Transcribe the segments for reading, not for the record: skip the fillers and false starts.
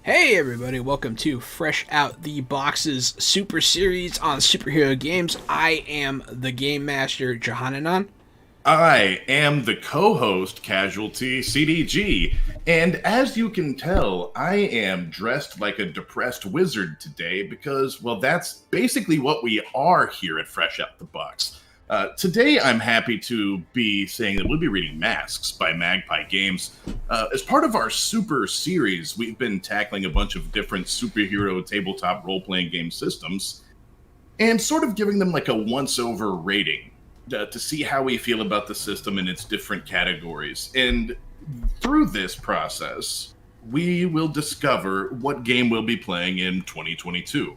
Hey everybody, welcome to Fresh Out the Box's Super Series on superhero games. I am the Game Master, Johananon. I am the co-host, Casualty CDG, and as you can tell, I am dressed like a depressed wizard today because, well, that's basically what we are here at Fresh Out the Box. Today, I'm happy to be saying that we'll be reading Masks by Magpie Games. As part of our Super Series, we've been tackling a bunch of different superhero tabletop role-playing game systems and sort of giving them like a once-over rating to see how we feel about the system in its different categories. And through this process, we will discover what game we'll be playing in 2022.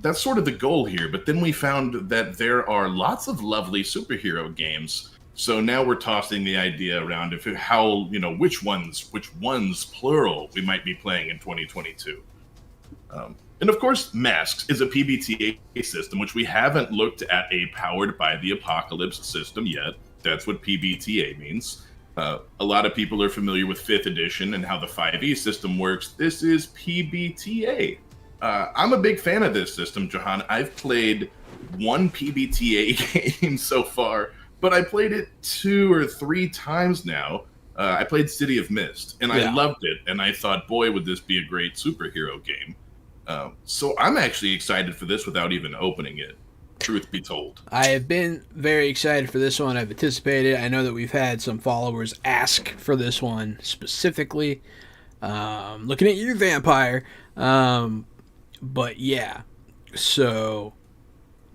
That's sort of the goal here, but then we found that there are lots of lovely superhero games. So now we're tossing the idea around of how, which ones plural we might be playing in 2022. And of course, Masks is a PBTA system, which we haven't looked at a powered by the apocalypse system yet. That's what PBTA means. A lot of people are familiar with 5th edition and how the 5e system works. This is PBTA. I'm a big fan of this system, Jahan. I've played one PBTA game so far, but I played it 2 or 3 times now. I played City of Mist, and I loved it, and I thought, boy, would this be a great superhero game. So I'm actually excited for this without even opening it, truth be told. I have been very excited for this one. I've anticipated. I know that we've had some followers ask for this one specifically. Looking at you, Vampire. But yeah, so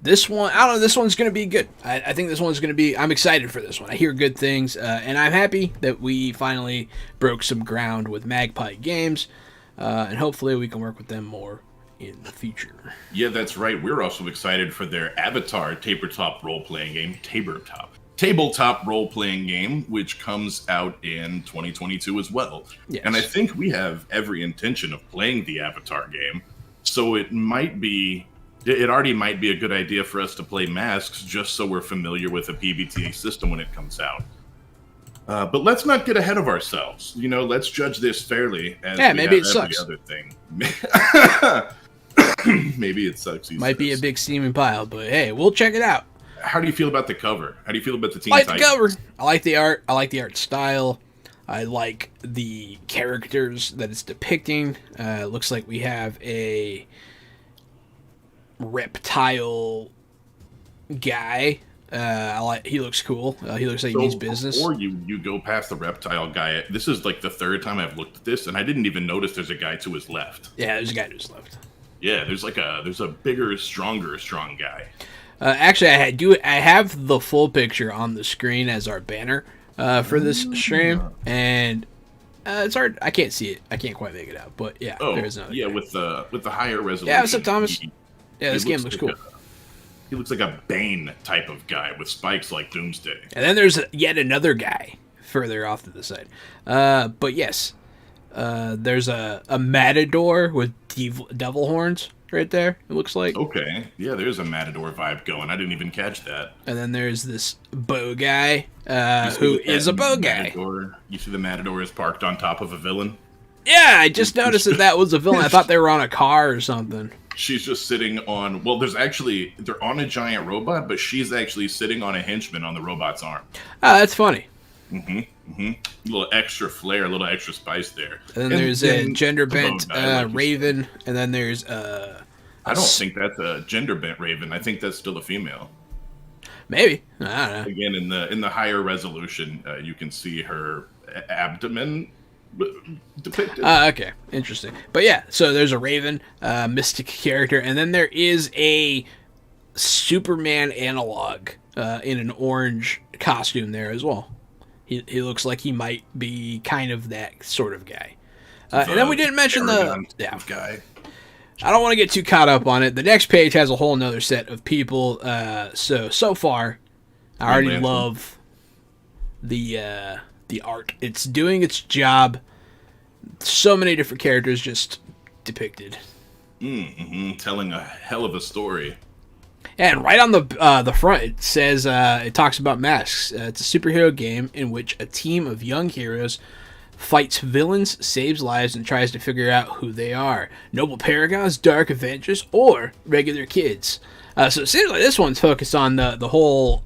this one, I don't know, this one's going to be good. I think this one's going to be, I'm excited for this one. I hear good things, and I'm happy that we finally broke some ground with Magpie Games, and hopefully we can work with them more in the future. Yeah, that's right. We're also excited for their Avatar tabletop role-playing game, tabletop role-playing game, which comes out in 2022 as well. Yes. And I think we have every intention of playing the Avatar game. So it already might be a good idea for us to play Masks just so we're familiar with the PBTA system when it comes out. But let's not get ahead of ourselves. Let's judge this fairly as maybe it every sucks. other thing. Maybe it sucks. Might be a big steaming pile, but hey, we'll check it out. How do you feel about the cover? How do you feel about the Teen I like Titans? the cover. I like the art. I like the art style. I like the characters that it's depicting. Looks like we have a reptile guy. He looks cool. He looks like he means business. Before you go past the reptile guy, this is like the 3rd time I've looked at this, and I didn't even notice there's a guy to his left. Yeah, there's a guy to his left. Yeah, there's a bigger, stronger, strong guy. Actually, I have the full picture on the screen as our banner for this stream, and it's hard. I can't see it. I can't quite make it out, but yeah, there's another guy. with the higher resolution. Yeah, what's up, Thomas? This game looks cool. He looks like a Bane type of guy with spikes like Doomsday. And then there's yet another guy further off to the side. But yes, there's a matador with devil horns right there, it looks like. Okay, yeah, there's a matador vibe going. I didn't even catch that. And then there's this bow guy, who is a bow guy. You see the matador is parked on top of a villain? Yeah, I just noticed that was a villain. I thought they were on a car or something. She's just sitting on, they're on a giant robot, but she's actually sitting on a henchman on the robot's arm. Oh, that's funny. A little extra flair, a little extra spice there. And then there's a gender-bent raven, and then there's I don't think that's a gender-bent raven. I think that's still a female. Maybe. I don't know. Again, in the higher resolution, you can see her abdomen depicted. Okay, interesting. But yeah, so there's a raven, mystic character, and then there is a Superman analog in an orange costume there as well. He looks like he might be kind of that sort of guy. And then we didn't mention the guy. I don't want to get too caught up on it. The next page has a whole nother set of people. So far, I already love the art. It's doing its job. So many different characters just depicted. Telling a hell of a story. And right on the front, it says it talks about Masks. It's a superhero game in which a team of young heroes fights villains, saves lives, and tries to figure out who they are. Noble paragons, dark avengers, or regular kids. So it seems like this one's focused on the whole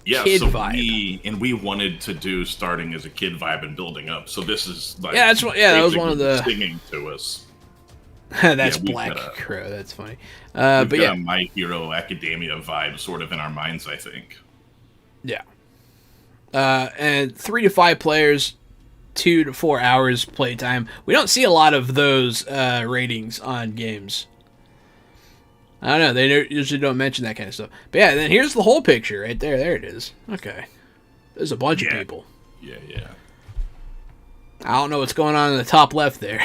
kid vibe. We wanted to do starting as a kid vibe and building up. So this is like that was one of the singing to us. That's Black Crow. That's funny. But got a My Hero Academia vibe sort of in our minds, I think. Yeah. And 3 to 5 players, 2 to 4 hours playtime. We don't see a lot of those ratings on games. I don't know. They usually don't mention that kind of stuff. But yeah, then here's the whole picture right there. There it is. Okay. There's a bunch of people. Yeah. I don't know what's going on in the top left there.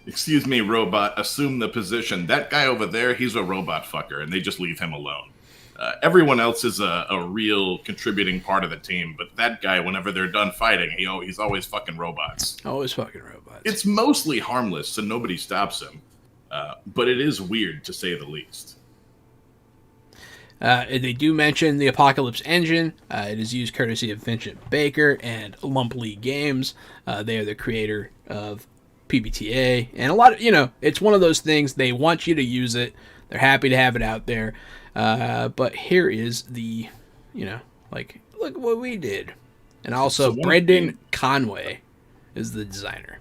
Excuse me, robot. Assume the position. That guy over there, he's a robot fucker, and they just leave him alone. Everyone else is a real contributing part of the team, but that guy, whenever they're done fighting, he's always fucking robots. Always fucking robots. It's mostly harmless, so nobody stops him. But it is weird, to say the least. They do mention the Apocalypse engine. It is used courtesy of Vincent Baker and Lump League Games. They are the creator of PBTA. And a lot of, it's one of those things, they want you to use it. They're happy to have it out there. But here is the, look what we did. And also, Brendan Conway is the designer.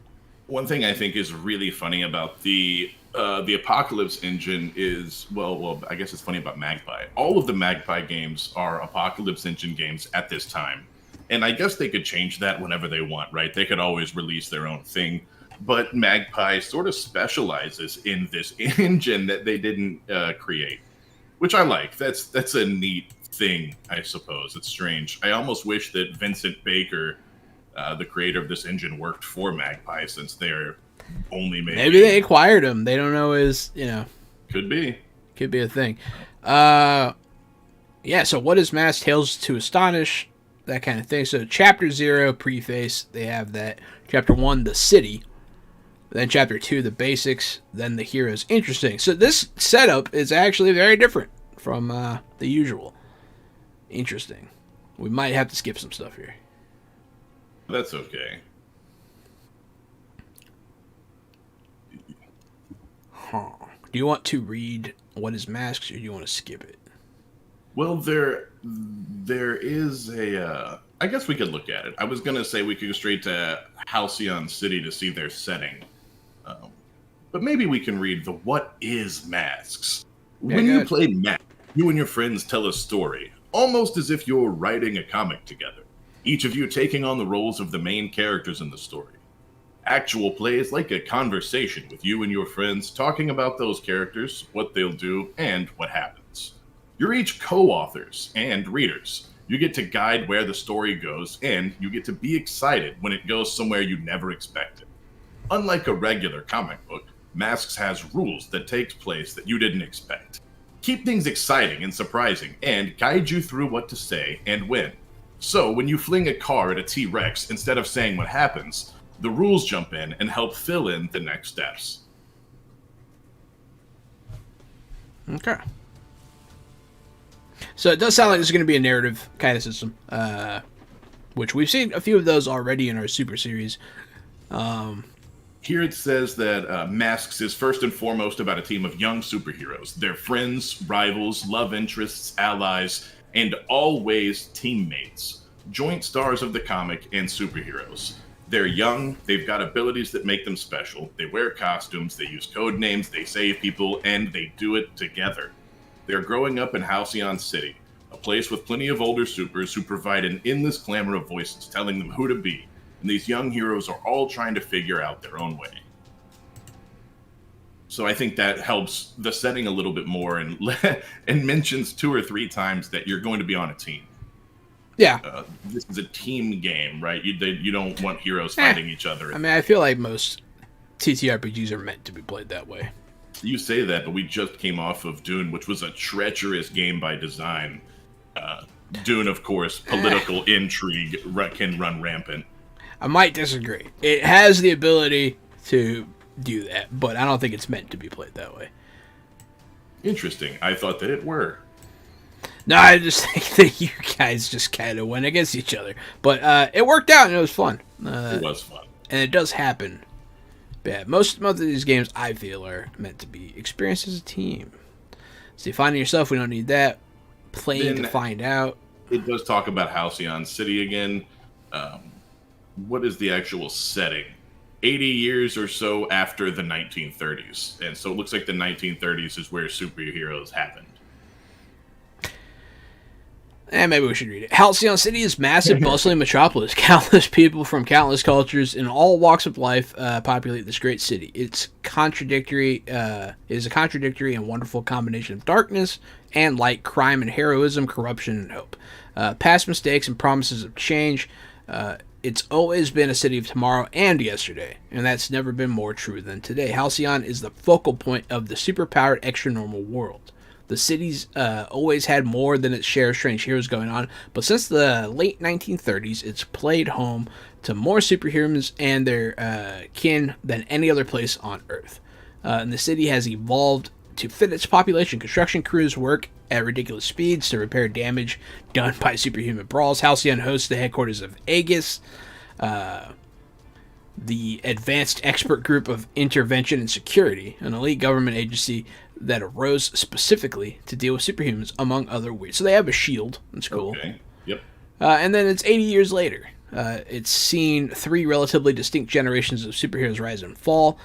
One thing I think is really funny about the Apocalypse engine is, well, I guess it's funny about Magpie. All of the Magpie games are Apocalypse engine games at this time. And I guess they could change that whenever they want, right? They could always release their own thing. But Magpie sort of specializes in this engine that they didn't create, which I like. That's a neat thing, I suppose. It's strange. I almost wish that Vincent Baker, the creator of this engine, worked for Magpie, since they're only made. Maybe they acquired him. They don't know his, Could be a thing. Yeah, so what is Mass Tales to Astonish? That kind of thing. So Chapter 0, preface, they have that. Chapter 1, the city. Then Chapter 2, the basics. Then the heroes. Interesting. So this setup is actually very different from the usual. Interesting. We might have to skip some stuff here. That's okay. Huh. Do you want to read what is Masks, or do you want to skip it? Well, there is a... I guess we could look at it. I was going to say we could go straight to Halcyon City to see their setting. But maybe we can read the What is Masks. When you play Masks, you and your friends tell a story, almost as if you're writing a comic together, each of you taking on the roles of the main characters in the story. Actual play is like a conversation with you and your friends, talking about those characters, what they'll do, and what happens. You're each co-authors and readers. You get to guide where the story goes, and you get to be excited when it goes somewhere you never expected. Unlike a regular comic book, Masks has rules that take place that you didn't expect. Keep things exciting and surprising, and guide you through what to say and when. So, when you fling a car at a T-Rex, instead of saying what happens, the rules jump in and help fill in the next steps. Okay. So it does sound like there's going to be a narrative kind of system, which we've seen a few of those already in our Super Series. Here it says that Masks is first and foremost about a team of young superheroes. They're friends, rivals, love interests, allies, and always teammates. Joint stars of the comic and superheroes. They're young, they've got abilities that make them special, they wear costumes, they use code names, they save people, and they do it together. They're growing up in Halcyon City, a place with plenty of older supers who provide an endless clamor of voices telling them who to be, and these young heroes are all trying to figure out their own way. So I think that helps the setting a little bit more, and mentions 2 or 3 times that you're going to be on a team. Yeah. This is a team game, right? You don't want heroes fighting each other. I mean, I feel like most TTRPGs are meant to be played that way. You say that, but we just came off of Dune, which was a treacherous game by design. Dune, of course, political intrigue can run rampant. I might disagree. It has the ability to do that, but I don't think it's meant to be played that way. Interesting. I thought that it were. No, I just think that you guys just kind of went against each other. But it worked out and it was fun. It was fun. And it does happen. Yeah, most of these games, I feel, are meant to be experienced as a team. So you find yourself, we don't need that. Playing to find out. It does talk about Halcyon City again. What is the actual setting? 80 years or so after the 1930s. And so it looks like the 1930s is where superheroes happened. Maybe we should read it. Halcyon City is massive, bustling metropolis. Countless people from countless cultures in all walks of life populate this great city. It is a contradictory and wonderful combination of darkness and light, crime and heroism, corruption and hope. Past mistakes and promises of change. It's always been a city of tomorrow and yesterday, and that's never been more true than today. Halcyon is the focal point of the superpowered extra-normal world. The city's always had more than its share of strange heroes going on, but since the late 1930s, it's played home to more superheroes and their kin than any other place on Earth. And the city has evolved to fit its population. Construction crews work at ridiculous speeds to repair damage done by superhuman brawls. Halcyon hosts the headquarters of Aegis, the Advanced Expert Group of Intervention and Security, an elite government agency that arose specifically to deal with superhumans, among other weird. So they have a shield. That's cool. Okay. Yep. And then it's 80 years later. It's seen three relatively distinct generations of superheroes rise and fall.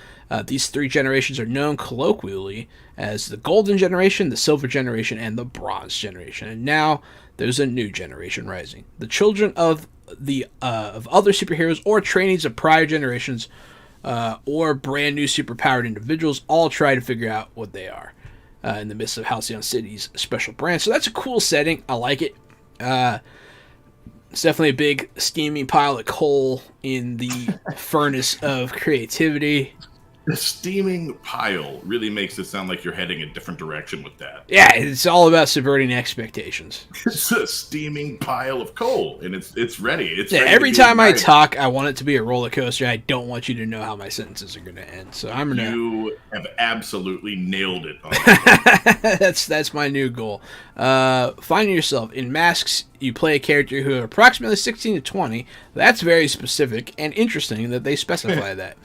These three generations are known colloquially as the Golden Generation, the Silver Generation, and the Bronze Generation. And now there's a new generation rising. The children of other superheroes or trainees of prior generations or brand new superpowered individuals all try to figure out what they are in the midst of Halcyon City's special brand. So that's a cool setting. I like it. It's definitely a big steaming pile of coal in the furnace of creativity. The steaming pile really makes it sound like you're heading a different direction with that. Yeah, it's all about subverting expectations. It's a steaming pile of coal, and it's ready. It's ready every time I talk, I want it to be a roller coaster. I don't want you to know how my sentences are going to end. So I'm gonna. You have absolutely nailed it. That's my new goal. Finding yourself in Masks, you play a character who are approximately 16 to 20. That's very specific and interesting that they specify that.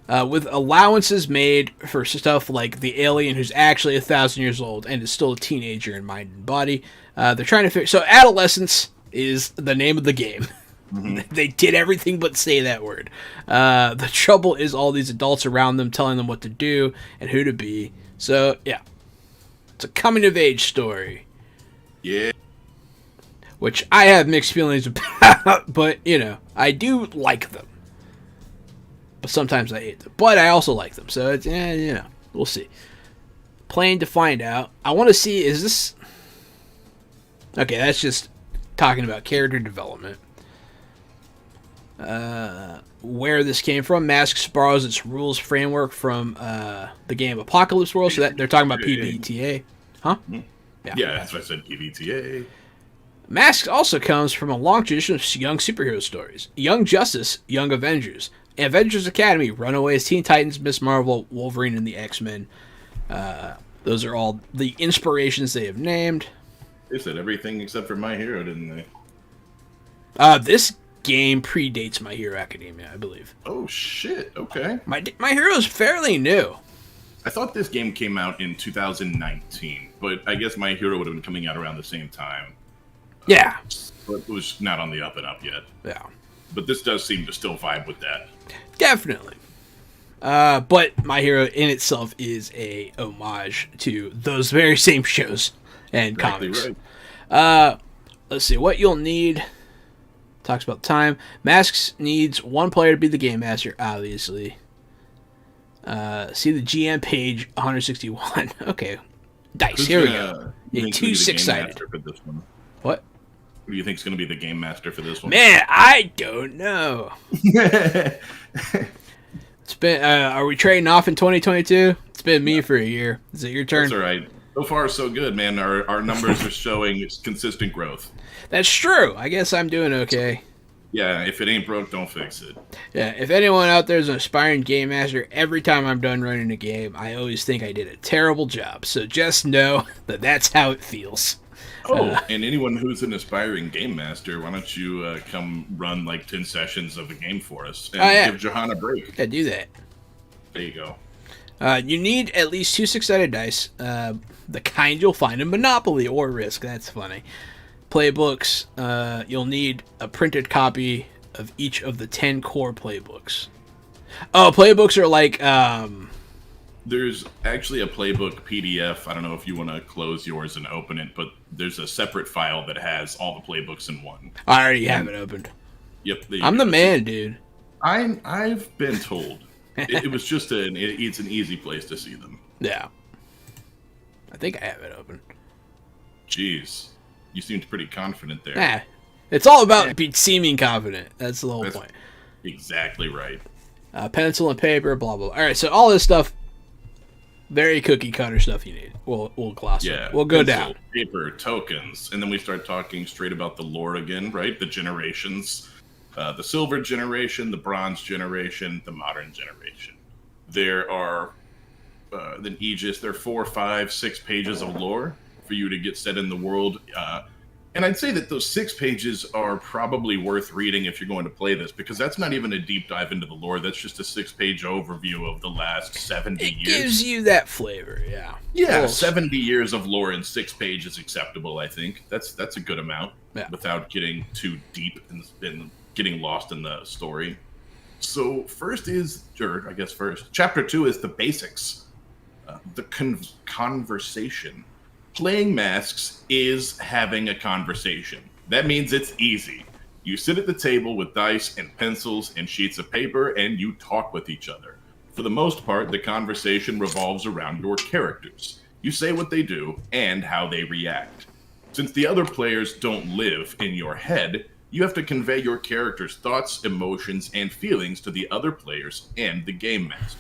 With allowances made for stuff like the alien who's actually 1,000 years old and is still a teenager in mind and body. They're trying to figure... So adolescence is the name of the game. Mm-hmm. They did everything but say that word. The trouble is all these adults around them telling them what to do and who to be. So, yeah. It's a coming-of-age story. Yeah. Which I have mixed feelings about, but, I do like them. But sometimes I hate them. But I also like them. So, it's, we'll see. Playing to find out. I want to see, is this... Okay, that's just talking about character development. Where this came from. Masks borrows its rules framework from the game Apocalypse World. So that they're talking about PBTA. Huh? Yeah, that's why I said PBTA. Masks also comes from a long tradition of young superhero stories. Young Justice, Young Avengers. Avengers Academy, Runaways, Teen Titans, Miss Marvel, Wolverine, and the X-Men. Those are all the inspirations they have named. They said everything except for My Hero, didn't they? This game predates My Hero Academia, I believe. Oh, shit. Okay. My Hero is fairly new. I thought this game came out in 2019, but I guess My Hero would have been coming out around the same time. Yeah. But it was not on the up and up yet. Yeah. But this does seem to still vibe with that. Definitely. But My Hero in itself is a homage to those very same shows and comics. Right. Let's see. What you'll need. Talks about time. Masks needs one player to be the game master, obviously. See the GM page 161. Okay. Dice. Here we go. Yeah, 2 6-sided. What? Who do you think is going to be the game master for this one? Man, I don't know. It's been. Are we trading off in 2022? It's been me for a year. Is it your turn? That's all right. So far, so good, man. Our numbers are showing consistent growth. That's true. I guess I'm doing okay. Yeah, if it ain't broke, don't fix it. Yeah, if anyone out there is an aspiring game master, every time I'm done running a game, I always think I did a terrible job. So just know that that's how it feels. Oh, and anyone who's an aspiring game master, why don't you come run like 10 sessions of a game for us and give Jahan a break? Yeah, do that. There you go. You need at least 2 6-sided dice, the kind you'll find in Monopoly or Risk. That's funny. Playbooks, you'll need a printed copy of each of the 10 core playbooks. Oh, playbooks are like... There's actually a playbook PDF. I don't know if you want to close yours and open it, but there's a separate file that has all the playbooks in one. I already have it opened. Yep. I'm the man, dude. I've been told. It was just it's an easy place to see them. Yeah. I think I have it open. Jeez. You seemed pretty confident there. Yeah. It's all about seeming confident. That's the whole point. Exactly right. Pencil and paper, blah, blah, blah. All right, so all this stuff, very cookie cutter stuff you need. We'll gloss it. We'll go down. Paper, tokens, and then we start talking straight about the lore again, right? The generations. The silver generation, the bronze generation, the modern generation. There are, in Aegis, there are 4, 5, 6 pages of lore for you to get set in the world. And I'd say that those 6 pages are probably worth reading if you're going to play this, because that's not even a deep dive into the lore. That's just a 6-page overview of the last 70 years. It gives you that flavor, yeah. Yeah, 70 years of lore in 6 pages is acceptable, I think. That's a good amount without getting too deep and getting lost in the story. So chapter 2 is the basics. The conversation. Playing masks is having a conversation. That means it's easy. You sit at the table with dice and pencils and sheets of paper and you talk with each other. For the most part, the conversation revolves around your characters. You say what they do and how they react. Since the other players don't live in your head, you have to convey your character's thoughts, emotions, and feelings to the other players and the game master.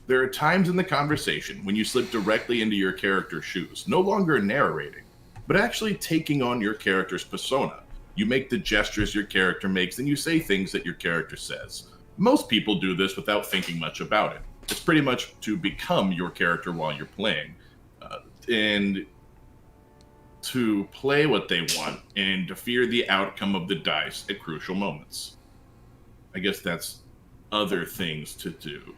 There are times in the conversation when you slip directly into your character's shoes, no longer narrating, but actually taking on your character's persona. You make the gestures your character makes, and you say things that your character says. Most people do this without thinking much about it. It's pretty much to become your character while you're playing, and to play what they want, and to fear the outcome of the dice at crucial moments. I guess that's other things to do.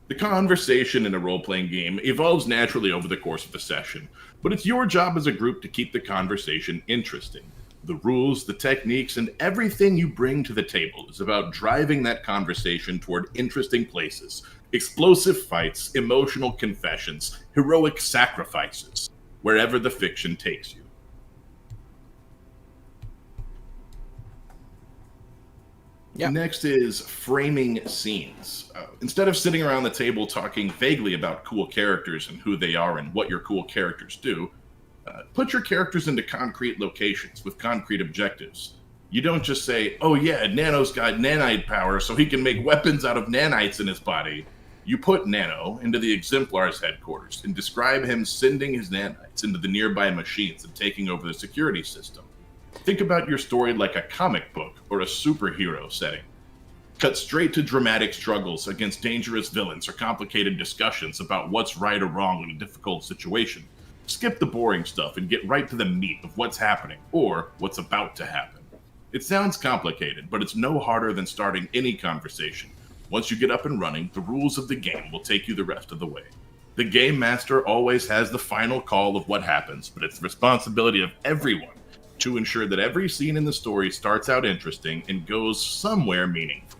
The conversation in a role-playing game evolves naturally over the course of the session, but it's your job as a group to keep the conversation interesting. The rules, the techniques, and everything you bring to the table is about driving that conversation toward interesting places, explosive fights, emotional confessions, heroic sacrifices, wherever the fiction takes you. Yep. Next is framing scenes. Instead of sitting around the table talking vaguely about cool characters and who they are and what your cool characters do, put your characters into concrete locations with concrete objectives. You don't just say, oh yeah, Nano's got nanite power so he can make weapons out of nanites in his body. You put Nano into the Exemplar's headquarters and describe him sending his nanites into the nearby machines and taking over the security system. Think about your story like a comic book or a superhero setting. Cut straight to dramatic struggles against dangerous villains or complicated discussions about what's right or wrong in a difficult situation. Skip the boring stuff and get right to the meat of what's happening or what's about to happen. It sounds complicated, but it's no harder than starting any conversation. Once you get up and running, the rules of the game will take you the rest of the way. The game master always has the final call of what happens, but it's the responsibility of everyone to ensure that every scene in the story starts out interesting and goes somewhere meaningful.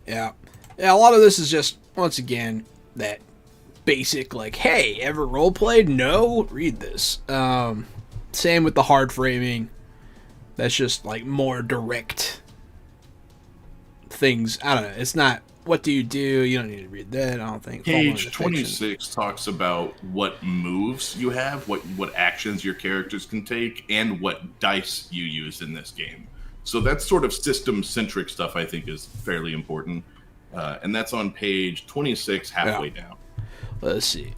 Yeah, a lot of this is just, once again, that basic, like, hey, ever roleplayed? No? Read this. Same with the hard framing. That's just, like, more direct things. I don't know. It's not, what do? You don't need to read that, I don't think. Page 26 talks about what moves you have, what actions your characters can take, and what dice you use in this game. So that's sort of system-centric stuff I think is fairly important. And that's on page 26, halfway down. Let's see.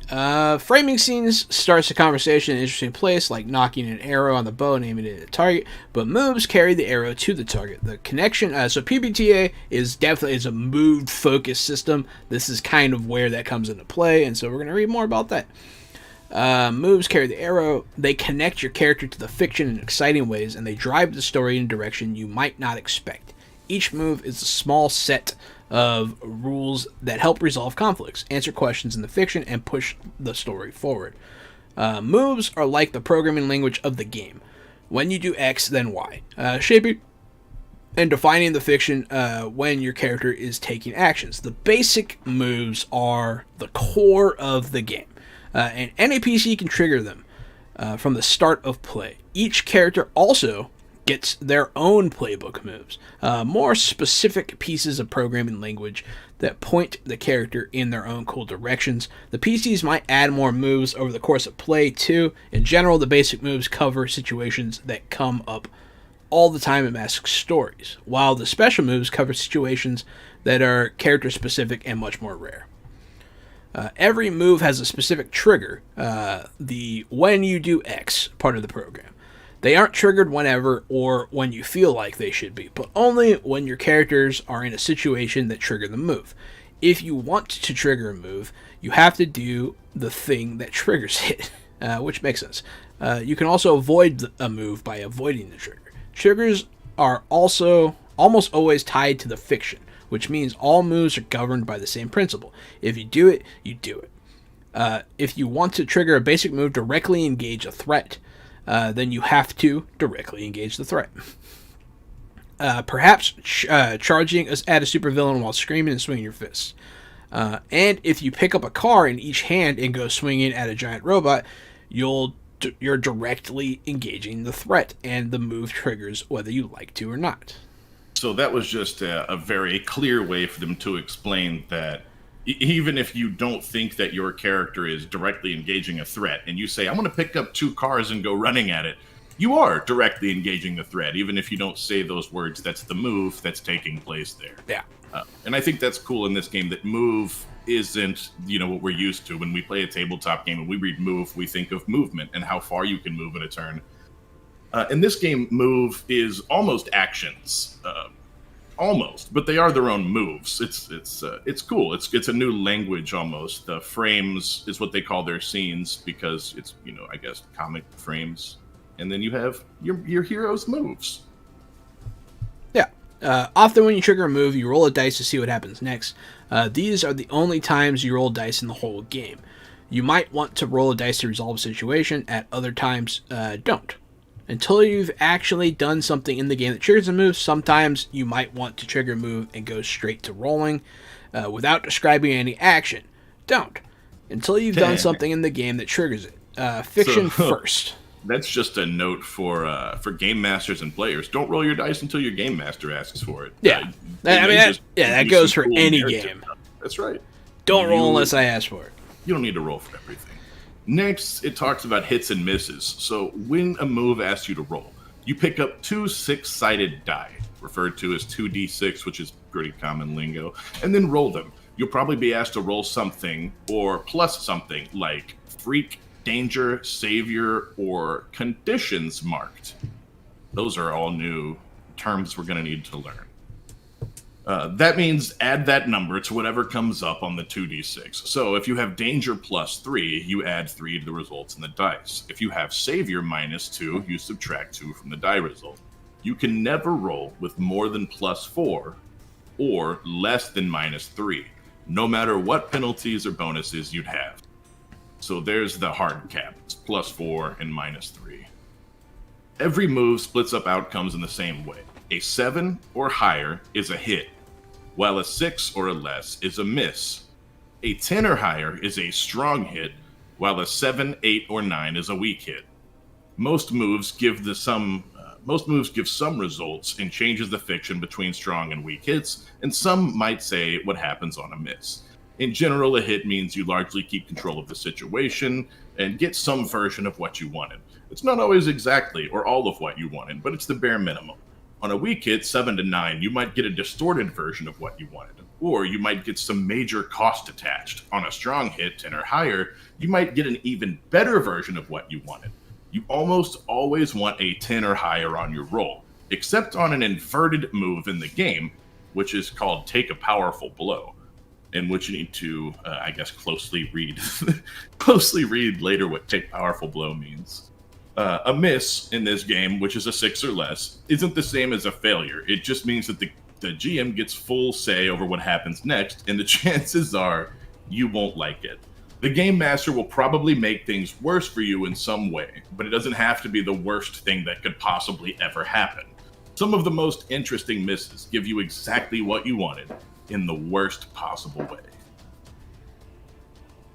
Framing scenes starts a conversation in an interesting place, like knocking an arrow on the bow and aiming it at a target, but moves carry the arrow to the target. The connection, so PBTA is a moved focus system. This is kind of where that comes into play, and so we're going to read more about that. Moves carry the arrow. They connect your character to the fiction in exciting ways, and they drive the story in a direction you might not expect. Each move is a small set of rules that help resolve conflicts, answer questions in the fiction, and push the story forward. Moves are like the programming language of the game. When you do X, then Y, shaping and defining the fiction when your character is taking actions. The basic moves are the core of the game, and any PC can trigger them from the start of play. Each character also gets their own playbook moves, more specific pieces of programming language that point the character in their own cool directions. The PCs might add more moves over the course of play too. In general, the basic moves cover situations that come up all the time in Mask stories, while the special moves cover situations that are character specific and much more rare. Every move has a specific trigger, the when you do X part of the program. They aren't triggered whenever or when you feel like they should be, but only when your characters are in a situation that trigger the move. If you want to trigger a move, you have to do the thing that triggers it, which makes sense. You can also avoid a move by avoiding the trigger. Triggers are also almost always tied to the fiction, which means all moves are governed by the same principle. If you do it, you do it. If you want to trigger a basic move, directly engage a threat, then you have to directly engage the threat. Perhaps charging at a supervillain while screaming and swinging your fists. And if you pick up a car in each hand and go swinging at a giant robot, you're directly engaging the threat, and the move triggers whether you like to or not. So that was just a very clear way for them to explain that even if you don't think that your character is directly engaging a threat, and you say, I'm going to pick up 2 cars and go running at it, you are directly engaging the threat. Even if you don't say those words, that's the move that's taking place there. Yeah. And I think that's cool in this game, that move isn't, what we're used to. When we play a tabletop game and we read move, we think of movement and how far you can move in a turn. In this game, move is almost actions. Almost, but they are their own moves. It's cool. It's a new language almost. The frames is what they call their scenes, because it's I guess comic frames, and then you have your hero's moves. Yeah. Often when you trigger a move, you roll a dice to see what happens next. These are the only times you roll dice in the whole game. You might want to roll a dice to resolve a situation. At other times, don't. Until you've actually done something in the game that triggers a move, sometimes you might want to trigger a move and go straight to rolling without describing any action. Don't. Until you've done something in the game that triggers it. Fiction first. That's just a note for game masters and players. Don't roll your dice until your game master asks for it. Yeah. That goes for any game. That's right. Don't roll unless I ask for it. You don't need to roll for everything. Next, it talks about hits and misses. So when a move asks you to roll, you pick up 2 6-sided die, referred to as 2d6, which is pretty common lingo, and then roll them. You'll probably be asked to roll something or plus something like freak, danger, savior, or conditions marked. Those are all new terms we're going to need to learn. That means add that number to whatever comes up on the 2d6. So if you have danger plus 3, you add 3 to the results in the dice. If you have savior minus 2, you subtract 2 from the die result. You can never roll with more than plus 4 or less than minus 3, no matter what penalties or bonuses you'd have. So there's the hard cap. It's plus 4 and minus 3. Every move splits up outcomes in the same way. A 7 or higher is a hit, while a 6 or less is a miss. A 10 or higher is a strong hit, while a 7, 8, or 9 is a weak hit. Most moves give some results and changes the fiction between strong and weak hits, and some might say what happens on a miss. In general, a hit means you largely keep control of the situation and get some version of what you wanted. It's not always exactly or all of what you wanted, but it's the bare minimum. On a weak hit, 7 to 9, you might get a distorted version of what you wanted, or you might get some major cost attached. On a strong hit, 10 or higher, you might get an even better version of what you wanted. You almost always want a 10 or higher on your roll, except on an inverted move in the game, which is called Take a Powerful Blow. in which you need to, I guess, closely read, closely read later what "take powerful blow" means. A miss in this game, which is a 6 or less, isn't the same as a failure. It just means that the GM gets full say over what happens next, and the chances are you won't like it. The Game Master will probably make things worse for you in some way, but it doesn't have to be the worst thing that could possibly ever happen. Some of the most interesting misses give you exactly what you wanted in the worst possible way.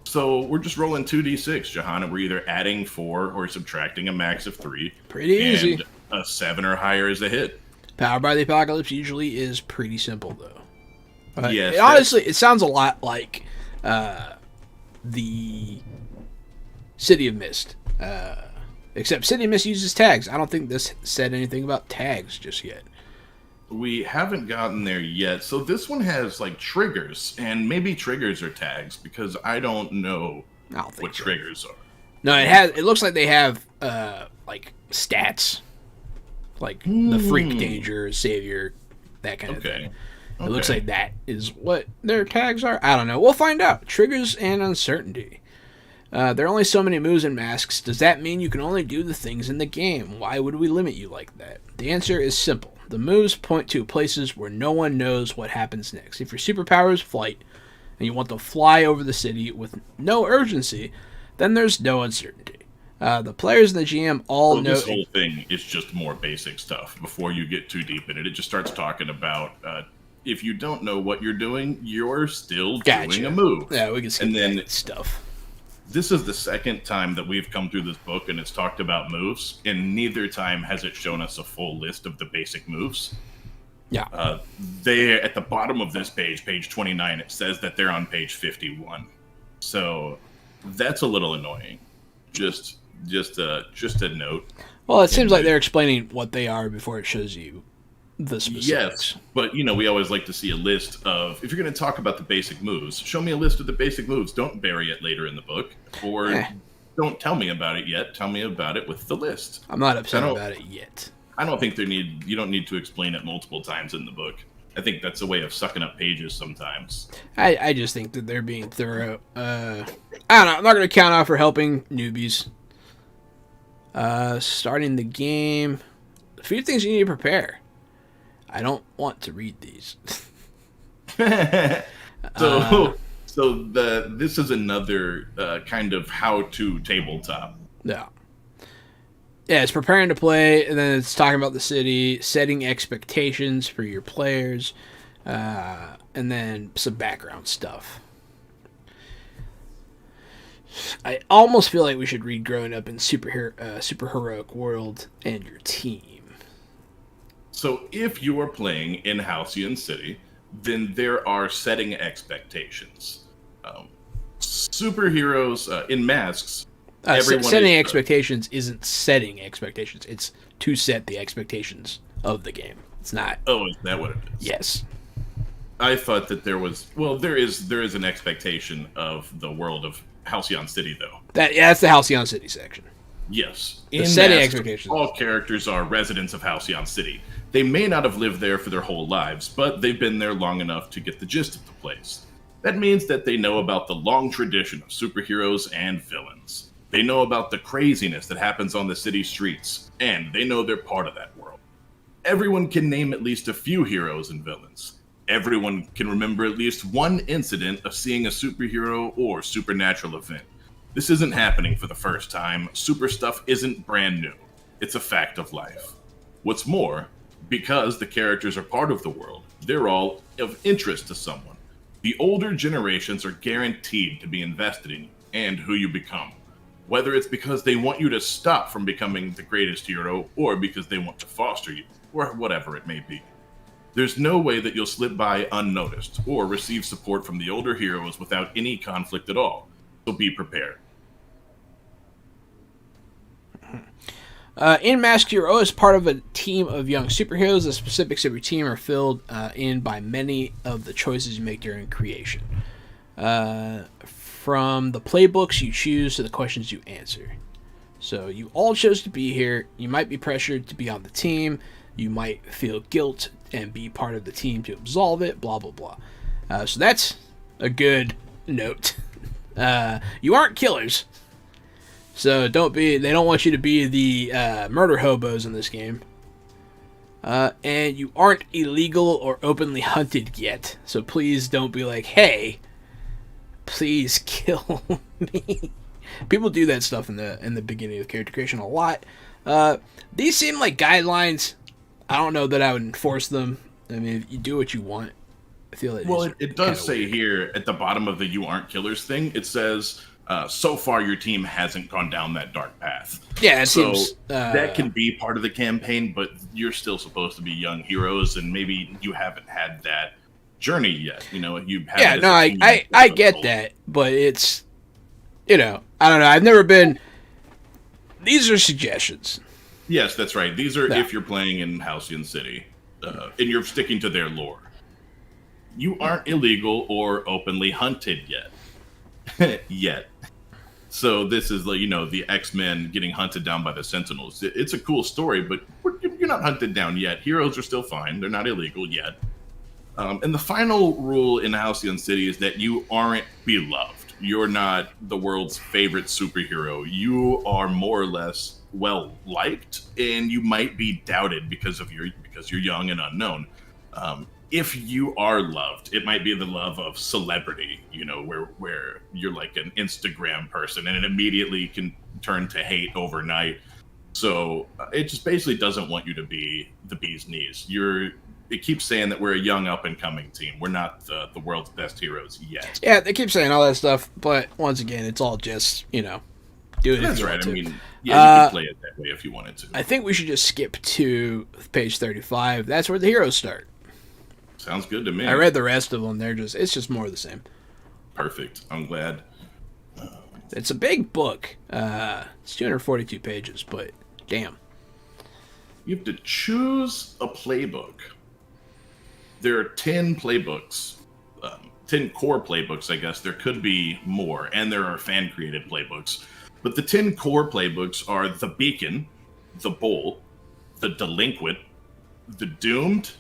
So we're just rolling 2d6, Jahan, and we're either adding 4 or subtracting a max of 3. Pretty easy. And a 7 or higher is a hit. Powered by the Apocalypse usually is pretty simple, though. Yes. Honestly, it sounds a lot like the City of Mist. Except City of Mist uses tags. I don't think this said anything about tags just yet. We haven't gotten there yet. So this one has like triggers, and maybe triggers are tags because I don't know what triggers are. No, it looks like they have like stats, like the freak, danger, savior, that kind of thing. It looks like that is what their tags are. I don't know. We'll find out. Triggers and uncertainty. There are only so many moves and masks. Does that mean you can only do the things in the game? Why would we limit you like that? The answer is simple. The moves point to places where no one knows what happens next. If your superpower is flight, and you want to fly over the city with no urgency, then there's no uncertainty. The players and the GM all know... This whole thing is just more basic stuff. Before you get too deep in it, it just starts talking about... if you don't know what you're doing, you're still doing a move. Yeah, we can skip that stuff. This is the second time that we've come through this book and it's talked about moves, and neither time has it shown us a full list of the basic moves. Yeah. They at the bottom of this page 29, it says that they're on page 51. So that's a little annoying. Just a note. Well, it seems like they're explaining what they are before it shows you the specifics. Yes, but we always like to see a list of, if you're going to talk about the basic moves, show me a list of the basic moves. Don't bury it later in the book, or don't tell me about it yet. Tell me about it with the list. I'm not upset about it yet. I don't think you don't need to explain it multiple times in the book. I think that's a way of sucking up pages sometimes. I just think that they're being thorough. I don't know. I'm not going to count out for helping newbies. Starting the game. A few things you need to prepare. I don't want to read these. This is another kind of how-to tabletop. Yeah. Yeah, it's preparing to play, and then it's talking about the city, setting expectations for your players, and then some background stuff. I almost feel like we should read Growing Up in Super Heroic World and Your Team. So if you are playing in Halcyon City, then there are setting expectations. Superheroes in masks. Setting expectations isn't setting expectations. It's to set the expectations of the game. It's not. Oh, is that what it is? Yes. I thought that there was. Well, there is an expectation of the world of Halcyon City, though. That's the Halcyon City section. Yes. The setting expectations. All characters are residents of Halcyon City. They may not have lived there for their whole lives, but they've been there long enough to get the gist of the place. That means that they know about the long tradition of superheroes and villains. They know about the craziness that happens on the city streets, and they know they're part of that world. Everyone can name at least a few heroes and villains. Everyone can remember at least one incident of seeing a superhero or supernatural event. This isn't happening for the first time. Super stuff isn't brand new. It's a fact of life. What's more, because the characters are part of the world, they're all of interest to someone. The older generations are guaranteed to be invested in you and who you become. Whether it's because they want you to stop from becoming the greatest hero or because they want to foster you, or whatever it may be. There's no way that you'll slip by unnoticed or receive support from the older heroes without any conflict at all. So be prepared. In Masked Hero, as part of a team of young superheroes, the specifics of your team are filled in by many of the choices you make during creation. From the playbooks you choose to the questions you answer. So you all chose to be here. You might be pressured to be on the team. You might feel guilt and be part of the team to absolve it, blah, blah, blah. So that's a good note. You aren't killers, so don't be. They don't want you to be the murder hobos in this game. And you aren't illegal or openly hunted yet, so please don't be like, "Hey, please kill me." People do that stuff in the beginning of character creation a lot. These seem like guidelines. I don't know that I would enforce them. I mean, you do what you want. I feel like it does say weird. Here at the bottom of the "you aren't killers" thing, it says, so far your team hasn't gone down that dark path. Yeah, it seems that can be part of the campaign, but you're still supposed to be young heroes, and maybe you haven't had that journey yet. You know, you haven't. Yeah, no, I get that, but it's, I don't know. I've never been. These are suggestions. Yes, that's right. These are if you're playing in Halcyon City, and you're sticking to their lore. You aren't illegal or openly hunted yet. Yet. So this is, the X-Men getting hunted down by the Sentinels. It's a cool story, but you're not hunted down yet. Heroes are still fine. They're not illegal yet. And the final rule in Halcyon City is that you aren't beloved. You're not the world's favorite superhero. You are more or less well-liked, and you might be doubted because you're young and unknown. If you are loved, it might be the love of celebrity, where you're like an Instagram person and it immediately can turn to hate overnight. So it just basically doesn't want you to be the bee's knees. It keeps saying that we're a young up-and-coming team. We're not the world's best heroes yet. Yeah, they keep saying all that stuff, but once again, it's all just, do it That's if you right. want to. I mean, yeah, you could play it that way if you wanted to. I think we should just skip to page 35. That's where the heroes start. Sounds good to me. I read the rest of them. It's just more of the same. Perfect. I'm glad. It's a big book. It's 242 pages, but damn. You have to choose a playbook. There are 10 playbooks, 10 core playbooks, I guess. There could be more, and there are fan-created playbooks. But the 10 core playbooks are the Beacon, the Bull, the Delinquent, the Doomed,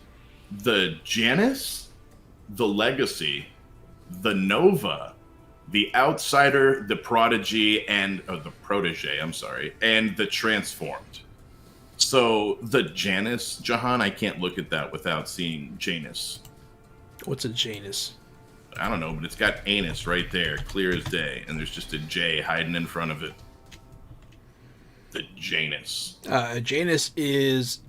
the Janus, the Legacy, the Nova, the Outsider, the Prodigy, and the Protege, and the Transformed. So the Janus, Jahan, I can't look at that without seeing Janus. What's a Janus? I don't know, but it's got anus right there, clear as day, and there's just a J hiding in front of it. The Janus. Janus is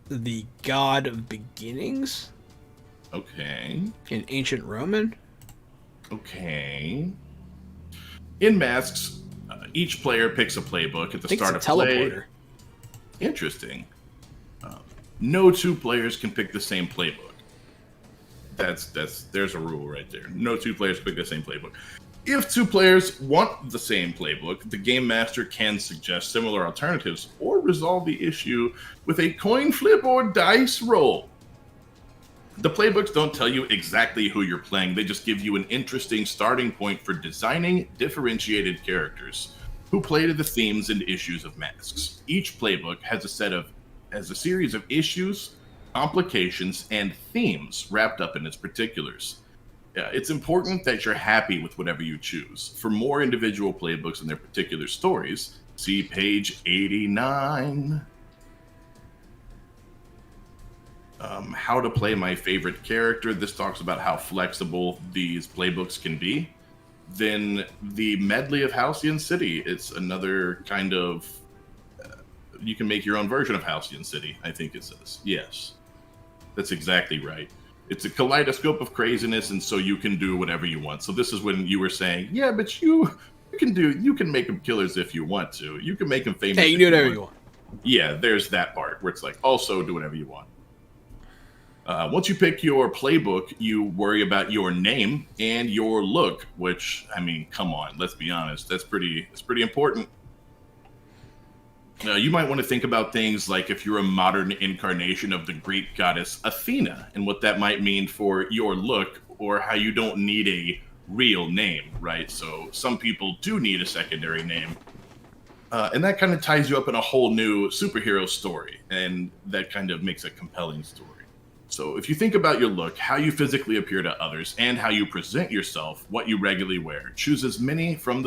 the god of beginnings. Okay. In ancient Roman. Okay. In Masks, each player picks a playbook at the start of teleporter. Play. Interesting. No two players can pick the same playbook. There's a rule right there. No two players pick the same playbook. If two players want the same playbook, the game master can suggest similar alternatives or resolve the issue with a coin flip or dice roll. The playbooks don't tell you exactly who you're playing. They just give you an interesting starting point for designing differentiated characters who play to the themes and issues of Masks. Each playbook has a series of issues, complications, and themes wrapped up in its particulars. It's important that you're happy with whatever you choose. For more individual playbooks and their particular stories, see page 89. How to play my favorite character. This talks about how flexible these playbooks can be. Then the medley of Halcyon City. It's another kind of... you can make your own version of Halcyon City, I think it says. Yes, that's exactly right. It's a kaleidoscope of craziness, and so you can do whatever you want. So this is when you were saying, yeah, but you can make them killers if you want to. You can make them famous. Hey, you can do whatever you want. Yeah, there's that part where it's like, also do whatever you want. Once you pick your playbook, you worry about your name and your look, which, I mean, come on, let's be honest. That's pretty important. You might want to think about things like if you're a modern incarnation of the Greek goddess Athena and what that might mean for your look, or how you don't need a real name, right? So some people do need a secondary name. And that kind of ties you up in a whole new superhero story, and that kind of makes a compelling story. So if you think about your look, how you physically appear to others, and how you present yourself, what you regularly wear, choose as many from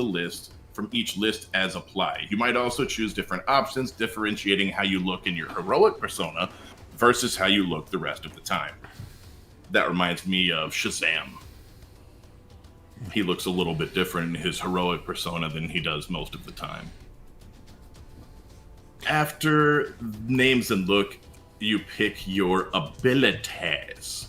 each list as apply. You might also choose different options, differentiating how you look in your heroic persona versus how you look the rest of the time. That reminds me of Shazam. He looks a little bit different in his heroic persona than he does most of the time. After names and look, you pick your abilities.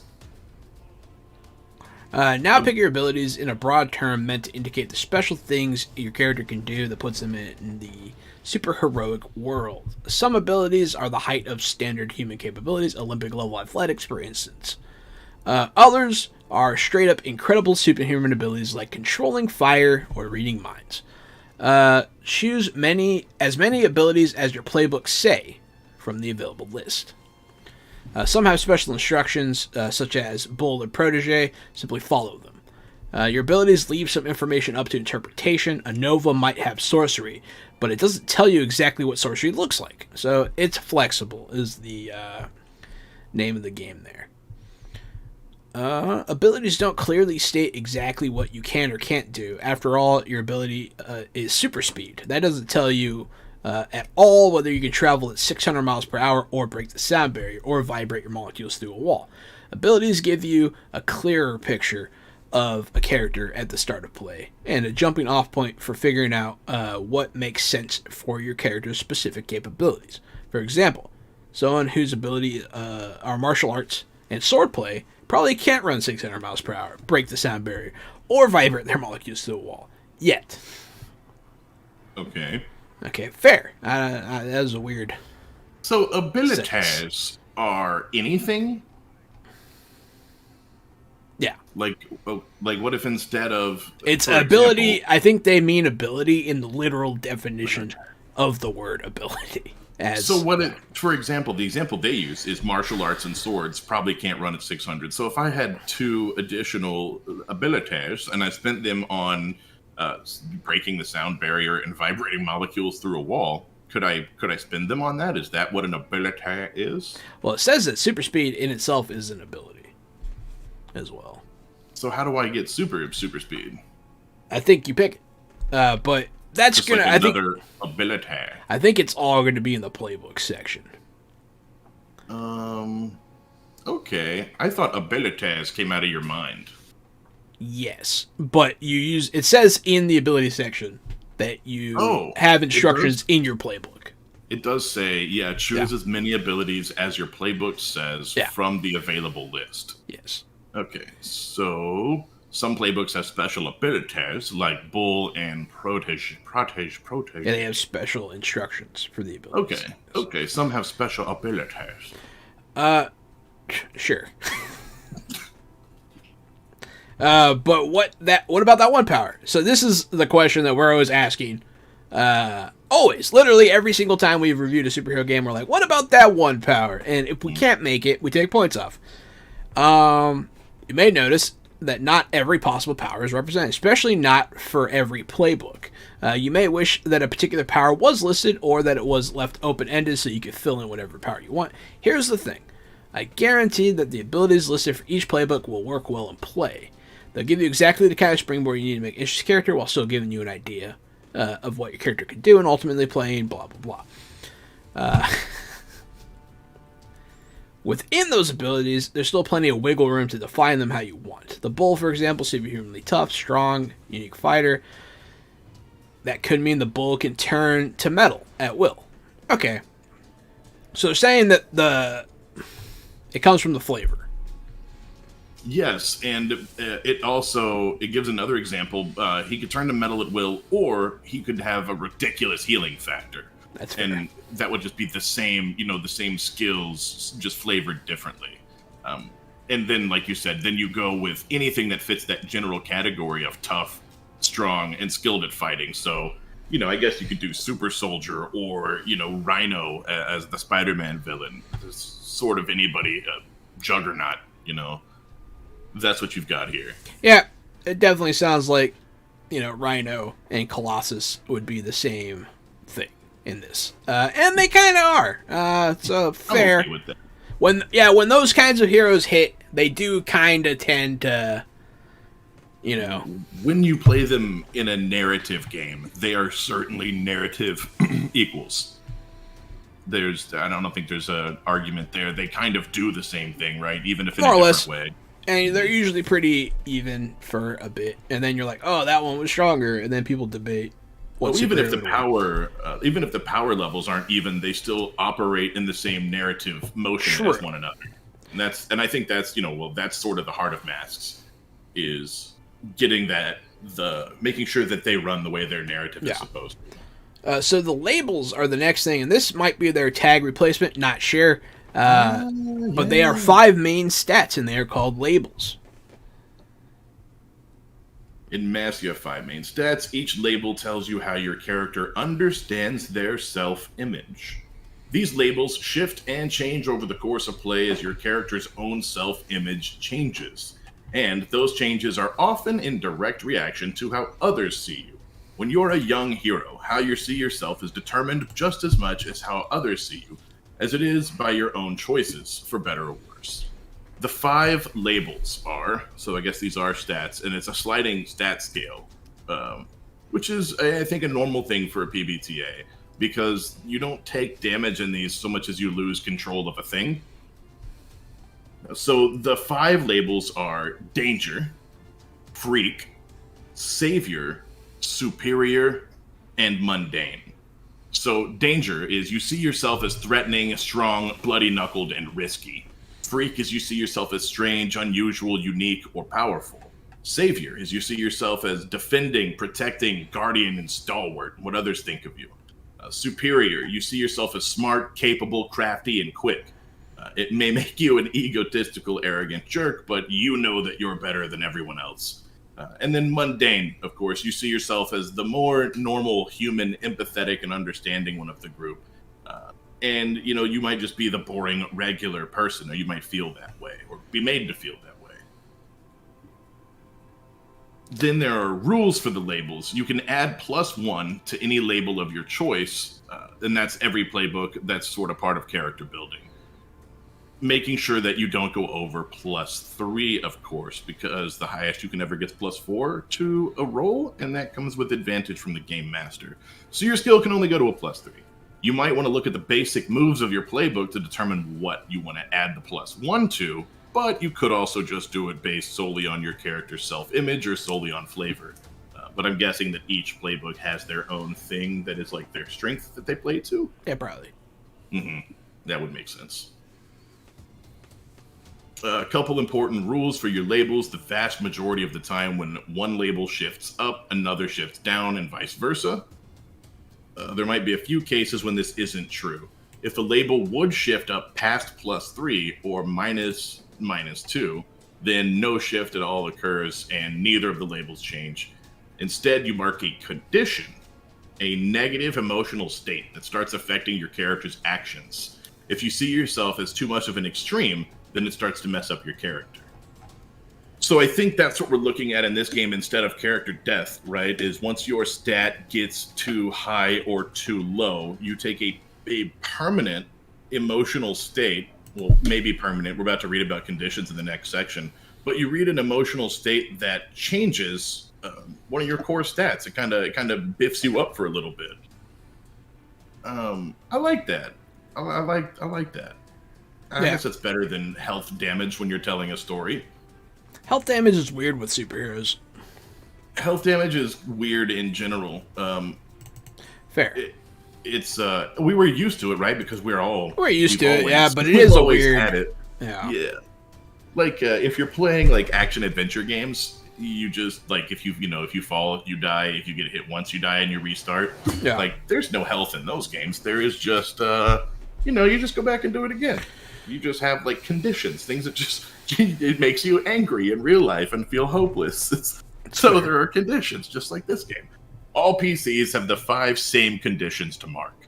Now pick your abilities in a broad term meant to indicate the special things your character can do that puts them in the super heroic world. Some abilities are the height of standard human capabilities, Olympic level athletics, for instance. Others are straight up incredible superhuman abilities like controlling fire or reading minds. Choose as many abilities as your playbooks say from the available list. Some have special instructions, such as Bull or Protege. Simply follow them. Your abilities leave some information up to interpretation. A Nova might have sorcery, but it doesn't tell you exactly what sorcery looks like. So it's flexible, is the name of the game there. Abilities don't clearly state exactly what you can or can't do. After all, your ability is super speed. That doesn't tell you at all whether you can travel at 600 miles per hour or break the sound barrier or vibrate your molecules through a wall. Abilities give you a clearer picture of a character at the start of play and a jumping off point for figuring out what makes sense for your character's specific capabilities. For example, someone whose ability are martial arts and swordplay probably can't run 600 miles per hour, break the sound barrier, or vibrate their molecules through a wall. Yet. Okay, fair. That was a weird... So abilities are anything? Yeah. Like what if instead of... It's ability... I think they mean ability in the literal definition of the word ability. For example, the example they use is martial arts and swords probably can't run at 600. So if I had 2 additional abilities and I spent them on breaking the sound barrier and vibrating molecules through a wall, could I spend them on that? Is that what an ability is? Well, it says that super speed in itself is an ability as well. So how do I get super speed? I think you pick it. But that's just gonna like another ability. I think it's all going to be in the playbook section. Okay. I thought abilities came out of your mind. Yes, but it says in the ability section that you have instructions in your playbook. It does say, choose as many abilities as your playbook says from the available list. Yes. Okay, so some playbooks have special abilities like Bull and Protege. And they have special instructions for the abilities. Okay, some have special abilities. Sure. But what about that one power? So this is the question that we're always asking. Always, literally every single time we've reviewed a superhero game, we're like, what about that one power? And if we can't make it, we take points off. You may notice that not every possible power is represented, especially not for every playbook. You may wish that a particular power was listed or that it was left open-ended so you could fill in whatever power you want. Here's the thing. I guarantee that the abilities listed for each playbook will work well in play. They'll give you exactly the kind of springboard you need to make an interesting character while still giving you an idea of what your character can do and ultimately playing blah, blah, blah. Within those abilities, there's still plenty of wiggle room to define them how you want. The Bull, for example, superhumanly tough, strong, unique fighter. That could mean the Bull can turn to metal at will. Okay. So they're saying that it comes from the flavor. Yes, and it gives another example. He could turn to metal at will, or he could have a ridiculous healing factor. That's fair. And that would just be the same skills, just flavored differently. And then, like you said, then you go with anything that fits that general category of tough, strong, and skilled at fighting. So, I guess you could do Super Soldier or, Rhino as the Spider-Man villain. Sort of anybody, Juggernaut, That's what you've got here. Yeah, it definitely sounds like, Rhino and Colossus would be the same thing in this. And they kind of are. So fair. I'm okay with that. when those kinds of heroes hit, they do kind of tend to, you know. When you play them in a narrative game, they are certainly narrative equals. I don't think there's an argument there. They kind of do the same thing, right? Even if in a different way. And they're usually pretty even for a bit, and then you're like, "Oh, that one was stronger," and then people debate. Well, even if the power levels aren't even, they still operate in the same narrative motion as one another. And I think that's that's sort of the heart of Masks, is getting making sure that they run the way their narrative is supposed to. So the labels are the next thing, and this might be their tag replacement, not sure. But they are 5 main stats, and they are called labels. In Mass, you have 5 main stats. Each label tells you how your character understands their self-image. These labels shift and change over the course of play as your character's own self-image changes. And those changes are often in direct reaction to how others see you. When you're a young hero, how you see yourself is determined just as much as how others see you, as it is by your own choices, for better or worse. The 5 labels are, so I guess these are stats, and it's a sliding stat scale, which is, I think, a normal thing for a PBTA, because you don't take damage in these so much as you lose control of a thing. So the 5 labels are Danger, Freak, Savior, Superior, and Mundane. So Danger is you see yourself as threatening, strong, bloody-knuckled, and risky. Freak is you see yourself as strange, unusual, unique, or powerful. Savior is you see yourself as defending, protecting, guardian, and stalwart, what others think of you. Superior, you see yourself as smart, capable, crafty, and quick. It may make you an egotistical, arrogant jerk, but you know that you're better than everyone else. And then Mundane, of course, you see yourself as the more normal, human, empathetic, and understanding one of the group. And, you might just be the boring, regular person, or you might feel that way, or be made to feel that way. Then there are rules for the labels. You can add +1 to any label of your choice, and that's every playbook. That's sort of part of character building. Making sure that you don't go over +3, of course, because the highest you can ever get is +4 to a roll, and that comes with advantage from the game master. So your skill can only go to a +3. You might want to look at the basic moves of your playbook to determine what you want to add the +1 to, but you could also just do it based solely on your character's self-image or solely on flavor. But I'm guessing that each playbook has their own thing that is like their strength that they play to. Yeah, probably. That would make sense. A couple important rules for your labels. The vast majority of the time when one label shifts up, another shifts down, and vice versa. There might be a few cases when this isn't true. If a label would shift up past +3 or -2, then no shift at all occurs and neither of the labels change. Instead, you mark a condition, a negative emotional state that starts affecting your character's actions. If you see yourself as too much of an extreme, then it starts to mess up your character. So I think that's what we're looking at in this game instead of character death, right? Is once your stat gets too high or too low, you take a permanent emotional state. Well, maybe permanent. We're about to read about conditions in the next section. But you read an emotional state that changes one of your core stats. It kind of biffs you up for a little bit. I like that. I like that. I guess it's better than health damage when you're telling a story. Health damage is weird with superheroes. Health damage is weird in general. Fair. It's we were used to it, right? Because we're used to it, yeah. But it is always weird. Had it. Yeah. Like if you're playing like action adventure games, you just like if you fall, you die. If you get hit once, you die and you restart. Yeah. Like there's no health in those games. There is just you just go back and do it again. You just have like conditions, things that just it makes you angry in real life and feel hopeless. So there are conditions, just like this game. All PCs have the 5 same conditions to mark: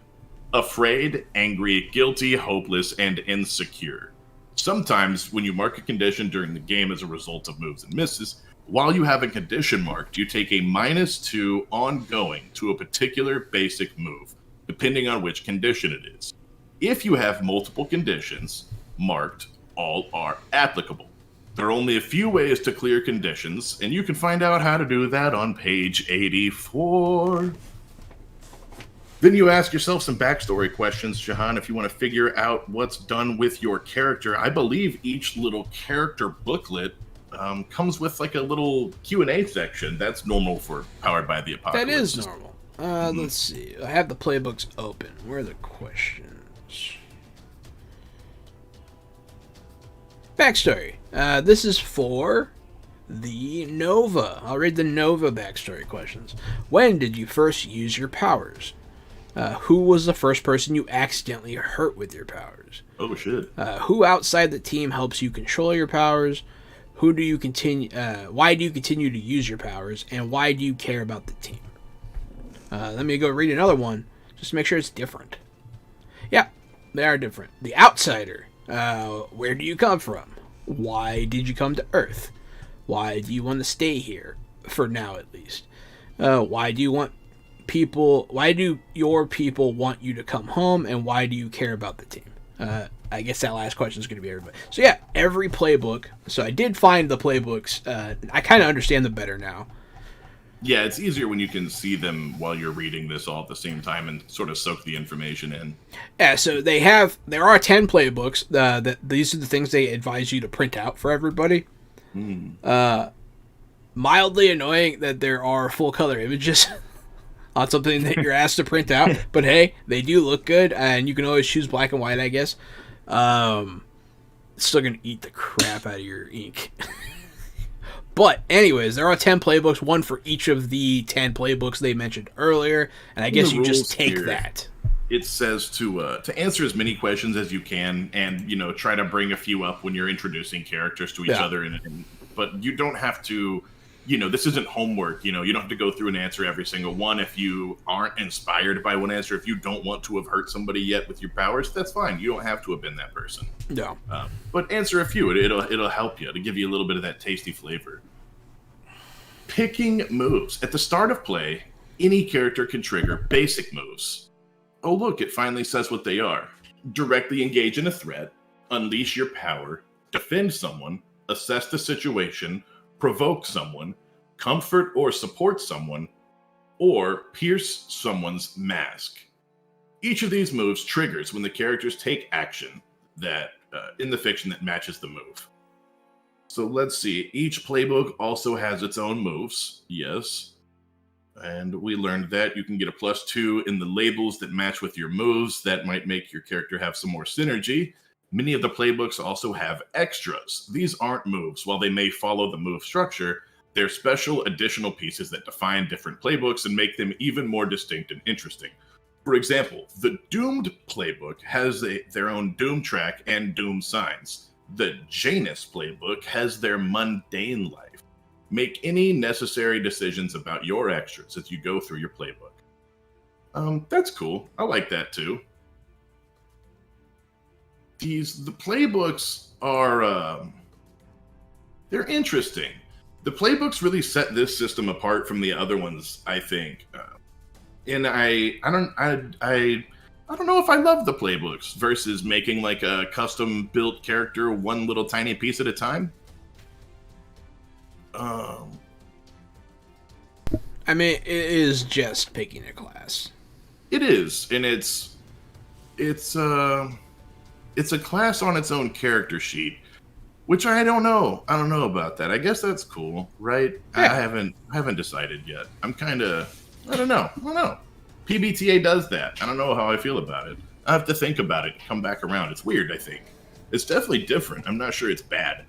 afraid, angry, guilty, hopeless, and insecure. Sometimes when you mark a condition during the game as a result of moves and misses, while you have a condition marked, you take a -2 ongoing to a particular basic move, depending on which condition it is. If you have multiple conditions, marked all are applicable. There are only a few ways to clear conditions, and you can find out how to do that on page 84. Then you ask yourself some backstory questions, Jahan, if you want to figure out what's done with your character. I believe each little character booklet comes with like a little Q&A section. That's normal for Powered by the Apocalypse. That is normal. Let's see. I have the playbooks open. Where are the questions? Backstory. This is for the Nova. I'll read the Nova backstory questions. When did you first use your powers? Who was the first person you accidentally hurt with your powers? Oh, shit. Who outside the team helps you control your powers? Who do you continue? Why do you continue to use your powers? And why do you care about the team? Let me go read another one, just to make sure it's different. Yeah, they are different. The Outsider. Where do you come from? Why did you come to Earth? Why do you want to stay here? For now, at least. Why do your people want you to come home? And why do you care about the team? I guess that last question is going to be everybody. So yeah, every playbook. So I did find the playbooks. I kind of understand them better now. Yeah, it's easier when you can see them while you're reading this all at the same time and sort of soak the information in. Yeah, so there are 10 playbooks. That these are the things they advise you to print out for everybody. Mildly annoying that there are full color images on something that you're asked to print out, but hey, they do look good, and you can always choose black and white, I guess. It's still gonna eat the crap out of your ink. But anyways, there are 10 playbooks, one for each of the 10 playbooks they mentioned earlier, and I guess you just take that. It says to answer as many questions as you can, and try to bring a few up when you're introducing characters to each other. But you don't have to. This isn't homework. You don't have to go through and answer every single one. If you aren't inspired by one answer, if you don't want to have hurt somebody yet with your powers, that's fine. You don't have to have been that person. No. But answer a few. It'll help you to give you a little bit of that tasty flavor. Picking moves. At the start of play, any character can trigger basic moves. Oh, look, it finally says what they are. Directly engage in a threat, unleash your power, defend someone, assess the situation, provoke someone, comfort or support someone, or pierce someone's mask. Each of these moves triggers when the characters take action that in the fiction that matches the move. So let's see. Each playbook also has its own moves. Yes. And we learned that you can get a +2 in the labels that match with your moves. That might make your character have some more synergy. Many of the playbooks also have extras. These aren't moves. While they may follow the move structure, they're special additional pieces that define different playbooks and make them even more distinct and interesting. For example, the Doomed playbook has their own Doom track and Doom signs. The Janus playbook has their mundane life. Make any necessary decisions about your extras as you go through your playbook. That's cool. I like that too. The playbooks are they're interesting. The playbooks really set this system apart from the other ones, I think. And I don't know if I love the playbooks versus making like a custom built character one little tiny piece at a time. I mean, it is just picking a class. It is, and it's a class on its own character sheet, which I don't know. I don't know about that. I guess that's cool, right? Yeah. I haven't decided yet. I don't know. PBTA does that. I don't know how I feel about it. I have to think about it, come back around. It's weird, I think. It's definitely different. I'm not sure it's bad.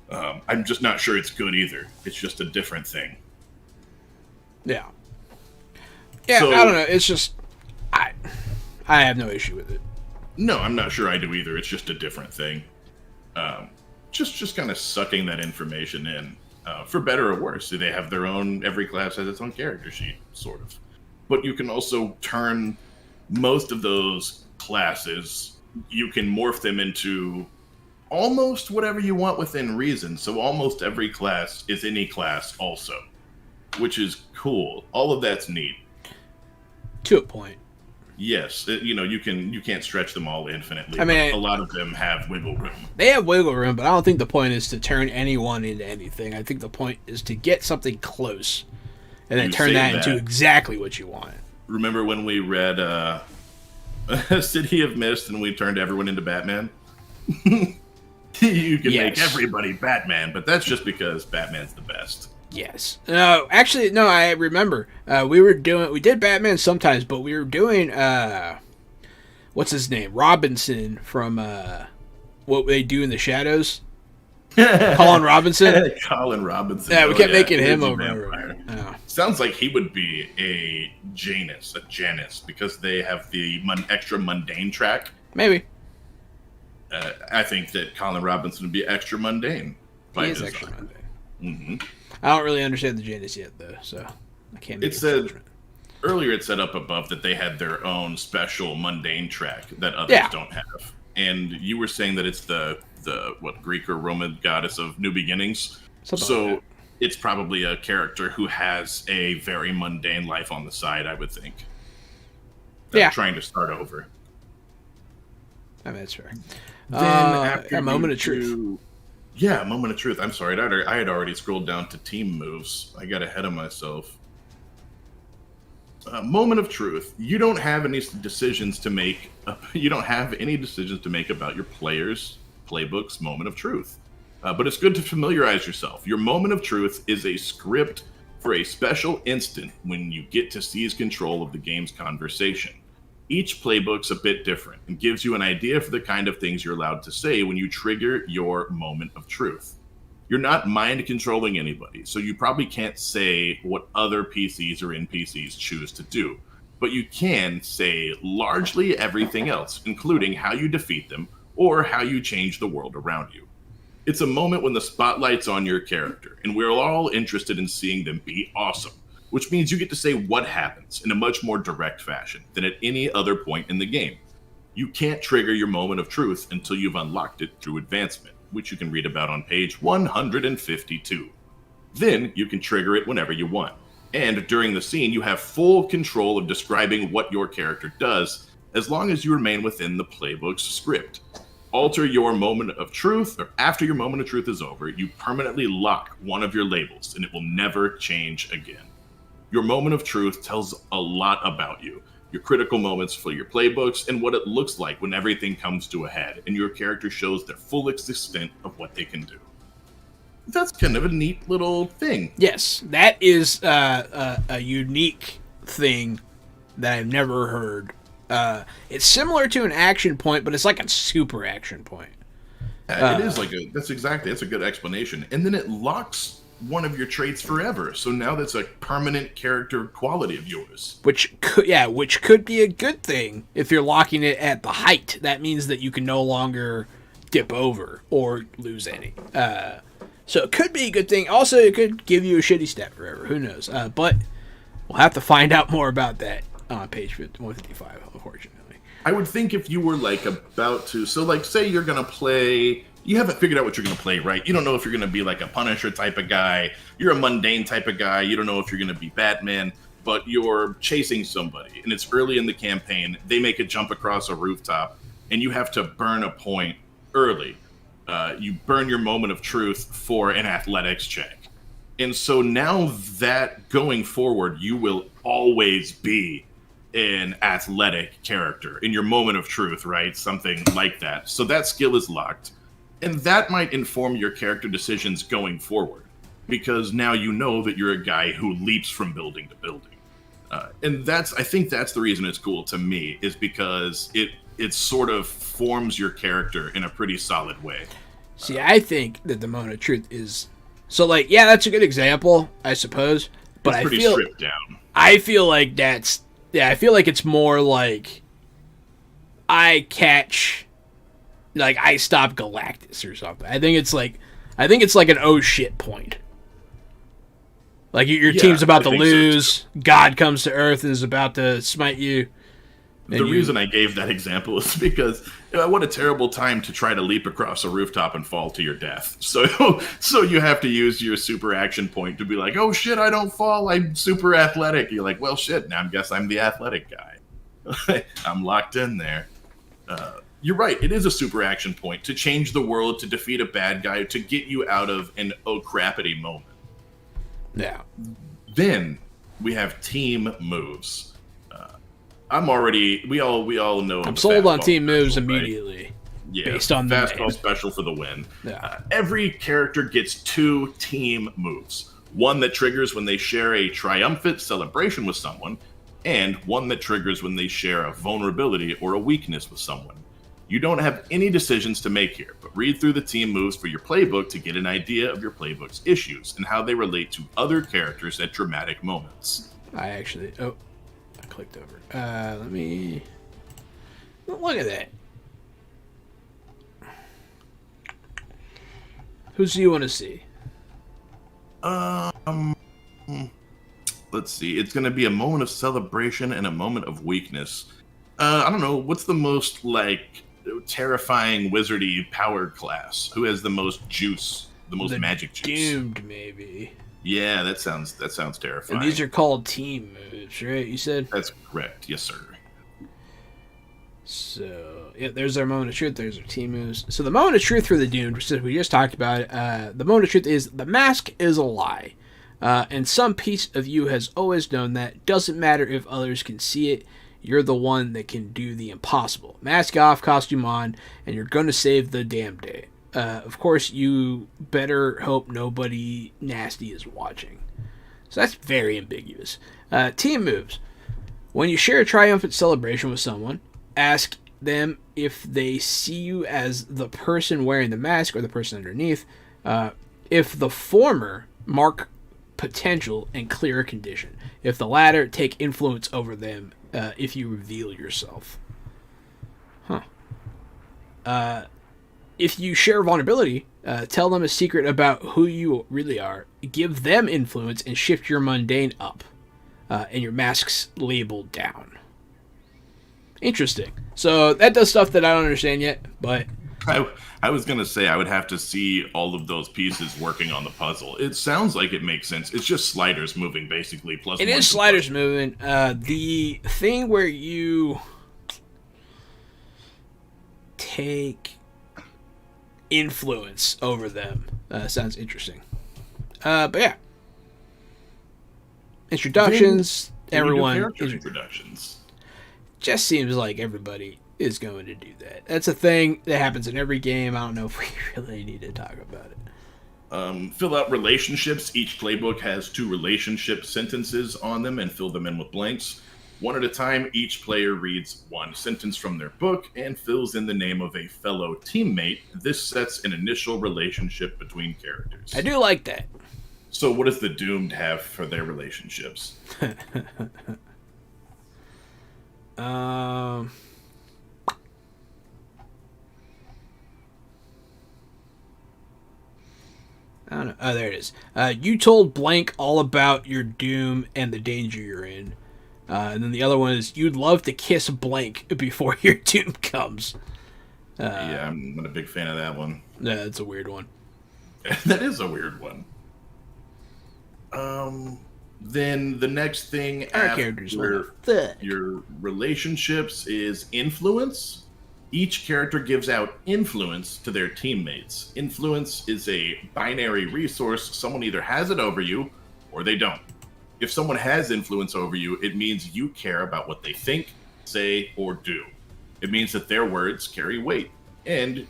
I'm just not sure it's good either. It's just a different thing. Yeah. Yeah, so, I don't know. It's just I have no issue with it. No, I'm not sure I do either. It's just a different thing. Just kind of sucking that information in, for better or worse. They have their own. Every class has its own character sheet, sort of. But you can also turn most of those classes. You can morph them into almost whatever you want within reason. So almost every class is any class, also, which is cool. All of that's neat. To a point. Yes, you can't stretch them all infinitely. I mean, but a lot of them have wiggle room. they have wiggle room, but I don't think the point is to turn anyone into anything. I think the point is to get something close and then turn that into exactly what you want. Remember when we read City of Mist and we turned everyone into Batman? You can make everybody Batman, but that's just because Batman's the best. Yes. No, actually, no, I remember. We did Batman sometimes, but we were doing, what's his name? Robinson from, What They Do in the Shadows. Colin Robinson. Colin Robinson. Yeah, we kept making him over. Oh. Sounds like he would be a Janus, because they have the extra mundane track. Maybe. I think that Colin Robinson would be extra mundane. He is extra mundane. Mm-hmm. I don't really understand the Janus yet, though, so I can't make earlier it said up above that they had their own special mundane track that others don't have. And you were saying that it's the Greek or Roman goddess of new beginnings. So it's probably a character who has a very mundane life on the side, I would think. Trying to start over. I mean, that's fair. Then after a moment of truth. Yeah, moment of truth. I'm sorry. I had already scrolled down to team moves. I got ahead of myself. Moment of truth. You don't have any decisions to make. You don't have any decisions to make about your players' playbooks' moment of truth. But it's good to familiarize yourself. Your moment of truth is a script for a special instant when you get to seize control of the game's conversation. Each playbook's a bit different and gives you an idea for the kind of things you're allowed to say when you trigger your moment of truth. You're not mind controlling anybody, so you probably can't say what other PCs or NPCs choose to do, but you can say largely everything else, including how you defeat them or how you change the world around you. It's a moment when the spotlight's on your character, and we're all interested in seeing them be awesome, which means you get to say what happens in a much more direct fashion than at any other point in the game. You can't trigger your moment of truth until you've unlocked it through advancement, which you can read about on page 152. Then you can trigger it whenever you want. And during the scene, you have full control of describing what your character does, as long as you remain within the playbook's script. Alter your moment of truth, or after your moment of truth is over, you permanently lock one of your labels, and it will never change again. Your moment of truth tells a lot about you, your critical moments for your playbooks, and what it looks like when everything comes to a head, and your character shows their full extent of what they can do. That's kind of a neat little thing. Yes, that is a unique thing that I've never heard. It's similar to an action point, but it's like a super action point. It is like that's a good explanation. And then it locks one of your traits forever. So now that's a permanent character quality of yours. Which could be a good thing if you're locking it at the height. That means that you can no longer dip over or lose any. So it could be a good thing. Also, it could give you a shitty stat forever. Who knows? But we'll have to find out more about that on page 155, unfortunately. I would think if you were about to, say you're going to play. You haven't figured out what you're going to play, right? You don't know if you're going to be like a Punisher type of guy. You're a mundane type of guy. You don't know if you're going to be Batman, but you're chasing somebody, and it's early in the campaign. They make a jump across a rooftop, and you have to burn a point early. You burn your moment of truth for an athletics check. And so now that going forward, you will always be an athletic character in your moment of truth, right? Something like that. So that skill is locked. And that might inform your character decisions going forward, because now you know that you're a guy who leaps from building to building. And I think that's the reason it's cool to me, is because it sort of forms your character in a pretty solid way. See, I think that the moment of truth is... So, that's a good example, I suppose. But it's pretty stripped down. I feel like that's... Yeah, I feel like it's more like... I stop Galactus or something. I think it's like an oh shit point. Like your team's about to lose, so God comes to Earth and is about to smite you. The reason I gave that example is because what a terrible time to try to leap across a rooftop and fall to your death. So you have to use your super action point to be like, oh shit, I don't fall, I'm super athletic. You're like, well shit, now I guess I'm the athletic guy. I'm locked in there. You're right. It is a super action point to change the world, to defeat a bad guy, to get you out of an oh crappity moment. Yeah. Then we have team moves. I'm already. We all know. I'm sold on team moves special, right? immediately. Yeah, based on the fastball name. special for the win. Yeah. Every character gets 2 team moves. One that triggers when they share a triumphant celebration with someone, and one that triggers when they share a vulnerability or a weakness with someone. You don't have any decisions to make here, but read through the team moves for your playbook to get an idea of your playbook's issues and how they relate to other characters at dramatic moments. I clicked over. Let me look at that. Who do you want to see? Let's see. It's going to be a moment of celebration and a moment of weakness. I don't know. What's the most terrifying wizardy power class? Who has the most juice? The most magic juice? Doomed, maybe. Yeah, that sounds terrifying. And these are called team moves, right? You said? That's correct. Yes, sir. So, yeah, there's our moment of truth. There's our team moves. So the moment of truth for the Doomed, which we just talked about, the moment of truth is the mask is a lie. And some piece of you has always known that. Doesn't matter if others can see it. You're the one that can do the impossible. Mask off, costume on, and you're going to save the damn day. Of course, you better hope nobody nasty is watching. So that's very ambiguous. Team moves. When you share a triumphant celebration with someone, ask them if they see you as the person wearing the mask or the person underneath. If the former, mark potential and clear condition. If the latter, take influence over them if you reveal yourself. If you share vulnerability, tell them a secret about who you really are. Give them influence and shift your mundane up. And your mask's labeled down. Interesting. So that does stuff that I don't understand yet, but I was gonna say I would have to see all of those pieces working on the puzzle. It sounds like it makes sense. It's just sliders moving, basically. Plus, it is sliders moving. The thing where you take influence over them sounds interesting. But yeah, introductions. Everyone introductions. Just seems like everybody is going to do that. That's a thing that happens in every game. I don't know if we really need to talk about it. Fill out relationships. Each playbook has 2 relationship sentences on them and fill them in with blanks. One at a time, each player reads 1 sentence from their book and fills in the name of a fellow teammate. This sets an initial relationship between characters. I do like that. So what does the Doomed have for their relationships? I don't know. Oh, there it is. You told blank all about your doom and the danger you're in. And then the other one is, you'd love to kiss blank before your doom comes. Yeah, I'm not a big fan of that one. Yeah, that's a weird one. That is a weird one. Then the next thing after your relationships is influence. Each character gives out influence to their teammates. Influence is a binary resource. Someone either has it over you or they don't. If someone has influence over you, it means you care about what they think, say, or do. It means that their words carry weight and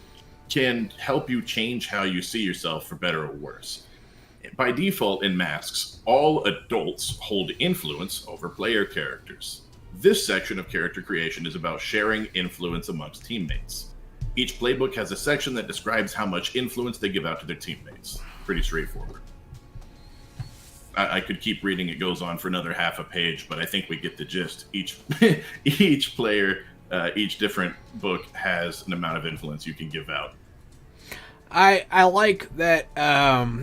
can help you change how you see yourself for better or worse. By default in Masks, all adults hold influence over player characters. This section of character creation is about sharing influence amongst teammates. Each playbook has a section that describes how much influence they give out to their teammates. Pretty straightforward. I could keep reading, it goes on for another half a page, but I think we get the gist. Each player, each different book has an amount of influence you can give out. I like that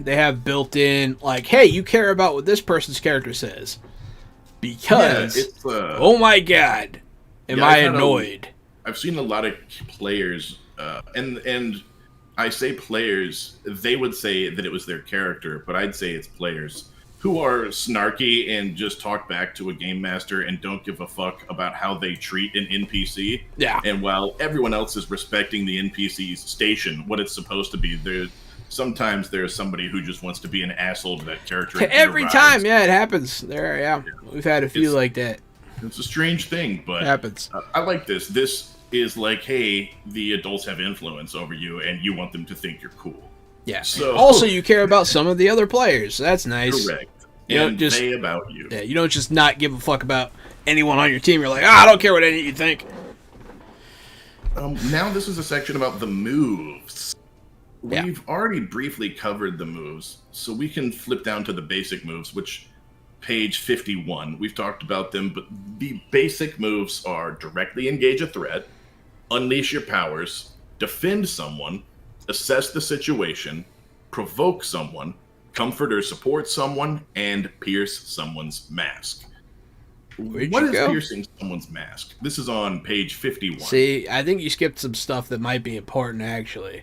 they have built in, like, hey, you care about what this person's character says. Because, oh my god, am I annoyed. I've seen a lot of players, and I say players, they would say that it was their character, but I'd say it's players who are snarky and just talk back to a game master and don't give a fuck about how they treat an NPC. Yeah. And while everyone else is respecting the NPC's station, what it's supposed to be, sometimes there's somebody who just wants to be an asshole to that character. Every time, yeah, it happens. We've had a few like that. It's a strange thing, but it happens. I like this. This is like, hey, the adults have influence over you, and you want them to think you're cool. Yeah. So also, you care about some of the other players. That's nice. Correct. You and they about you. Yeah. You don't just not give a fuck about anyone on your team. You're like, I don't care what any of you think. Now this is a section about the moves. Yeah. We've already briefly covered the moves, so we can flip down to the basic moves, which page 51. We've talked about them, but the basic moves are directly engage a threat, unleash your powers, defend someone, assess the situation, provoke someone, comfort or support someone, and pierce someone's mask. What is piercing someone's mask? This is on page 51. See, I think you skipped some stuff that might be important, actually.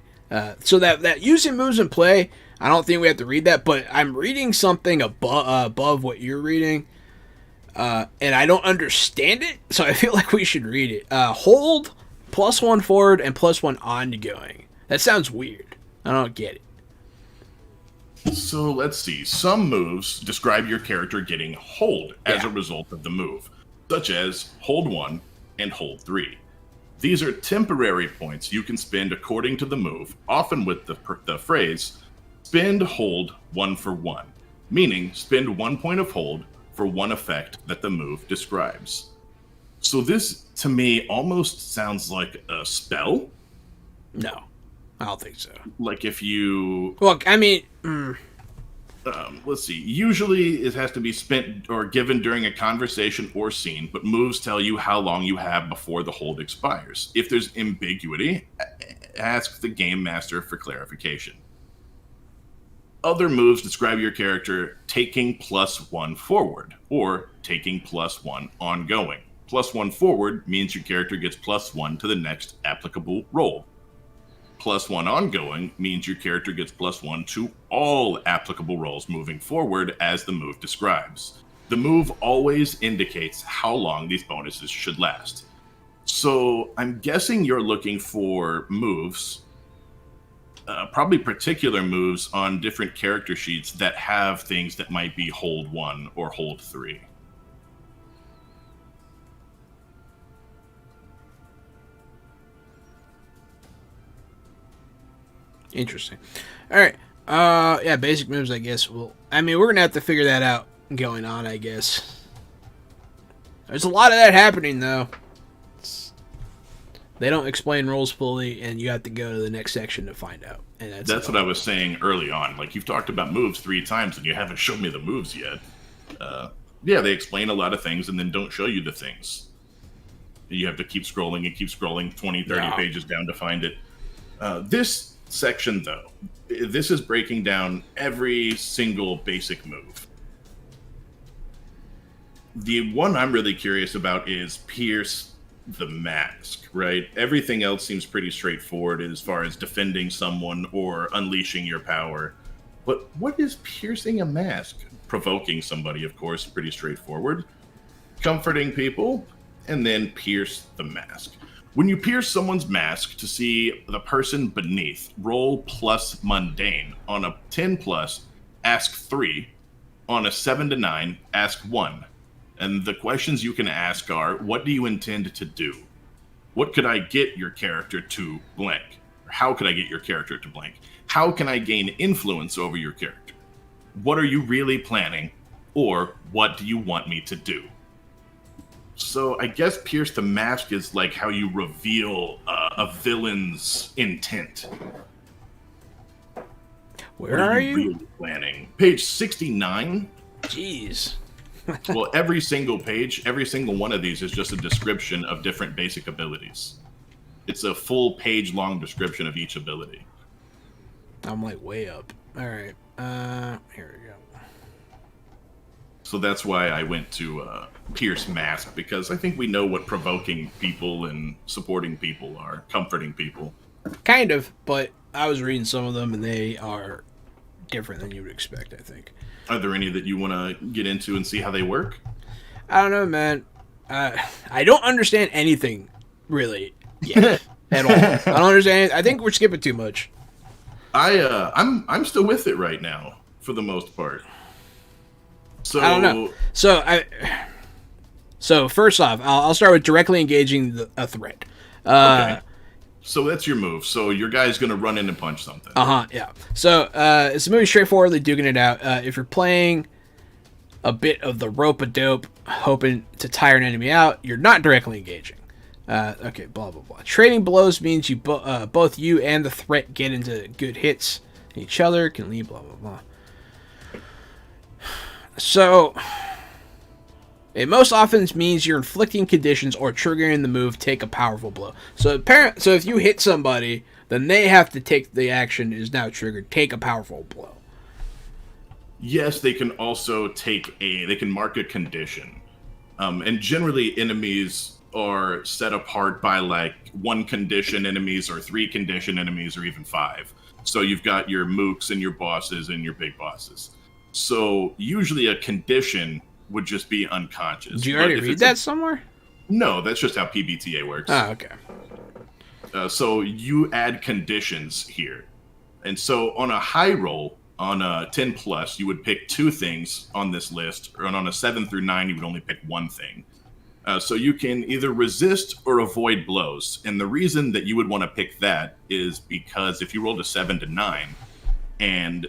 So that using moves in play, I don't think we have to read that, but I'm reading something above what you're reading, and I don't understand it, so I feel like we should read it. Hold, +1 forward, and +1 ongoing. That sounds weird. I don't get it. So let's see. Some moves describe your character getting hold as a result of the move, such as hold 1 and hold 3. These are temporary points you can spend according to the move, often with the phrase, spend hold 1 for 1, meaning spend 1 point of hold for 1 effect that the move describes. So this, to me, almost sounds like a spell. No, I don't think so. Like if you... Look, I mean... let's see. Usually it has to be spent or given during a conversation or scene, but moves tell you how long you have before the hold expires. If there's ambiguity, ask the game master for clarification. Other moves describe your character taking +1 forward or taking +1 ongoing. +1 forward means your character gets +1 to the next applicable roll. +1 ongoing means your character gets +1 to all applicable rolls moving forward as the move describes. The move always indicates how long these bonuses should last. So I'm guessing you're looking for moves, probably particular moves on different character sheets that have things that might be hold 1 or hold 3. Interesting. All right. Yeah, basic moves, I guess. We're going to have to figure that out going on, I guess. There's a lot of that happening, though. They don't explain rules fully, and you have to go to the next section to find out. And that's what I was saying early on. Like, you've talked about moves 3 times, and you haven't shown me the moves yet. Yeah, they explain a lot of things, and then don't show you the things. You have to keep scrolling and keep scrolling 20, 30 pages down to find it. This section, though, this is breaking down every single basic move. The one I'm really curious about is pierce the mask, right? Everything else seems pretty straightforward as far as defending someone or unleashing your power. But what is piercing a mask? Provoking somebody, of course, pretty straightforward. Comforting people, and then pierce the mask. When you pierce someone's mask to see the person beneath, roll plus mundane. On a 10+, ask 3. On a 7 to 9, ask 1. And the questions you can ask are, what do you intend to do? What could I get your character to blank? Or how could I get your character to blank? How can I gain influence over your character? What are you really planning? Or what do you want me to do? So I guess pierce the mask is like how you reveal a villain's intent. Where are you? Really planning? Page 69. Jeez. Well, every single page, every single one of these is just a description of different basic abilities. It's a full page-long description of each ability. I'm like way up. All right. Here we go. So that's why I went to Pierce Mask, because I think we know what provoking people and supporting people are, comforting people. Kind of, but I was reading some of them, and they are different than you would expect, I think. Are there any that you want to get into and see how they work? I don't know, man. I don't understand anything, really, yet, at all. I don't understand. I think we're skipping too much. I'm still with it right now, for the most part. So I don't know. So first off, I'll start with directly engaging a threat. Okay. So that's your move. So your guy's going to run in and punch something. Yeah. So it's a movie straightforwardly duking it out. If you're playing a bit of the rope-a-dope, hoping to tire an enemy out, you're not directly engaging. Okay, blah, blah, blah. Trading blows means you both you and the threat get into good hits. Each other can leave, blah, blah, blah. So it most often means you're inflicting conditions or triggering the move take a powerful blow. So if you hit somebody, then they have to take the action is now triggered, take a powerful blow. Yes, they can also they can mark a condition. And generally enemies are set apart by like 1 condition enemies or 3 condition enemies or even 5. So you've got your mooks and your bosses and your big bosses. So usually a condition would just be unconscious. Did you already read that somewhere? No, that's just how PBTA works. Oh, okay. So you add conditions here. And so on a high roll, on a 10 plus, you would pick 2 things on this list, and on a 7 through 9, you would only pick 1 thing. So you can either resist or avoid blows. And the reason that you would want to pick that is because if you rolled a 7 to 9, and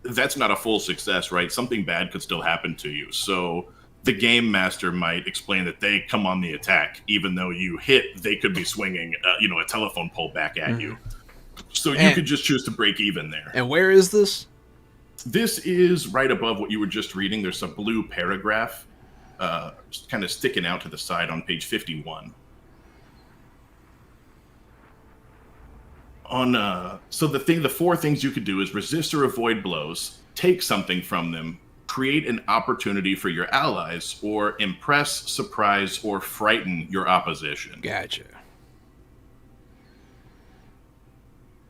that's not a full success, right? Something bad could still happen to you. So the game master might explain that they come on the attack, even though you hit, they could be swinging, a telephone pole back at you. So you could just choose to break even there. And where is this? This is right above what you were just reading. There's a blue paragraph kind of sticking out to the side on page 51. So the 4 things you could do is resist or avoid blows, take something from them, create an opportunity for your allies, or impress, surprise, or frighten your opposition. Gotcha.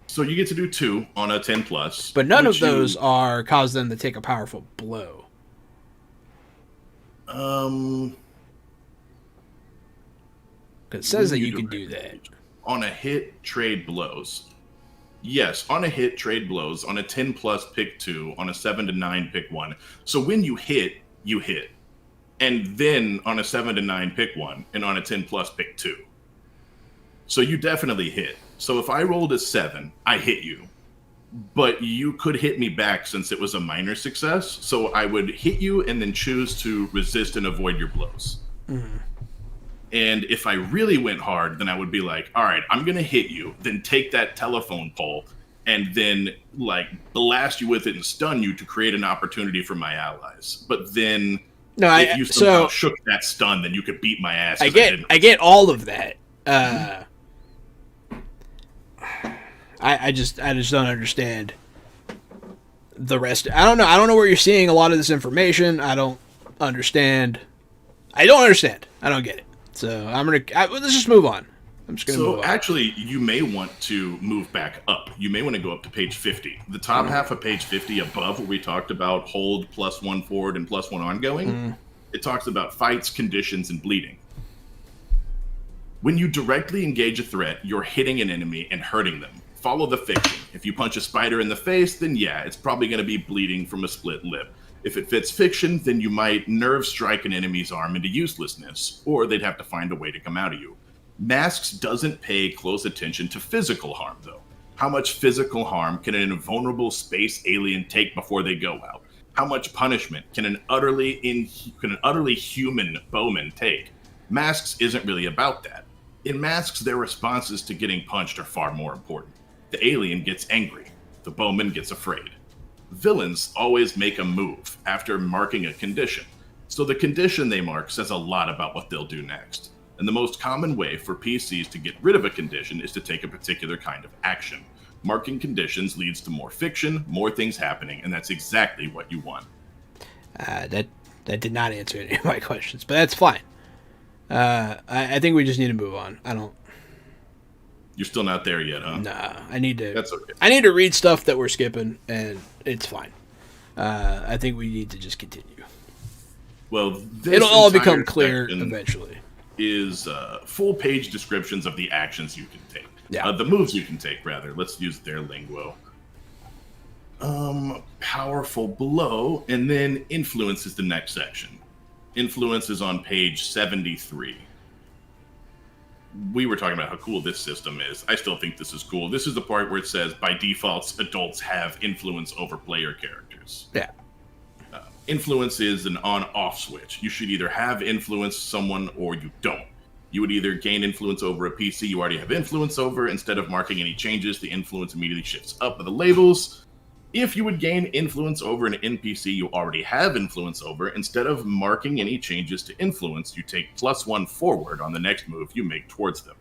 So you get to do 2 on a 10 plus. But none of those are cause them to take a powerful blow. Because it says that you can do that. On a hit, trade blows. Yes, on a hit, trade blows. On a 10 plus, pick 2. On a 7 to 9, pick 1. So when you hit, you hit. And then on a 7 to 9, pick 1. And on a 10 plus, pick 2. So you definitely hit. So if I rolled a 7, I hit you. But you could hit me back since it was a minor success. So I would hit you and then choose to resist and avoid your blows. Mm-hmm. And if I really went hard, then I would be like, all right, I'm going to hit you, then take that telephone pole, and then like blast you with it and stun you to create an opportunity for my allies. But then if you somehow shook that stun, then you could beat my ass. I get all of that. I just don't understand the rest. I don't know. I don't know where you're seeing a lot of this information. I don't understand. I don't get it. So let's just move on. I'm just going to move on. Actually, you may want to move back up. You may want to go up to page 50. The top half of page 50 above where we talked about hold +1 forward and +1 ongoing, it talks about fights, conditions, and bleeding. When you directly engage a threat, you're hitting an enemy and hurting them. Follow the fiction. If you punch a spider in the face, then yeah, it's probably going to be bleeding from a split lip. If it fits fiction, then you might nerve strike an enemy's arm into uselessness, or they'd have to find a way to come out of you. Masks doesn't pay close attention to physical harm, though. How much physical harm can an invulnerable space alien take before they go out? How much punishment can an utterly human bowman take? Masks isn't really about that. In Masks, their responses to getting punched are far more important. The alien gets angry. The bowman gets afraid. Villains always make a move after marking a condition, so the condition they mark says a lot about what they'll do next. And the most common way for PCs to get rid of a condition is to take a particular kind of action. Marking conditions leads to more fiction, more things happening, and that's exactly what you want. That did not answer any of my questions, but that's fine. I think we just need to move on. You're still not there yet, huh? Nah, I need to. That's okay. I need to read stuff that we're skipping, and it's fine. I think we need to just continue. Well, It'll all become clear eventually. Is full page descriptions of the actions you can take. Yeah. The moves you can take, rather. Let's use their lingo. Powerful blow, and then influence is the next section. Influence is on page 73. We were talking about how cool this system is. I still think this is cool. This is the part where it says, by default, adults have influence over player characters. Yeah. Influence is an on-off switch. You should either have influence someone or you don't. You would either gain influence over a PC you already have influence over. Instead of marking any changes, the influence immediately shifts up with the labels. If you would gain influence over an NPC you already have influence over, instead of marking any changes to influence, you take +1 forward on the next move you make towards them.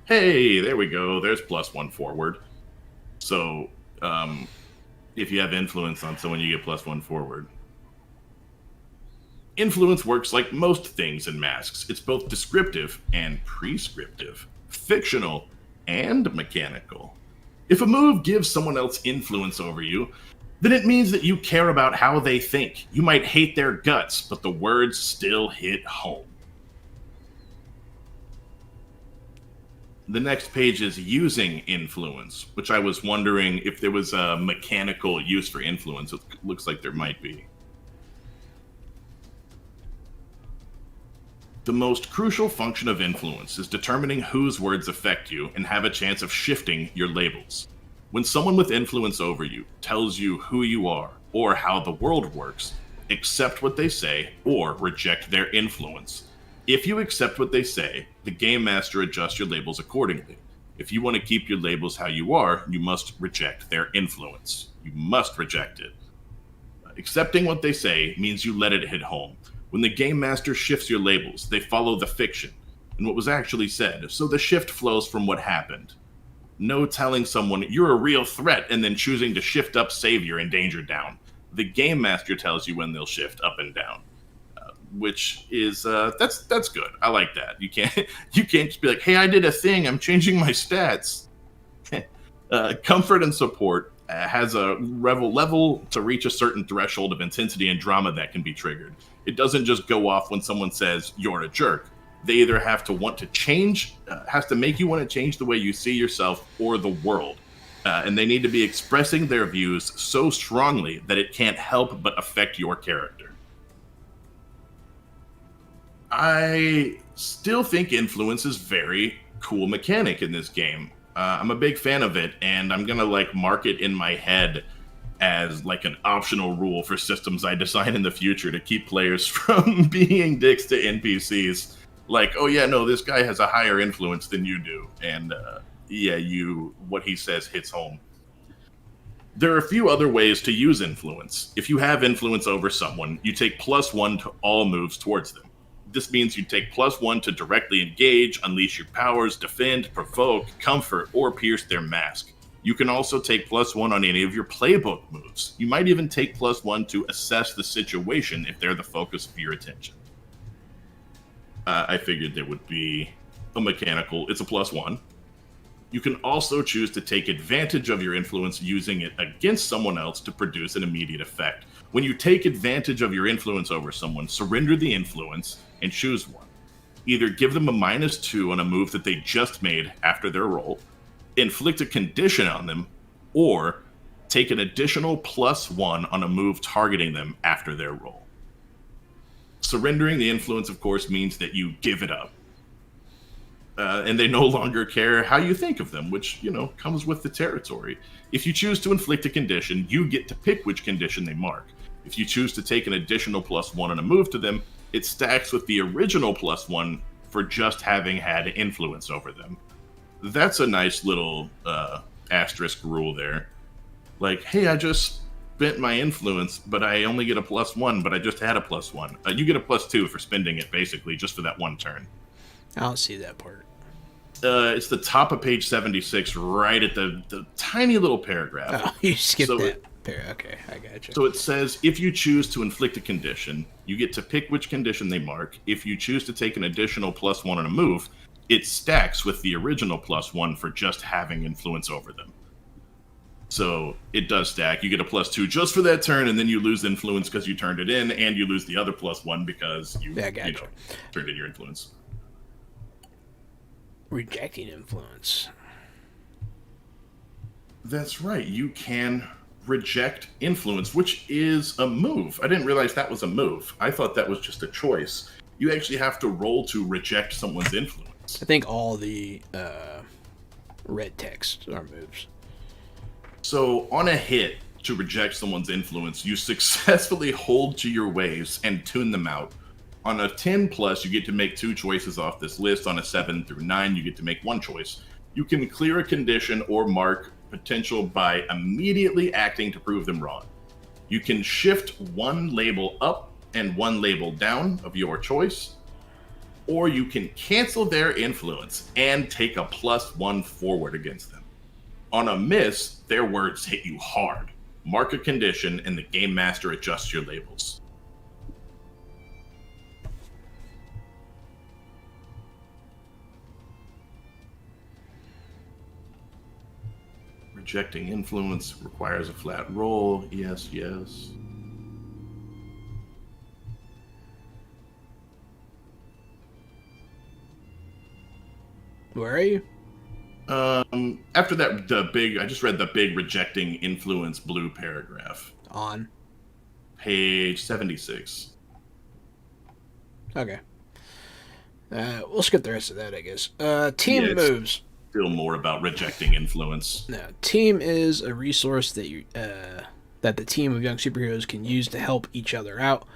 Hey, there we go. There's +1 forward. So, if you have influence on someone, you get +1 forward. Influence works like most things in masks. It's both descriptive and prescriptive, fictional and mechanical. If a move gives someone else influence over you, then it means that you care about how they think. You might hate their guts, but the words still hit home. The next page is using influence, which I was wondering if there was a mechanical use for influence. It looks like there might be. The most crucial function of influence is determining whose words affect you and have a chance of shifting your labels. When someone with influence over you tells you who you are or how the world works, accept what they say or reject their influence. If you accept what they say, the game master adjusts your labels accordingly. If you want to keep your labels how you are, you must reject their influence. You must reject it. Accepting what they say means you let it hit home. When the game master shifts your labels, they follow the fiction and what was actually said, so the shift flows from what happened. No telling someone you're a real threat and then choosing to shift up savior and danger down. The game master tells you when they'll shift up and down, which is that's good. I like that. You can't just be like, hey, I did a thing. I'm changing my stats. Comfort and support has a level to reach a certain threshold of intensity and drama that can be triggered. It doesn't just go off when someone says you're a jerk. They either have to want to change, has to make you want to change the way you see yourself or the world. And they need to be expressing their views so strongly that it can't help but affect your character. I still think influence is very cool mechanic in this game. I'm a big fan of it, and I'm gonna mark it in my head as an optional rule for systems I design in the future to keep players from being dicks to NPCs. Oh yeah, no, this guy has a higher influence than you do, and what he says hits home. There are a few other ways to use influence. If you have influence over someone, you take +1 to all moves towards them. This means you take +1 to directly engage, unleash your powers, defend, provoke, comfort, or pierce their mask. You can also take +1 on any of your playbook moves. You might even take +1 to assess the situation if they're the focus of your attention. I figured there would be a mechanical, it's a +1. You can also choose to take advantage of your influence using it against someone else to produce an immediate effect. When you take advantage of your influence over someone, surrender the influence and choose one. Either give them a -2 on a move that they just made after their roll, inflict a condition on them, or take an additional +1 on a move targeting them after their roll. Surrendering the influence, of course, means that you give it up. And they no longer care how you think of them, which, comes with the territory. If you choose to inflict a condition, you get to pick which condition they mark. If you choose to take an additional +1 on a move to them, it stacks with the original +1 for just having had influence over them. That's a nice little asterisk rule there. Hey, I just spent my influence, but I only get a +1, but I just had a +1. You get a +2 for spending it, basically, just for that one turn. I don't see that part. It's the top of page 76, right at the tiny little paragraph. Oh, you skipped that paragraph. Okay, I got you. So it says, if you choose to inflict a condition, you get to pick which condition they mark. If you choose to take an additional +1 on a move, it stacks with the original +1 for just having influence over them. So it does stack. You get a +2 just for that turn, and then you lose influence because you turned it in, and you lose the other +1 because you turned in your influence. Rejecting influence. That's right. You can reject influence, which is a move. I didn't realize that was a move. I thought that was just a choice. You actually have to roll to reject someone's influence. I think all the red text are moves. So on a hit to reject someone's influence, you successfully hold to your waves and tune them out. On a 10+, you get to make 2 choices off this list. On a 7 through 9, you get to make 1 choice. You can clear a condition or mark potential by immediately acting to prove them wrong. You can shift 1 label up and 1 label down of your choice, or you can cancel their influence and take a +1 forward against them. On a miss, their words hit you hard. Mark a condition, and the game master adjusts your labels. Rejecting influence requires a flat roll. Yes, yes. Where are you? After that, I just read the big rejecting influence blue paragraph. On page 76. Okay. We'll skip the rest of that, I guess. Team moves. Still more about rejecting influence. No, team is a resource that that the team of young superheroes can use to help each other out.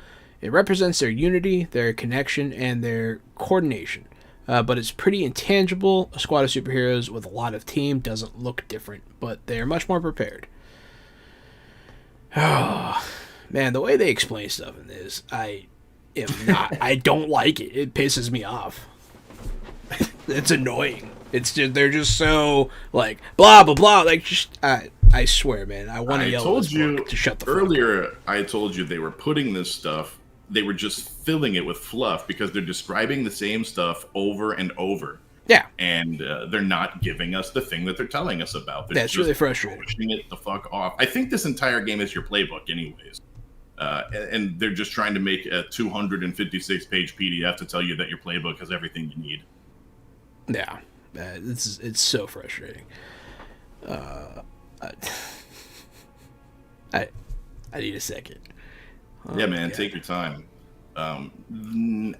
It represents their unity, their connection, and their coordination. But it's pretty intangible. A squad of superheroes with a lot of team doesn't look different, but they're much more prepared. Oh, man, the way they explain stuff in this, I don't like it. It pisses me off. It's annoying. It's just, they're just so, like, blah, blah, blah. Like, just, I swear, man, I want to yell at this book to shut the fuck up. Earlier, I told you they were putting this stuff, they were just filling it with fluff because they're describing the same stuff over and over. Yeah. And they're not giving us the thing that they're telling us about. That's just really frustrating. Pushing it the fuck off. I think this entire game is your playbook anyways. And they're just trying to make a 256-page PDF to tell you that your playbook has everything you need. Yeah. It's so frustrating. I need a second. Oh, yeah, man, take your time.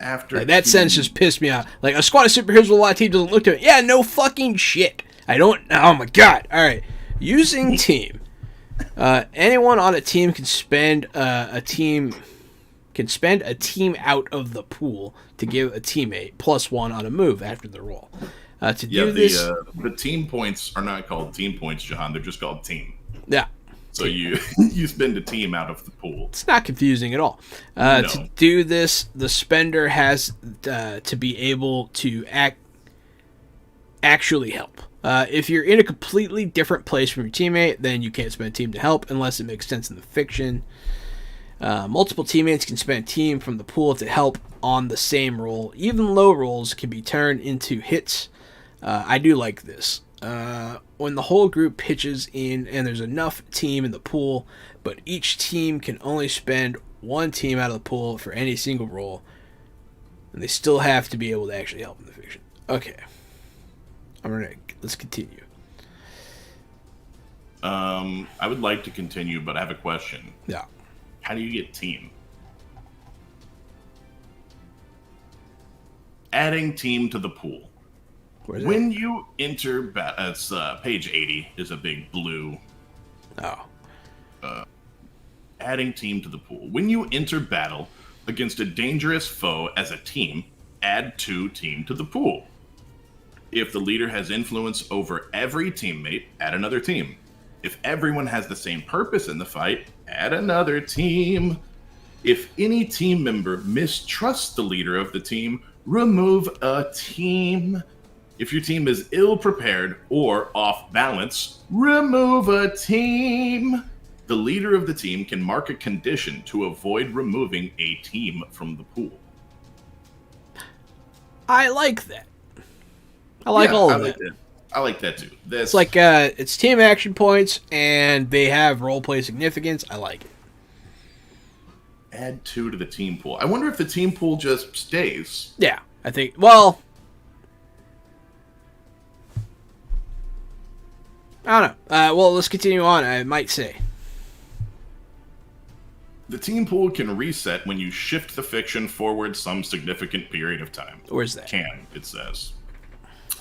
After that sentence just pissed me off. Like, a squad of superheroes with a lot of team doesn't look to it. Yeah, no fucking shit. I don't. Oh my god. All right. Using team. Anyone on a team can spend a team out of the pool to give a teammate +1 on a move after the roll. To do this, the team points are not called team points, Jahan. They're just called team. Yeah. So you spend a team out of the pool. It's not confusing at all. No. To do this, the spender has to be able to actually help. If you're in a completely different place from your teammate, then you can't spend team to help unless it makes sense in the fiction. Multiple teammates can spend team from the pool to help on the same roll. Even low rolls can be turned into hits. I do like this. When the whole group pitches in and there's enough team in the pool, but each team can only spend 1 team out of the pool for any single roll, and they still have to be able to actually help in the fiction. Okay. Let's continue. I would like to continue, but I have a question. Yeah. How do you get team? Adding team to the pool. When you enter it's page 80 is a big blue. Adding team to the pool. When you enter battle against a dangerous foe as a team, add 2 team to the pool. If the leader has influence over every teammate, add another team. If everyone has the same purpose in the fight, add another team. If any team member mistrusts the leader of the team, remove a team. If your team is ill-prepared or off balance, remove a team. The leader of the team can mark a condition to avoid removing a team from the pool. I like that. I like all of I like that. I like that too. It's like it's team action points, and they have role play significance. I like it. Add 2 to the team pool. I wonder if the team pool just stays. Yeah, I think. Well, I don't know. Well, let's continue on. I might say. The team pool can reset when you shift the fiction forward some significant period of time. Where's that? Can, it says.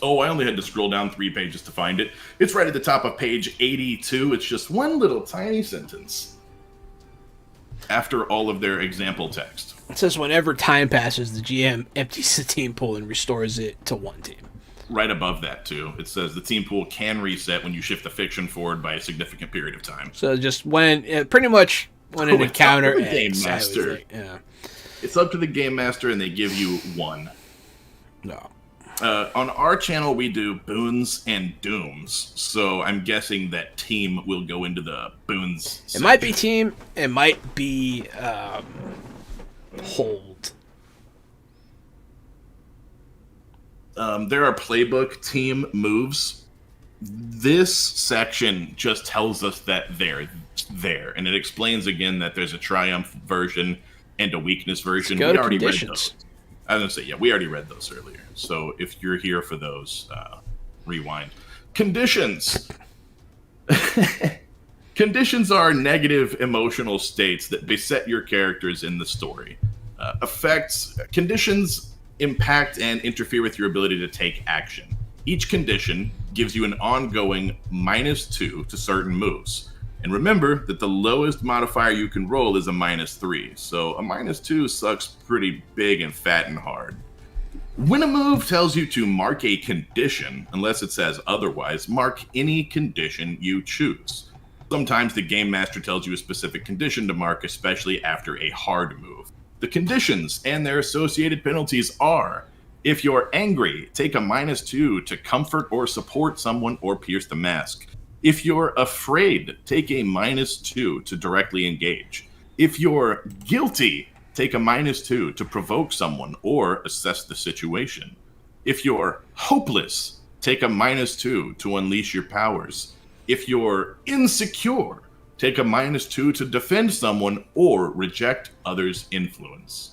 Oh, I only had to scroll down 3 pages to find it. It's right at the top of page 82. It's just one little tiny sentence after all of their example text. It says whenever time passes, the GM empties the team pool and restores it to one team. Right above that, too, it says the team pool can reset when you shift the fiction forward by a significant period of time. So just when, pretty much when an encounter ends. Game Master. Yeah. It's up to the Game Master, and they give you 1. No. On our channel, we do boons and dooms, so I'm guessing that team will go into the boons section. It might be team. It might be hold. There are playbook team moves. This section just tells us that they're there, and it explains again that there's a triumph version and a weakness version. Let's go to already conditions. read those. I was going to say, yeah, we already read those earlier. So if you're here for those, rewind. Conditions. Conditions are negative emotional states that beset your characters in the story. Conditions impact and interfere with your ability to take action. Each condition gives you an ongoing -2 to certain moves. And remember that the lowest modifier you can roll is a -3, so a -2 sucks pretty big and fat and hard. When a move tells you to mark a condition, unless it says otherwise, mark any condition you choose. Sometimes the Game Master tells you a specific condition to mark, especially after a hard move. The conditions and their associated penalties are: if you're angry, take a -2 to comfort or support someone or pierce the mask. If you're afraid, take a -2 to directly engage. If you're guilty, take a -2 to provoke someone or assess the situation. If you're hopeless, take a -2 to unleash your powers. If you're insecure, take a -2 to defend someone or reject others' influence.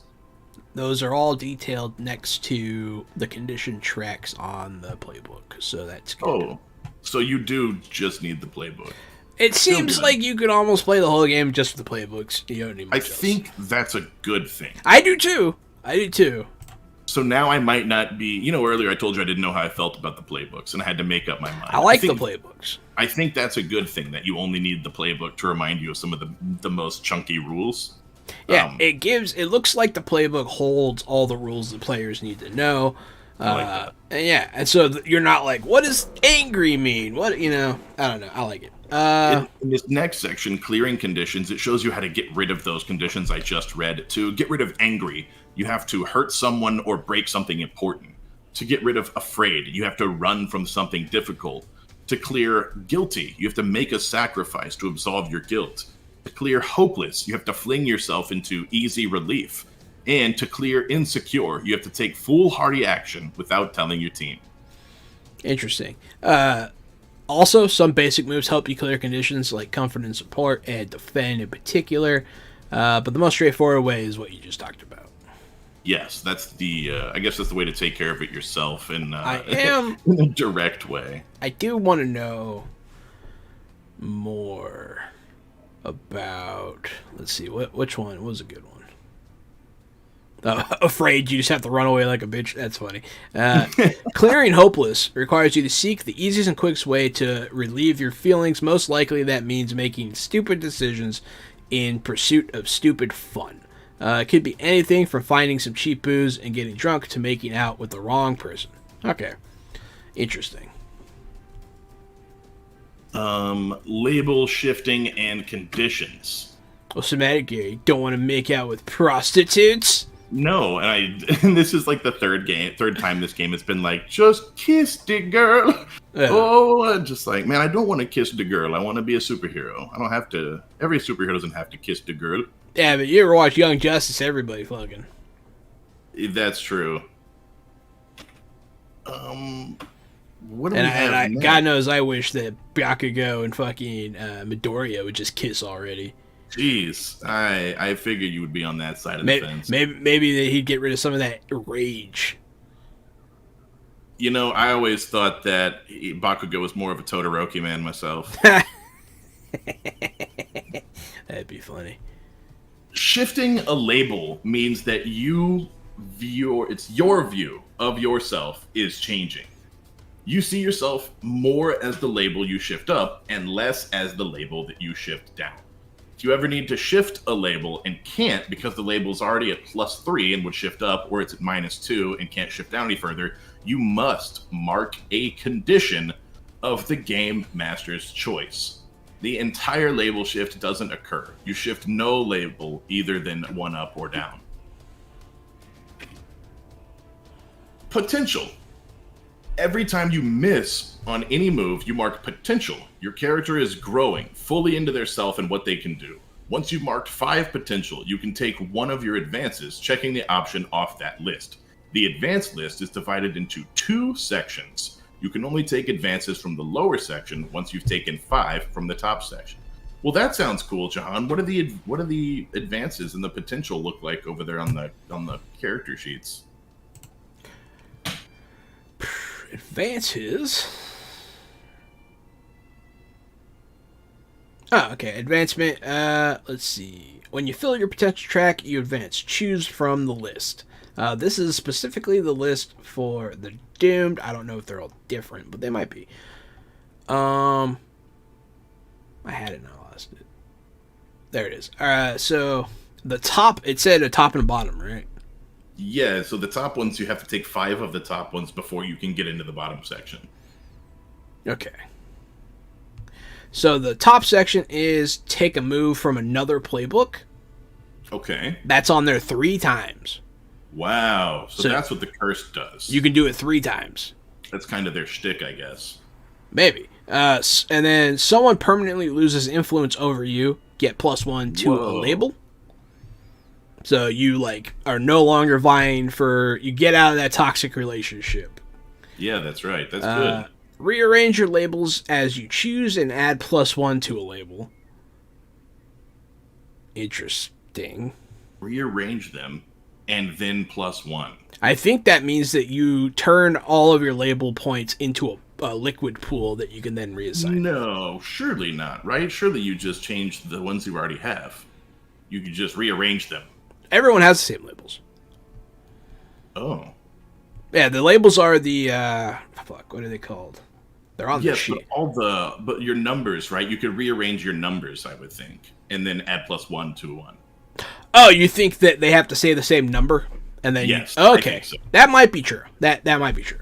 Those are all detailed next to the condition tracks on the playbook, so that's good. Oh, so you do just need the playbook. It seems like you could almost play the whole game just with the playbooks. You don't need much I else. think that's a good thing. I do too. So now I might not be... earlier I told you I didn't know how I felt about the playbooks, and I had to make up my mind. I like the playbooks. I think that's a good thing, that you only need the playbook to remind you of some of the most chunky rules. Yeah, it looks like the playbook holds all the rules the players need to know. I like that. And so you're not like, what does angry mean? I don't know. I like it. In this next section, clearing conditions, it shows you how to get rid of those conditions I just read. To get rid of angry, you have to hurt someone or break something important. To get rid of afraid, you have to run from something difficult. To clear guilty, you have to make a sacrifice to absolve your guilt. To clear hopeless, you have to fling yourself into easy relief. And to clear insecure, you have to take foolhardy action without telling your team. Interesting. Also, some basic moves help you clear conditions like comfort and support and defend in particular. But the most straightforward way is what you just talked about. Yes, that's I guess that's the way to take care of it yourself in in a direct way. I do want to know more about, let's see, which one was a good one? Afraid, you just have to run away like a bitch. That's funny. Clearing hopeless requires you to seek the easiest and quickest way to relieve your feelings. Most likely that means making stupid decisions in pursuit of stupid fun. It could be anything from finding some cheap booze and getting drunk to making out with the wrong person. Okay. Interesting. Label shifting and conditions. What's the matter, Gary? Don't want to make out with prostitutes? No, and this is like the third time this game has been like, just kiss the girl. I'm just like, man, I don't want to kiss the girl. I want to be a superhero. I don't have to. Every superhero doesn't have to kiss the girl. Yeah, but you ever watch Young Justice? Everybody fucking. That's true. What do we have And next? God knows I wish that Byakugo and fucking Midoriya would just kiss already. Jeez, I figured you would be on that side of the fence. Maybe that he'd get rid of some of that rage. You know, I always thought that Bakugo was more of a Todoroki man myself. That'd be funny. Shifting a label means that it's your view of yourself is changing. You see yourself more as the label you shift up and less as the label that you shift down. If you ever need to shift a label and can't because the label's already at +3 and would shift up, or it's at -2 and can't shift down any further, you must mark a condition of the game master's choice. The entire label shift doesn't occur. You shift no label either than one up or down. Potential. Every time you miss on any move, you mark potential. Your character is growing fully into their self and what they can do. Once you've marked 5 potential, you can take one of your advances, checking the option off that list. The advanced list is divided into 2 sections. You can only take advances from the lower section once you've taken 5 from the top section. Well, that sounds cool, Jahan. What do the advances and the potential look like over there on the character sheets? Advances. Oh, okay. Advancement. Let's see. When you fill your potential track, you advance. Choose from the list. This is specifically the list for the Doomed. I don't know if they're all different, but they might be. I had it and I lost it. There it is. So the top, it said a top and a bottom, right? Yeah, so the top ones, you have to take 5 of the top ones before you can get into the bottom section. Okay. So the top section is take a move from another playbook. Okay. That's on there 3 times. Wow. So that's what the curse does. You can do it 3 times. That's kind of their shtick, I guess. Maybe. And then someone permanently loses influence over you. Get +1 to a label. So you are no longer vying for. You get out of that toxic relationship. Yeah, that's right. That's good. Rearrange your labels as you choose and add +1 to a label. Interesting. Rearrange them and then +1. I think that means that you turn all of your label points into a liquid pool that you can then reassign. No, surely not, right? Surely you just change the ones you already have. You could just rearrange them. Everyone has the same labels. Oh. Yeah, the labels are the what are they called? They're on the sheet. But your numbers, right? You could rearrange your numbers, I would think, and then add +1 to 1. Oh, you think that they have to say the same number, and then yes, okay, I think so. That might be true. That might be true.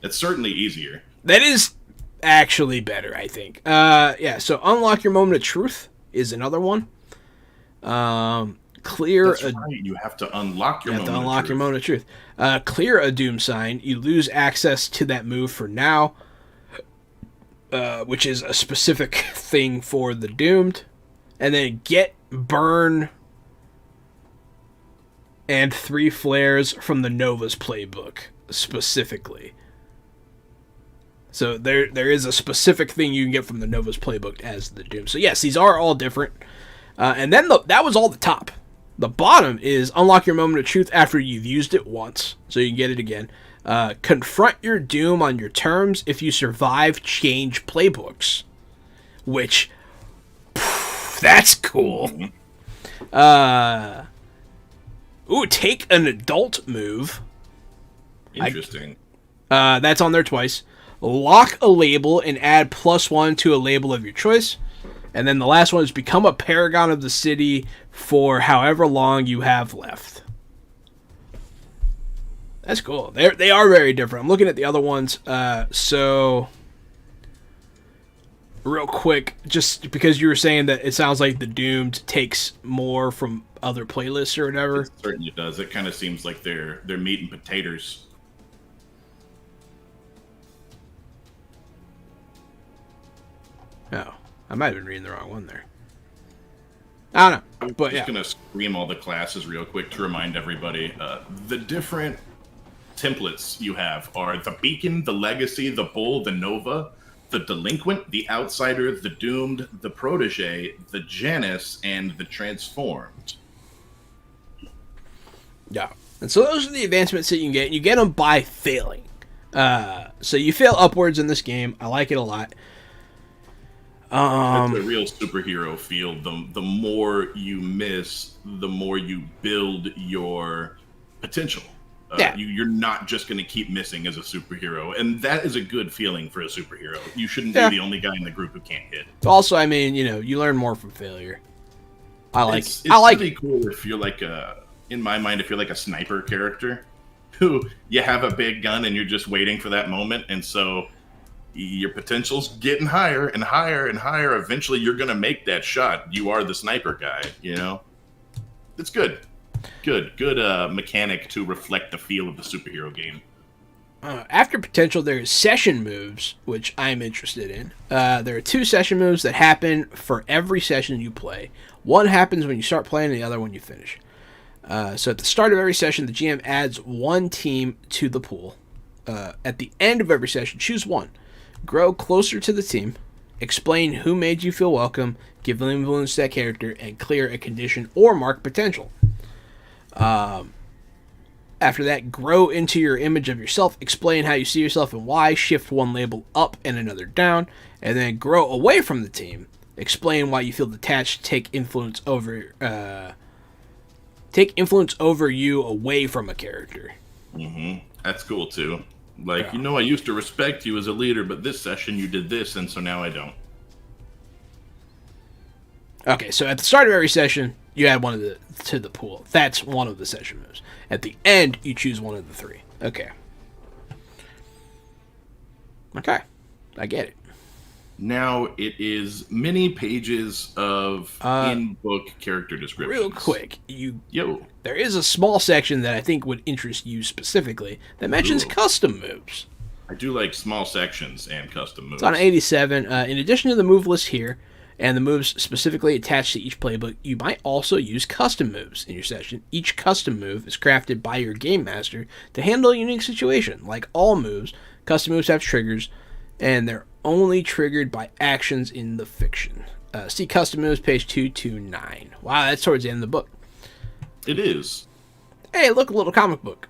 It's certainly easier. That is actually better, I think. Yeah. So unlock your moment of truth is another one. Clear. That's right. You have to unlock your. You have to unlock your moment of truth. Clear a doom sign. You lose access to that move for now, which is a specific thing for the doomed. And then get burn and 3 flares from the Nova's playbook specifically. So there is a specific thing you can get from the Nova's playbook as the doom. So yes, these are all different. And then that was all the top. The bottom is unlock your moment of truth after you've used it once, so you can get it again. Confront your doom on your terms. If you survive, change playbooks. Which, that's cool. Take an adult move. Interesting. That's on there twice. Lock a label and add +1 to a label of your choice. And then the last one is become a paragon of the city for however long you have left. That's cool. They are very different. I'm looking at the other ones. So, real quick, just because you were saying that it sounds like the Doomed takes more from other playlists or whatever. It certainly does. It kind of seems like they're meat and potatoes. Oh, I might have been reading the wrong one there. I don't know, but I'm just going to scream all the classes real quick to remind everybody. The different templates you have are the Beacon, the Legacy, the Bull, the Nova, the Delinquent, the Outsider, the Doomed, the Protege, the Janus, and the Transformed. Yeah. And so those are the advancements that you can get. You get them by failing. So you fail upwards in this game. I like it a lot. It's a real superhero feel. The more you miss, the more you build your potential. You're not just going to keep missing as a superhero, and that is a good feeling for a superhero. You shouldn't be the only guy in the group who can't hit. Also, I mean, you learn more from failure. It's pretty cool if you're like in my mind, if you're like a sniper character who you have a big gun and you're just waiting for that moment, and so your potential's getting higher and higher and higher. Eventually, you're going to make that shot. You are the sniper guy, It's good. Good mechanic to reflect the feel of the superhero game. After potential, there is session moves, which I'm interested in. There are 2 session moves that happen for every session you play. One happens when you start playing, and the other when you finish. So at the start of every session, the GM adds 1 team to the pool. At the end of every session, choose 1. Grow closer to the team. Explain who made you feel welcome. Give influence to that character, and clear a condition or mark potential. After that, grow into your image of yourself, explain how you see yourself and why, shift 1 label up and another down, and then grow away from the team. Explain why you feel detached, take influence over you away from a character. That's cool too. I used to respect you as a leader, but this session you did this, and so now I don't. Okay, so at the start of every session, you add 1 to the pool. That's one of the session moves. At the end, you choose 1 of the 3. Okay, I get it. Now it is many pages of in-book character descriptions. Real quick, there is a small section that I think would interest you specifically that mentions custom moves. I do like small sections and custom moves. It's on 87. In addition to the move list here, and the moves specifically attached to each playbook, you might also use custom moves in your session. Each custom move is crafted by your game master to handle a unique situation. Like all moves, custom moves have triggers, and they're only triggered by actions in the fiction. See custom moves, page 229. Wow, that's towards the end of the book. It is. Hey, look, a little comic book.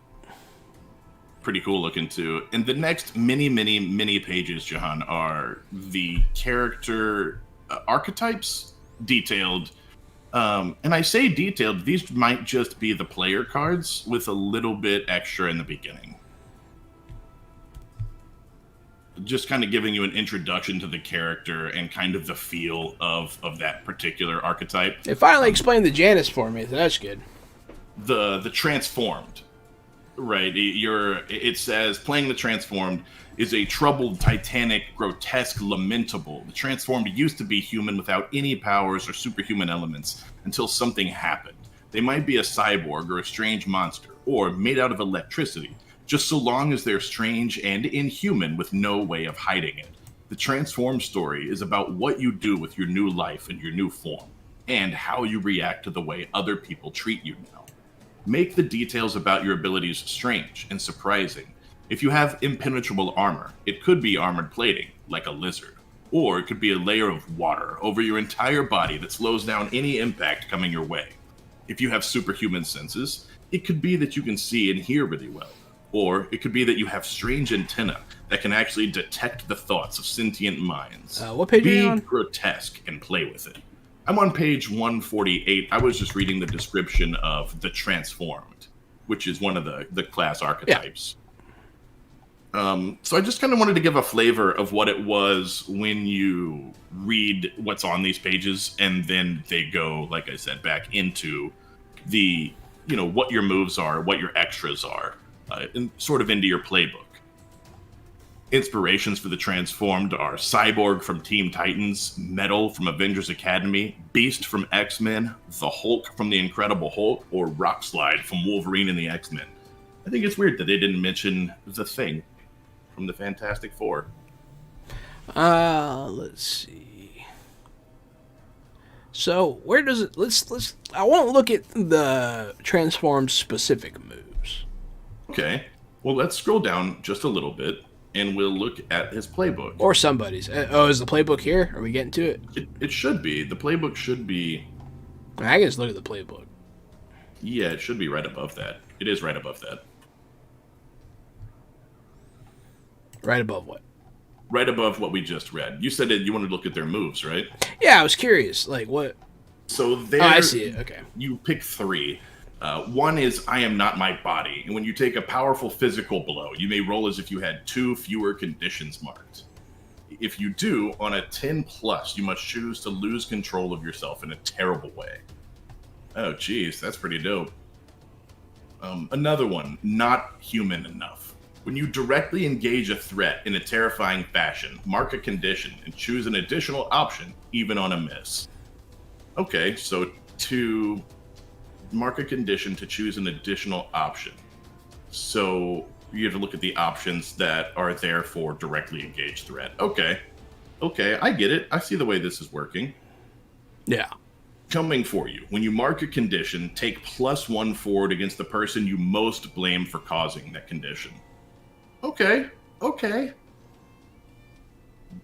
Pretty cool looking too. And the next many pages, Jahan, are the character archetypes detailed. And I say detailed, these might just be the player cards with a little bit extra in the beginning. Just kind of giving you an introduction to the character and kind of the feel of that particular archetype. It finally explained the Janus for me, so that's good. The Transformed, right? It says playing the Transformed is a troubled, titanic, grotesque, lamentable. The Transformed used to be human without any powers or superhuman elements until something happened. They might be a cyborg or a strange monster, or made out of electricity, just so long as they're strange and inhuman with no way of hiding it. The Transformed story is about what you do with your new life and your new form, and how you react to the way other people treat you now. Make the details about your abilities strange and surprising. If you have impenetrable armor, it could be armored plating, like a lizard. Or it could be a layer of water over your entire body that slows down any impact coming your way. If you have superhuman senses, it could be that you can see and hear really well. Or it could be that you have strange antennae that can actually detect the thoughts of sentient minds. What page are you on? Be grotesque and play with it. I'm on page 148. I was just reading the description of the Transformed, which is one of the class archetypes. So I just kind of wanted to give a flavor of what it was when you read what's on these pages, and then they go, like I said, back into the, what your moves are, what your extras are, and sort of into your playbook. Inspirations for the Transformed are Cyborg from Teen Titans, Metal from Avengers Academy, Beast from X-Men, the Hulk from The Incredible Hulk, or Rockslide from Wolverine and the X-Men. I think it's weird that they didn't mention the Thing from the Fantastic Four. Let's see. So where does it? Let's. I won't look at the Transformed specific moves. Okay. Well, let's scroll down just a little bit, and we'll look at his playbook. Or somebody's. Is the playbook here? Are we getting to it? It should be. The playbook should be... I can just look at the playbook. Yeah, it should be right above that. It is right above that. Right above what? Right above what we just read. You said that you wanted to look at their moves, right? Yeah, I was curious. Like, what? So there... Oh, I see it. Okay. You pick 3. One is, I am not my body. And when you take a powerful physical blow, you may roll as if you had 2 fewer conditions marked. If you do, on a 10 plus, you must choose to lose control of yourself in a terrible way. Oh, geez, that's pretty dope. Another one, not human enough. When you directly engage a threat in a terrifying fashion, mark a condition and choose an additional option, even on a miss. Okay, so to mark a condition to choose an additional option. So you have to look at the options that are there for directly engaged threat. Okay, I get it. I see the way this is working. Yeah. Coming for you. When you mark a condition, take +1 forward against the person you most blame for causing that condition. Okay.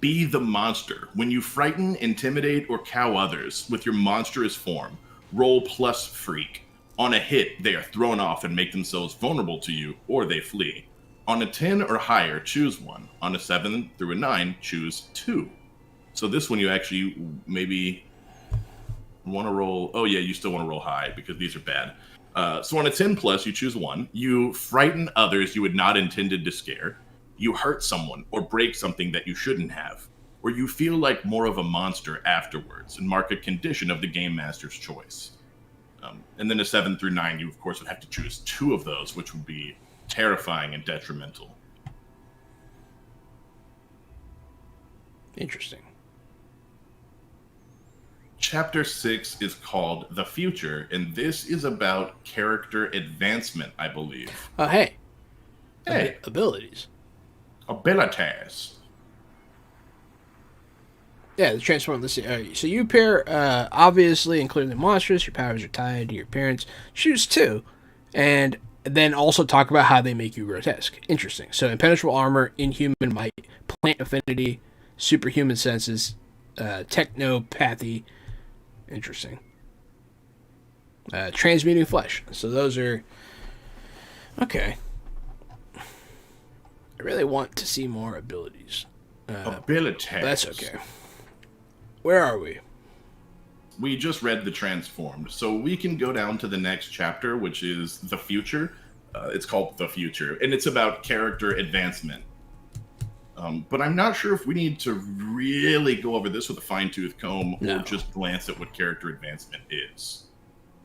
Be the monster. When you frighten, intimidate, or cow others with your monstrous form, roll +freak. On a hit, they are thrown off and make themselves vulnerable to you, or they flee. On a 10 or higher, choose 1. On a 7 through a 9, choose 2. So this one you actually maybe want to roll... Oh yeah, you still want to roll high because these are bad. So on a 10 plus, you choose 1. You frighten others you had not intended to scare. You hurt someone or break something that you shouldn't have. Or you feel like more of a monster afterwards and mark a condition of the game master's choice. And then a 7 through 9, you of course would have to choose 2 of those, which would be terrifying and detrimental. Interesting. Chapter 6 is called The Future, and this is about character advancement, I believe. Oh, hey. Hey. Abilities. Abilities. Yeah, the transform. Let's see. So you pair, obviously, including the monsters, your powers are tied to your parents. Choose 2. And then also talk about how they make you grotesque. Interesting. So impenetrable armor, inhuman might, plant affinity, superhuman senses, technopathy. Interesting. Transmuting flesh. So those are... Okay. I really want to see more abilities. Abilities. That's okay. Where are we? We just read the transformed, so we can go down to the next chapter, which is The Future. It's called The Future, and it's about character advancement. But I'm not sure if we need to really go over this with a fine-tooth comb or just glance at what character advancement is.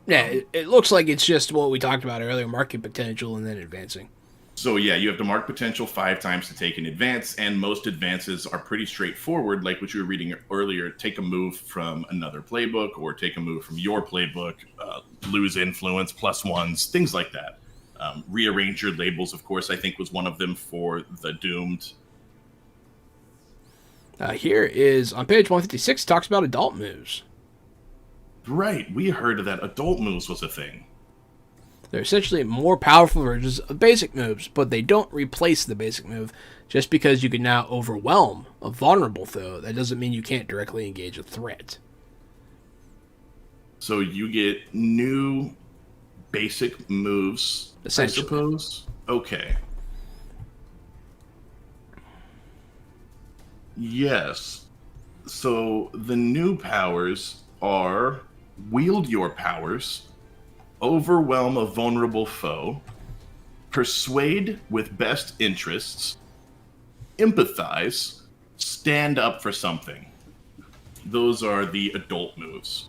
Yeah, it looks like it's just what we talked about earlier, marking potential and then advancing. So yeah, you have to mark potential 5 times to take an advance, and most advances are pretty straightforward, like what you were reading earlier. Take a move from another playbook, or take a move from your playbook, lose influence, +1s, things like that. Rearrange your labels, of course, I think was one of them for the Doomed. Here is, on page 156, talks about adult moves. Right, we heard that adult moves was a thing. They're essentially more powerful versions of basic moves, but they don't replace the basic move. Just because you can now overwhelm a vulnerable foe, that doesn't mean you can't directly engage a threat. So you get new basic moves, I suppose? Okay. Yes. So the new powers are wield your powers, overwhelm a vulnerable foe, persuade with best interests, empathize, stand up for something. Those are the adult moves.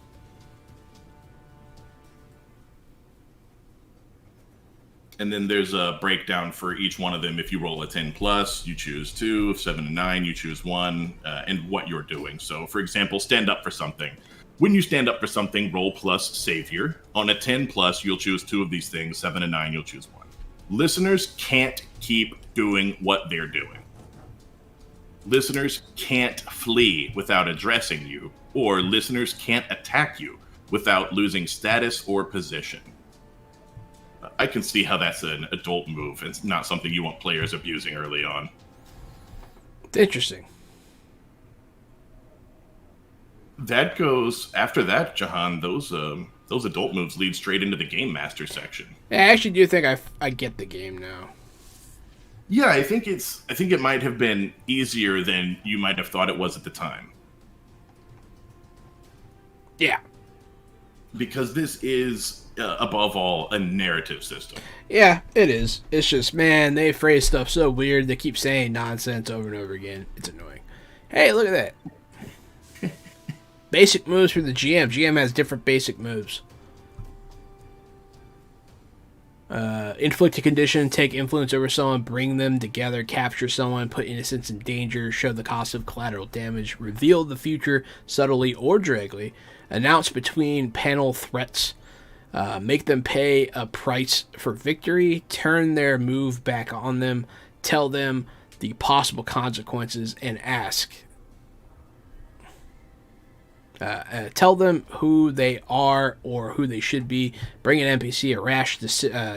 And then there's a breakdown for each one of them. If you roll a 10 plus, you choose 2. 7 to 9, you choose 1, and what you're doing. So, for example, stand up for something. When you stand up for something, roll plus savior. On a 10 plus, you'll choose 2 of these things. 7 to 9, you'll choose 1. Listeners can't keep doing what they're doing. Listeners can't flee without addressing you, or listeners can't attack you without losing status or position. I can see how that's an adult move. It's not something you want players abusing early on. Interesting. That goes after that, Jahan. Those adult moves lead straight into the game master section. I actually do think I get the game now. Yeah, I think it might have been easier than you might have thought it was at the time. Yeah. Because this is, above all, a narrative system. Yeah, it is. It's just, man, they phrase stuff so weird. They keep saying nonsense over and over again. It's annoying. Hey, look at that. Basic moves for the GM. GM has different basic moves. Inflict a condition, take influence over someone, bring them together, capture someone, put innocents in danger, show the cost of collateral damage, reveal the future subtly or directly, announce between panel threats, make them pay a price for victory, turn their move back on them, tell them the possible consequences, and ask. Tell them who they are or who they should be. Bring an NPC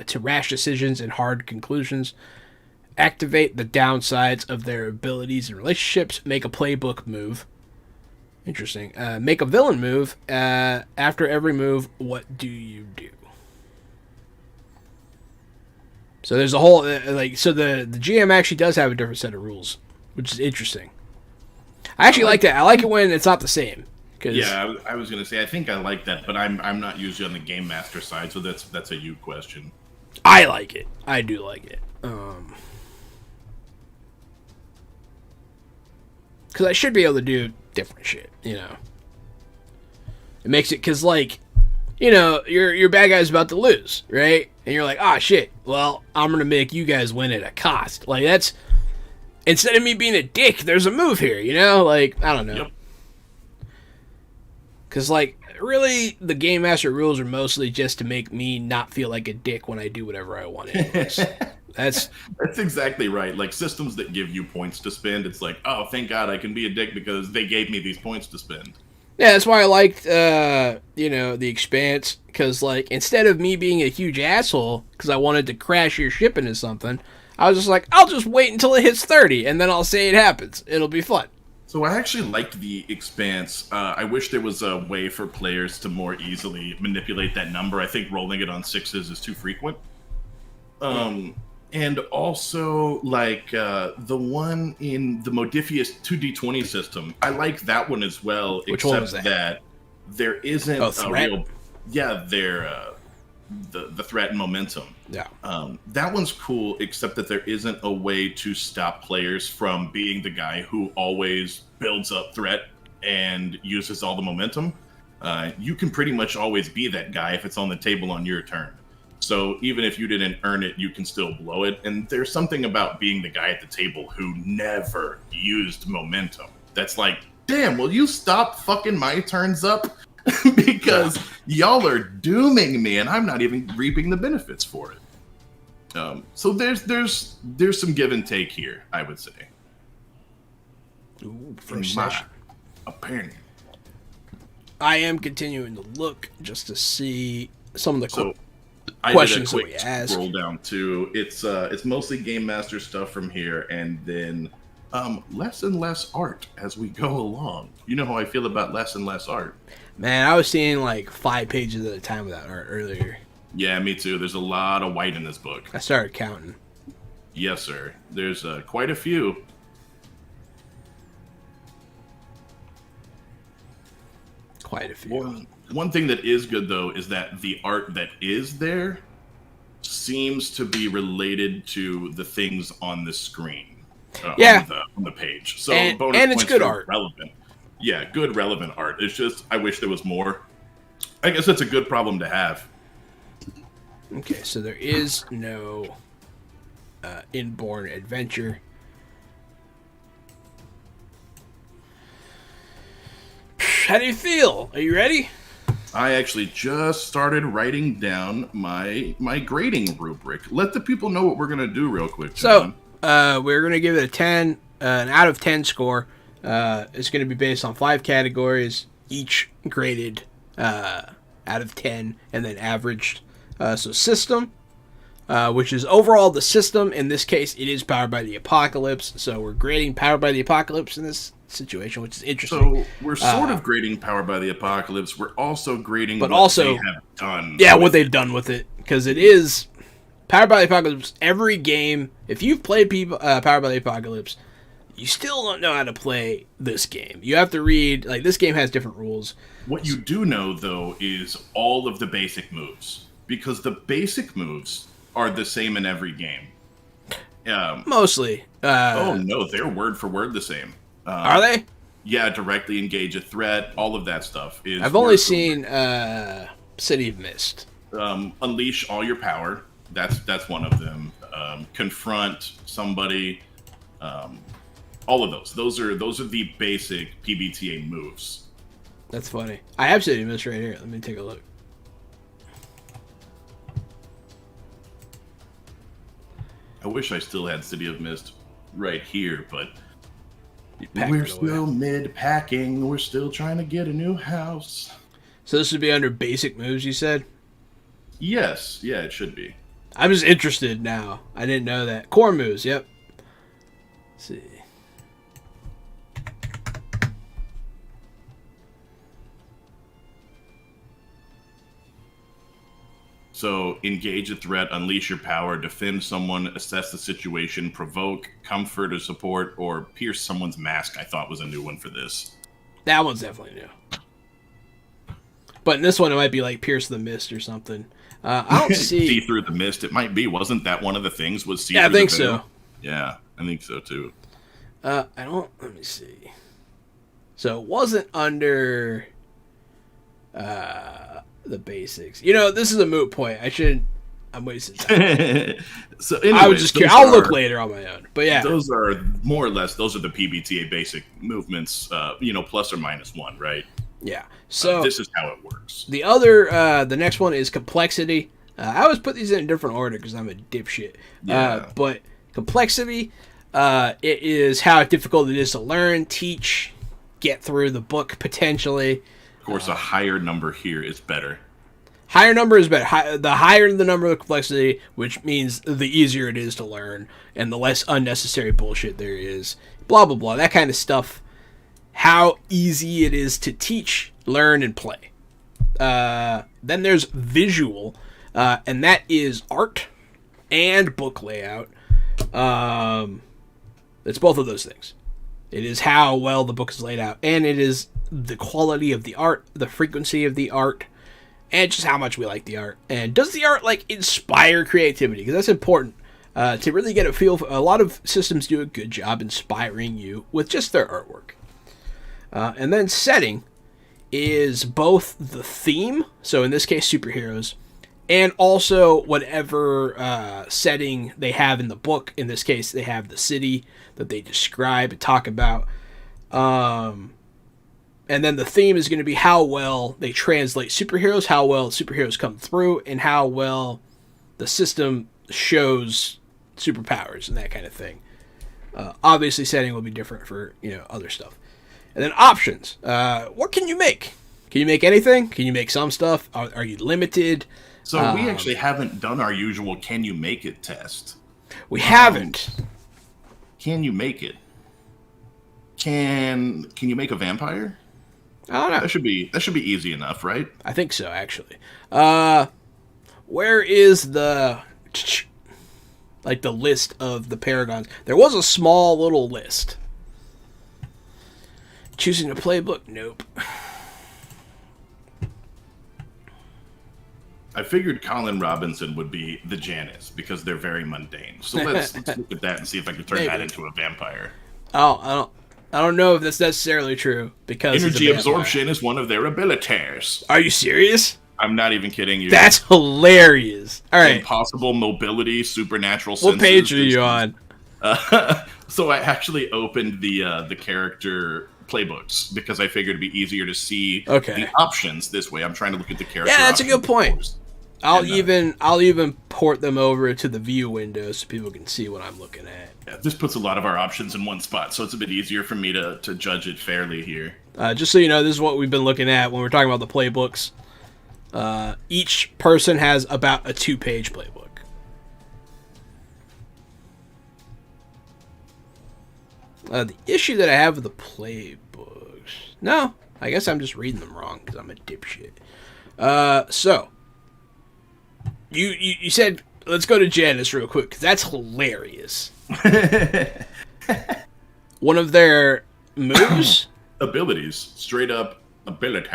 to rash decisions and hard conclusions. Activate the downsides of their abilities and relationships. Make a playbook move. Interesting. Make a villain move. After every move, what do you do? So there's a whole so the GM actually does have a different set of rules, which is interesting. I actually like that. I like it when it's not the same. Yeah, I was gonna say I think I like that, but I'm not usually on the game master side, so that's a you question. I like it. I do like it. Because I should be able to do different shit. It makes it because your bad guy's about to lose, right? And you're like, ah, shit. Well, I'm gonna make you guys win at a cost. Like that's instead of me being a dick, there's a move here. I don't know. Yep. Because, really, the Game Master rules are mostly just to make me not feel like a dick when I do whatever I want anyways. That's exactly right. Like, systems that give you points to spend, it's like, oh, thank God I can be a dick because they gave me these points to spend. Yeah, that's why I liked, The Expanse. Because, instead of me being a huge asshole because I wanted to crash your ship into something, I was just like, I'll just wait until it hits 30, and then I'll say it happens. It'll be fun. So I actually liked The Expanse. I wish there was a way for players to more easily manipulate that number. I think rolling it on 6s is too frequent. And also, the one in the Modifius 2D20 system, I like that one as well. Which one was that? There isn't a real... Yeah, the threat and momentum. Yeah. That one's cool, except that there isn't a way to stop players from being the guy who always builds up threat and uses all the momentum. You can pretty much always be that guy if it's on the table on your turn. So even if you didn't earn it, you can still blow it. And there's something about being the guy at the table who never used momentum. That's like, damn, will you stop fucking my turns up? Because y'all are dooming me, and I'm not even reaping the benefits for it. So there's some give and take here, I would say. Ooh, first session. Opinion. I am continuing to look just to see some of the questions that we asked. Scroll down too. It's mostly Game Master stuff from here, and then less and less art as we go along. You know how I feel about less and less art. Man, I was seeing 5 pages at a time of that art earlier. Yeah, me too. There's a lot of white in this book. I started counting. Yes, sir. There's quite a few. Quite a few. One thing that is good, though, is that the art that is there seems to be related to the things on the screen. On the page. So bonus and it's good art. Relevant. Yeah, good relevant art. It's just I wish there was more. I guess that's a good problem to have. Okay, so there is no inborn adventure. How do you feel? Are you ready? I actually just started writing down my grading rubric. Let the people know what we're gonna do real quick, John. So we're gonna give it a 10, an out of 10 score. It's going to be based on 5 categories, each graded out of 10 and then averaged. So system, which is overall the system. In this case, it is powered by the apocalypse. So we're grading powered by the apocalypse in this situation, which is interesting. So we're sort of grading powered by the apocalypse. We're also grading but what also, they have done. Yeah, what they've done with it. Because it is powered by the apocalypse. Every game, if you've played powered by the apocalypse, you still don't know how to play this game. You have to read, like, this game has different rules. What you do know, though, is all of the basic moves. Because the basic moves are the same in every game. Mostly. Oh, no, they're word for word the same. Are they? Yeah, directly engage a threat. All of that stuff is. I've only seen City of Mist. Unleash all your power. That's one of them. Confront somebody. All of those. Those are the basic PBTA moves. That's funny. I have City of Mist right here. Let me take a look. I wish I still had City of Mist right here, but We're we're still mid-packing. We're still trying to get a new house. So this would be under basic moves, you said? Yes. Yeah, it should be. I'm just interested now. I didn't know that. Core moves, yep. Let's see. So, engage a threat, unleash your power, defend someone, assess the situation, provoke, comfort or support, or pierce someone's mask, I thought was a new one for this. That one's definitely new. But in this one, it might be like pierce the mist or something. I don't see... See through the mist, it might be. Wasn't that one of the things? Was see yeah, through I think the veil? so. Yeah, I think so too. I don't... Let me see. So it wasn't under... the basics. You know, this is a moot point. I'm wasting time. So anyways, I was just curious. I'll look later on my own. But yeah. Those are more or less, those are the PBTA basic movements, plus or minus one, right? Yeah. So this is how it works. The other, the next one is complexity. I always put these in a different order because I'm a dipshit. Yeah. But complexity, it is how difficult it is to learn, teach, get through the book potentially. Of course, a higher number here is better. Higher number is better. The higher the number of complexity, which means the easier it is to learn and the less unnecessary bullshit there is. Blah, blah, blah. That kind of stuff. How easy it is to teach, learn, and play. Then there's visual, and that is art and book layout. It's both of those things. It is how well the book is laid out, and it is the quality of the art, the frequency of the art, and just how much we like the art. And does the art inspire creativity? Because that's important to really get a feel for. A lot of systems do a good job inspiring you with just their artwork. And then setting is both the theme, so in this case superheroes, and also whatever setting they have in the book. In this case, they have the city that they describe and talk about. And then the theme is going to be how well they translate superheroes, how well superheroes come through, and how well the system shows superpowers and that kind of thing. Obviously, setting will be different for other stuff. And then options. What can you make? Can you make anything? Can you make some stuff? Are you limited? So we actually haven't done our usual "Can you make it?" test. We haven't. Can you make it? Can you make a vampire? I don't know. That should be easy enough, right? I think so, actually. Where is the list of the paragons? There was a small little list. Choosing a playbook? Nope. I figured Colin Robinson would be the Janice because they're very mundane. So let's look at that and see if I can turn that into a vampire. Oh, I don't know if that's necessarily true because energy absorption is one of their abilities. Are you serious? I'm not even kidding you. That's hilarious. All right. Impossible mobility, supernatural senses. What page are you on? So I actually opened the character playbooks because I figured it'd be easier to see the options this way. I'm trying to look at the character. Yeah, that's a good point. I'll And, even port them over to the view window so people can see what I'm looking at. Yeah, this puts a lot of our options in one spot, so it's a bit easier for me to judge it fairly here. Just so you know, this is what we've been looking at when we're talking about the playbooks. Each person has about a 2-page playbook. The issue that I have with the playbooks. No, I guess I'm just reading them wrong because I'm a dipshit. So you said let's go to Janice real quick because that's hilarious. One of their moves, abilities, straight up ability.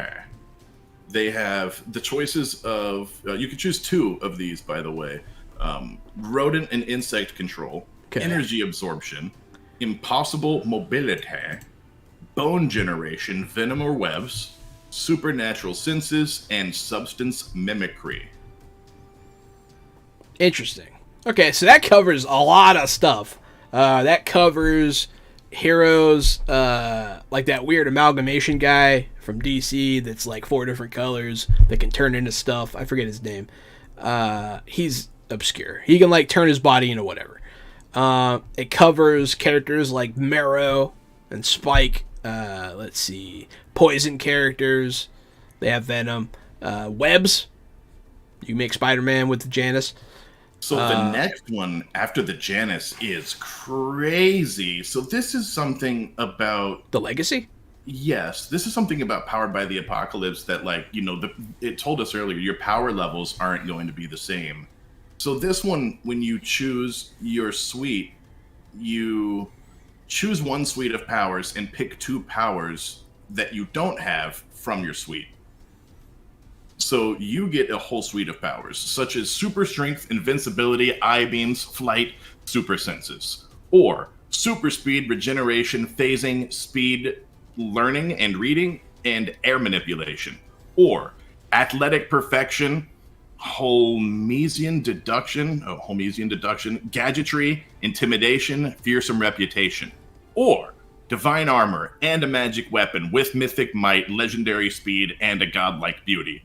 They have the choices of you can choose 2 of these, by the way. Rodent and insect control, energy absorption, impossible mobility, bone generation, venom or webs, supernatural senses, and substance mimicry. Interesting. Okay, so that covers a lot of stuff. That covers heroes, like that weird amalgamation guy from DC that's like 4 different colors that can turn into stuff. I forget his name. He's obscure. He can like turn his body into whatever. It covers characters like Marrow and Spike. Let's see. Poison characters. They have Venom. Webs. You make Spider-Man with Janice. So the next one after the Janice is crazy. So this is something about the Legacy? Yes, this is something about Powered by the Apocalypse that, like, it told us earlier, your power levels aren't going to be the same. So this one, when you choose your suite, you choose one suite of powers and pick 2 powers that you don't have from your suite. So you get a whole suite of powers, such as super strength, invincibility, eye beams, flight, super senses, or super speed, regeneration, phasing, speed, learning and reading, and air manipulation, or athletic perfection, Holmesian deduction, gadgetry, intimidation, fearsome reputation, or divine armor and a magic weapon with mythic might, legendary speed, and a godlike beauty.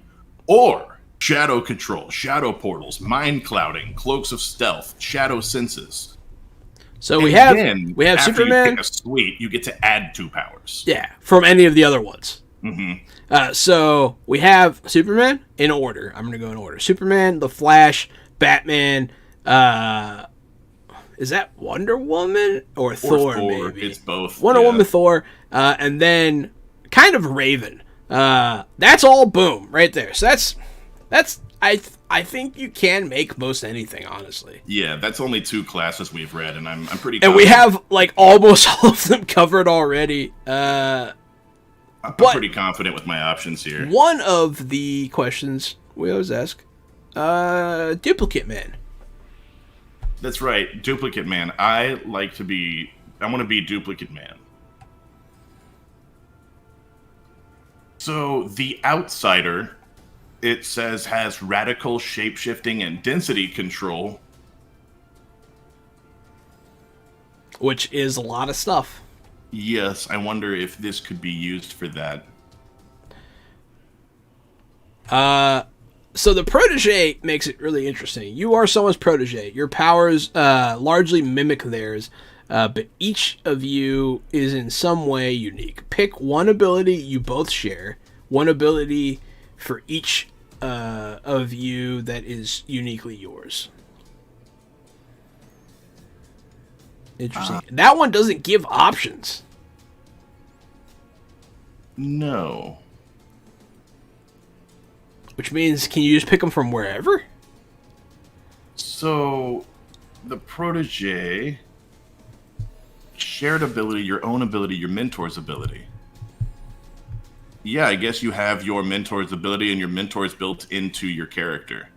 Or shadow control, shadow portals, mind clouding, cloaks of stealth, shadow senses. So we have Superman. You pick a suite, you get to add 2 powers. Yeah, from any of the other ones. Mm-hmm. So we have Superman in order. I'm gonna go in order. Superman, The Flash, Batman. Is that Wonder Woman or Thor? Maybe it's both. Wonder Woman, Thor, and then kind of Raven. That's all boom right there. So that's I think you can make most anything, honestly. Yeah, that's only 2 classes we've read, and I'm pretty. And we have like almost all of them covered already. I'm pretty confident with my options here. One of the questions we always ask, Duplicate Man. That's right, Duplicate Man. I want to be Duplicate Man. So the Outsider, it says, has radical shapeshifting and density control. Which is a lot of stuff. Yes, I wonder if this could be used for that. So the protege makes it really interesting. You are someone's protege. Your powers largely mimic theirs, but each of you is in some way unique. Pick one ability you both share, one ability for each of you that is uniquely yours. Interesting. That one doesn't give options. No. Which means, can you just pick them from wherever? So, the protege, shared ability, your own ability, your mentor's ability. Yeah, I guess you have your mentor's ability and your mentor's built into your character.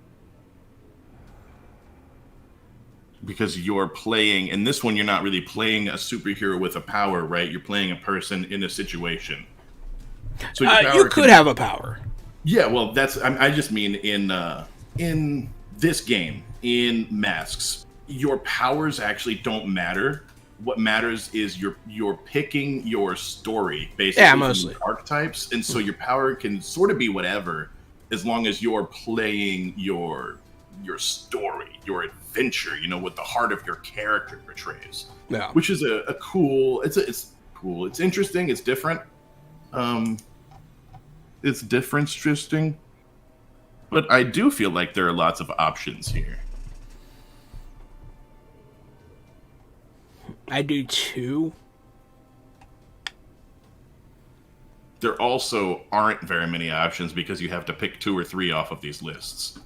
Because you're playing, in this one, you're not really playing a superhero with a power, right? You're playing a person in a situation. So you could have a power. Yeah, well, I just mean in this game, in Masks, your powers actually don't matter. What matters is you're picking your story basically mostly from archetypes, and so your power can sort of be whatever as long as you're playing your story, your adventure, what the heart of your character portrays. Yeah. Which is a cool. It's cool. It's interesting. It's different. It's interesting, but I do feel like there are lots of options here. I do too. there also aren't very many options because you have to pick 2 or 3 off of these lists.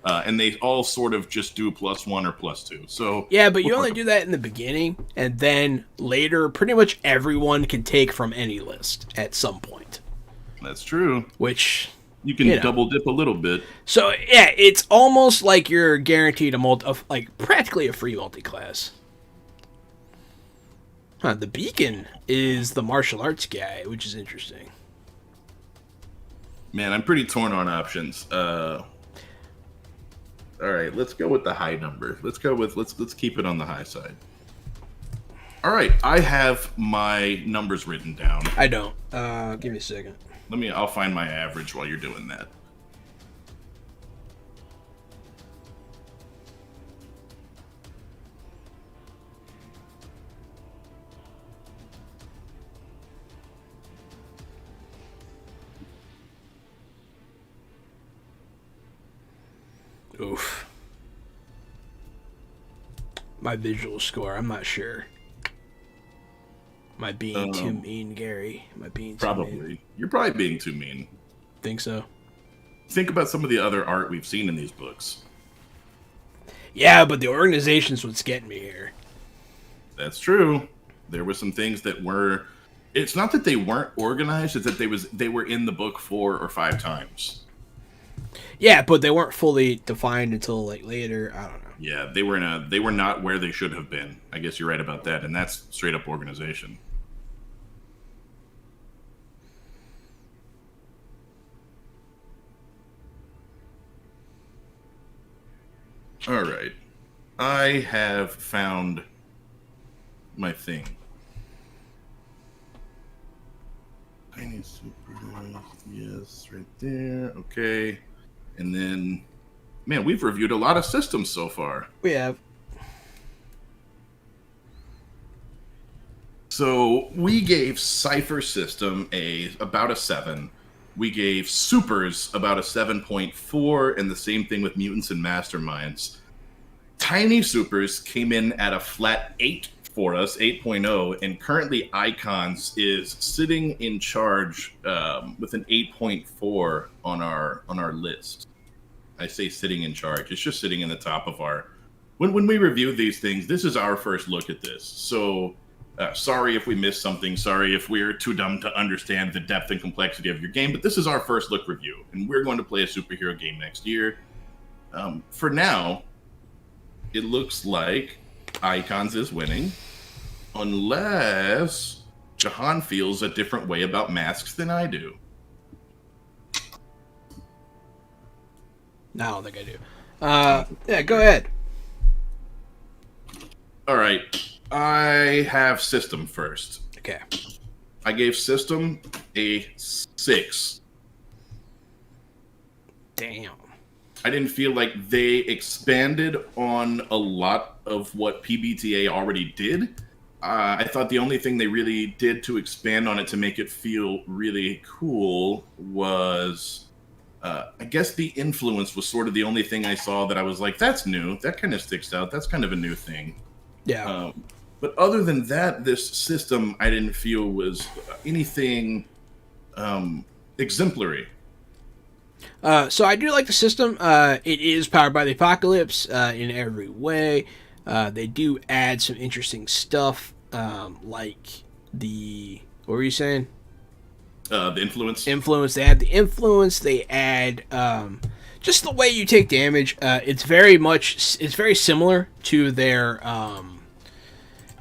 And they all sort of just do +1 or +2. So yeah, but you only do that in the beginning, and then later, pretty much everyone can take from any list at some point. That's true. Which you can double dip a little bit. So yeah, it's almost like you're guaranteed like practically a free multi-class. The Beacon is the martial arts guy, which is interesting. Man, I'm pretty torn on options. All right, let's go with the high number. Let's keep it on the high side. All right, I have my numbers written down. I don't. Give me a second. I'll find my average while you're doing that. Oof. My visual score, I'm not sure. Am I being too mean, Gary? Am I being too mean? You're probably being too mean. Think so? Think about some of the other art we've seen in these books. Yeah, but the organization's what's getting me here. That's true. There were some things that were... It's not that they weren't organized, it's that they were in the book 4 or 5 times. Yeah, but they weren't fully defined until like later. I don't know. Yeah, they were not where they should have been. I guess you're right about that, and that's straight up organization. All right. I have found my thing. Tiny super. Yes, right there. Okay. And then, man, we've reviewed a lot of systems so far. We have. So we gave Cypher System about a 7. We gave Supers about a 7.4, and the same thing with Mutants and Masterminds. Tiny Supers came in at a flat 8 for us, 8.0, and currently Icons is sitting in charge with an 8.4 on our list. I say sitting in charge. It's just sitting in the top of our... When we review these things, this is our first look at this. So sorry if we missed something. Sorry if we're too dumb to understand the depth and complexity of your game, but this is our first look review, and we're going to play a superhero game next year. For now, it looks like Icons is winning, unless Jahan feels a different way about masks than I do. No, I don't think I do. Yeah, go ahead. All right. I have System first. Okay. I gave System a 6. Damn. I didn't feel like they expanded on a lot of what PBTA already did. I thought the only thing they really did to expand on it to make it feel really cool was... I guess the influence was sort of the only thing I saw that I was like, that's new. That kind of sticks out. That's kind of a new thing. Yeah. But other than that, this system I didn't feel was anything exemplary. So I do like the system. It is powered by the apocalypse in every way. They do add some interesting stuff, like the... What were you saying? The influence. They add the influence. They add just the way you take damage. It's very similar to their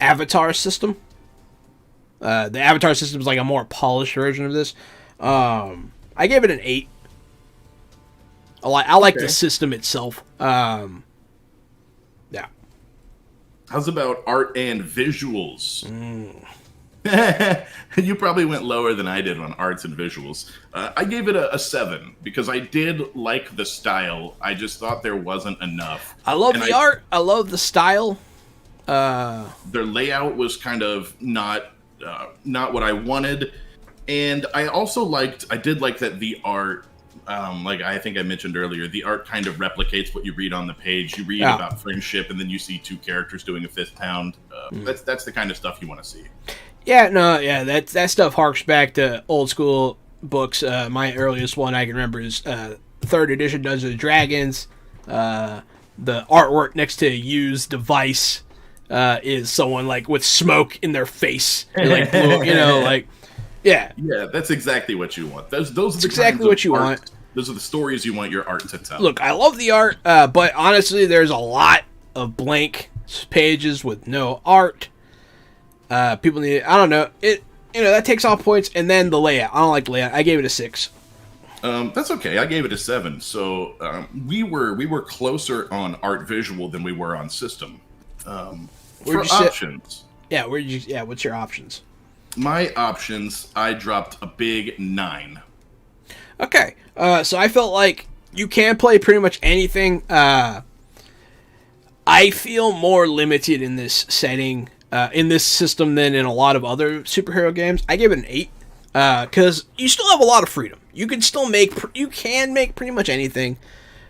Avatar system. The Avatar system is like a more polished version of this. I gave it an 8. I like the system itself. Yeah. How's about art and visuals? You probably went lower than I did on arts and visuals. I gave it a 7 because I did like the style. I just thought there wasn't enough. I love the art. I love the style. Their layout was kind of not what I wanted, and I did like that the art. Like I think I mentioned earlier, the art kind of replicates what you read on the page. You read about friendship, and then you see 2 characters doing a fist pound. That's the kind of stuff you want to see. Yeah, no, yeah, that stuff harks back to old school books. My earliest one I can remember is third edition Dungeons and Dragons. The artwork next to Yu's device is someone like with smoke in their face, and, like blue, like yeah, Yeah, that's exactly what you want. Those are the exactly kinds what of you art, want. Those are the stories you want your art to tell. Look, I love the art, but honestly, there's a lot of blank pages with no art. People need. I don't know. That takes off points, and then the layout. I don't like the layout. I gave it a 6. That's okay. I gave it a 7. So we were closer on art visual than we were on system. For options, yeah. What's your options? my options, I dropped a big 9. Okay. So I felt like you can play pretty much anything. I feel more limited in this setting, in this system, than in a lot of other superhero games. I give it an 8 because you still have a lot of freedom. You can still make pretty much anything.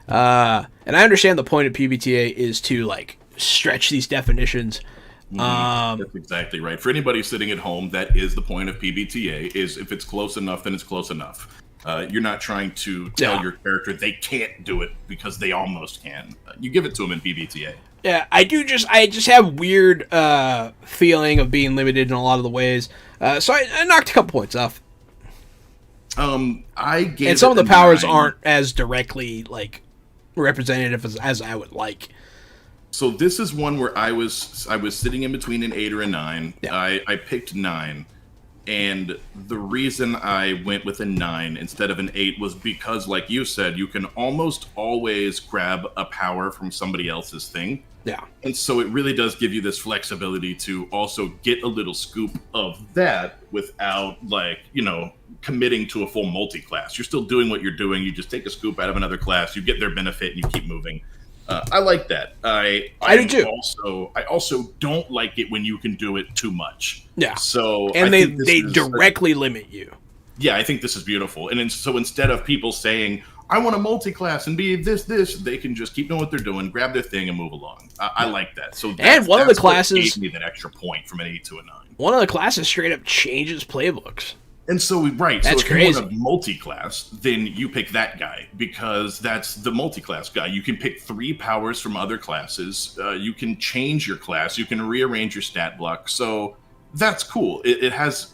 And I understand the point of PBTA is to like stretch these definitions. That's exactly right. For anybody sitting at home, that is the point of PBTA. Is if it's close enough, then it's close enough. You're not trying to tell your character they can't do it because they almost can. You give it to them in PBTA. Yeah, I just have weird feeling of being limited in a lot of the ways. So I knocked a couple points off. I gave and some of it the a powers 9. aren't as directly like representative as I would like. So this is one where I was sitting in between an 8 or a 9. Yeah. I picked 9, and the reason I went with a 9 instead of an 8 was because, like you said, you can almost always grab a power from somebody else's thing. Yeah. And so it really does give you this flexibility to also get a little scoop of that without, committing to a full multi-class. You're still doing what you're doing. You just take a scoop out of another class, you get their benefit, and you keep moving. I like that. I do too. I also don't like it when you can do it too much. Yeah. So and they directly limit you. Yeah, I think this is beautiful. And so instead of people saying, I want a multi-class and be this, they can just keep doing what they're doing, grab their thing, and move along. I like that. So and one of the classes gave me that extra point from an 8 to a 9. One of the classes straight up changes playbooks. And so, right, that's so if crazy. you want a multi-class, then you pick that guy because that's the multi-class guy. You can pick 3 powers from other classes. You can change your class. You can rearrange your stat block. So that's cool. It has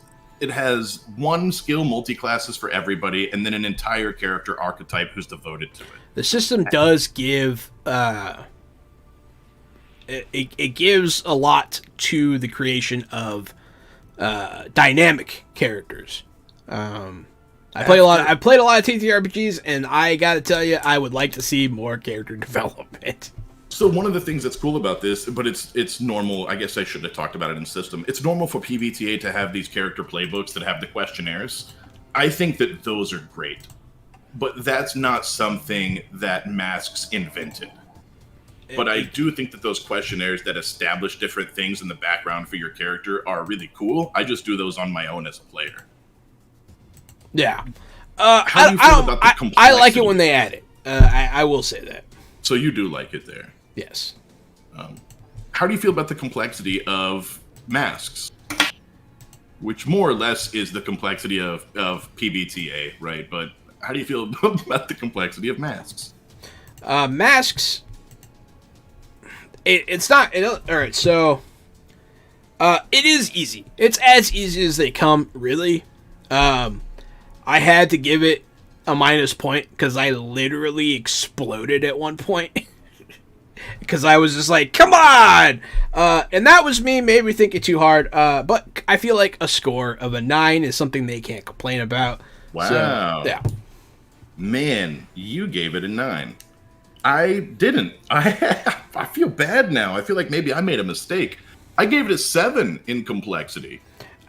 1 skill multi-classes for everybody, and then an entire character archetype who's devoted to it. The system does give it gives a lot to the creation of dynamic characters. I played a lot of TTRPGs, and I gotta tell you, I would like to see more character development. So one of the things that's cool about this, but it's normal. I guess I should have talked about it in system. It's normal for PBTA to have these character playbooks that have the questionnaires. I think that those are great, but that's not something that Masks invented. But I do think that those questionnaires that establish different things in the background for your character are really cool. I just do those on my own as a player. Yeah. How do you feel about the complexity? I like it when they add it. I will say that. So you do like it there? Yes. How do you feel about the complexity of Masks? Which more or less is the complexity of PBTA, right? But how do you feel about the complexity of Masks? Masks... It's not... Alright, so... it is easy. It's as easy as they come, really. I had to give it a minus point because I literally exploded at one point. Because I was just like, come on! And that was me maybe thinking too hard. But I feel like a score of a 9 is something they can't complain about. Wow. So, yeah. Man, you gave it a 9. I didn't. I feel bad now. I feel like maybe I made a mistake. I gave it a 7 in complexity.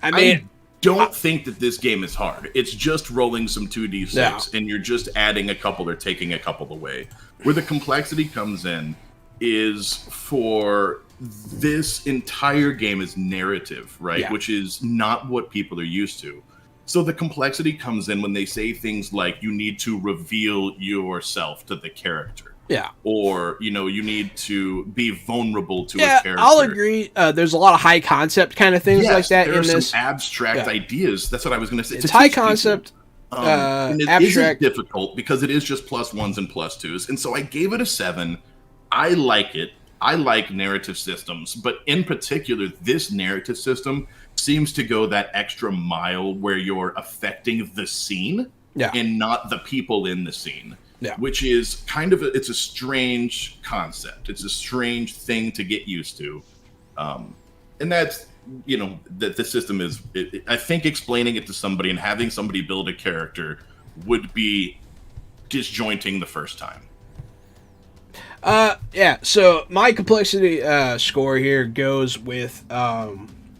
I don't think that this game is hard. It's just rolling some 2d6, and you're just adding a couple or taking a couple away. Where the complexity comes in is for this entire game is narrative, right? Yeah. Which is not what people are used to. So the complexity comes in when they say things like you need to reveal yourself to the character. Yeah. Or, you need to be vulnerable to a Yeah, character. I'll agree. There's a lot of high concept kind of things like that there in are this. some abstract ideas. That's what I was going to say. It's high concept, and it abstract. isn't difficult because it is just +1s and +2s. And so I gave it a 7. I like it. I like narrative systems, but in particular, this narrative system seems to go that extra mile where you're affecting the scene and not the people in the scene. Yeah. Which is kind of it's a strange concept. It's a strange thing to get used to. And that's, that the system is, I think explaining it to somebody and having somebody build a character would be disjointing the first time. Yeah, so my complexity score here goes with,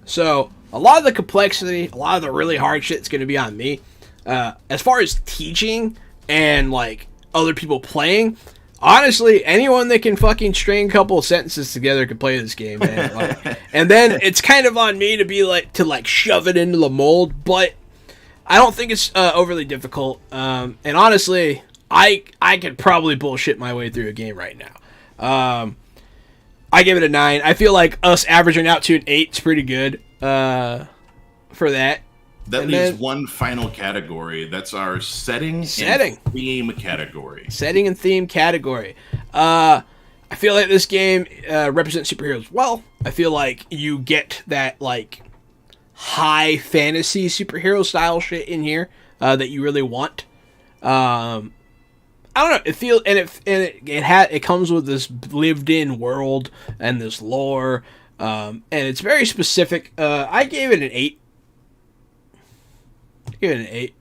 so a lot of the complexity, a lot of the really hard shit's going to be on me. As far as teaching and, like, other people playing, honestly, anyone that can fucking string a couple of sentences together can play this game, man. Like, and then it's kind of on me to be like, to shove it into the mold, but I don't think it's overly difficult. And honestly, I could probably bullshit my way through a game right now. I give it a 9. I feel like us averaging out to an 8 is pretty good for that. That leaves one final category. That's our setting and theme category. Setting and theme category. I feel like this game represents superheroes well. I feel like you get that, like, high fantasy superhero style shit in here that you really want. I don't know. It feels it comes with this lived in world and this lore, and it's very specific. I gave it an 8. Give it an 8.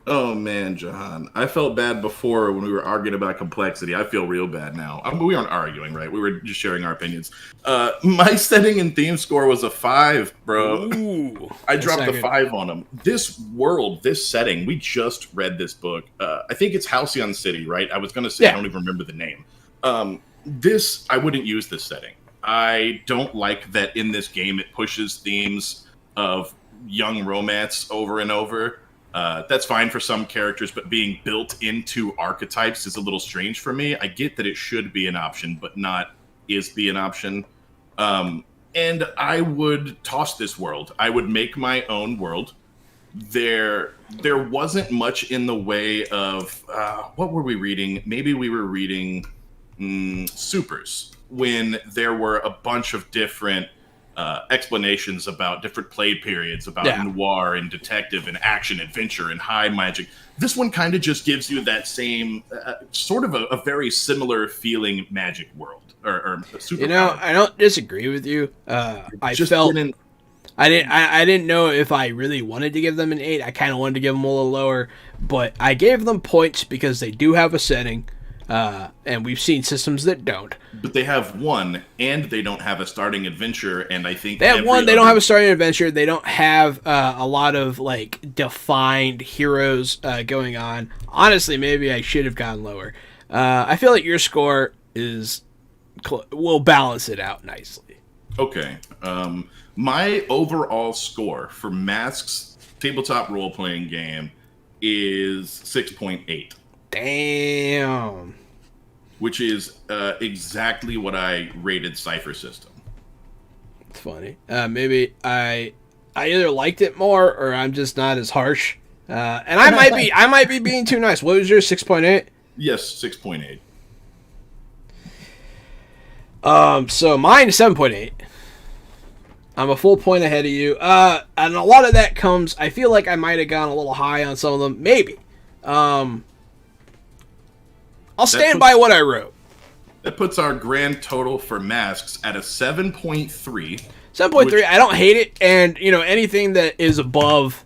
Oh man, Jahan. I felt bad before when we were arguing about complexity. I feel real bad now. We aren't arguing, right? We were just sharing our opinions. My setting and theme score was a 5, bro. Ooh, I dropped a 5 on them. This world, this setting, we just read this book. I think it's Halcyon City, right? I was going to say, I don't even remember the name. I wouldn't use this setting. I don't like that in this game it pushes themes of young romance over and over. That's fine for some characters, but being built into archetypes is a little strange for me. I get that it should be an option, but not be an option. And I would toss this world. I would make my own world. There wasn't much in the way of what were we reading? Maybe we were reading Supers, when there were a bunch of different explanations about different play periods, about noir and detective and action, adventure and high magic. This one kind of just gives you that same sort of a very similar feeling magic world or super. I don't disagree with you. I didn't know if I really wanted to give them an 8. I kind of wanted to give them a little lower, but I gave them points because they do have a setting. And we've seen systems that don't. But they have one, and they don't have a starting adventure, and I think... They have one, they don't have a starting adventure, they don't have a lot of, like, defined heroes going on. Honestly, maybe I should have gone lower. I feel like your score will balance it out nicely. Okay. My overall score for Mask's tabletop role-playing game is 6.8. Damn. Which is exactly what I rated Cypher System. It's funny. Maybe I either liked it more or I'm just not as harsh. And I might be being too nice. What was yours? 6.8? Yes, 6.8. So mine is 7.8. I'm a full point ahead of you. And a lot of that comes, I feel like I might have gone a little high on some of them. Maybe. I'll stand by what I wrote. That puts our grand total for Masks at a 7.3. 7.3, I don't hate it. And, anything that is above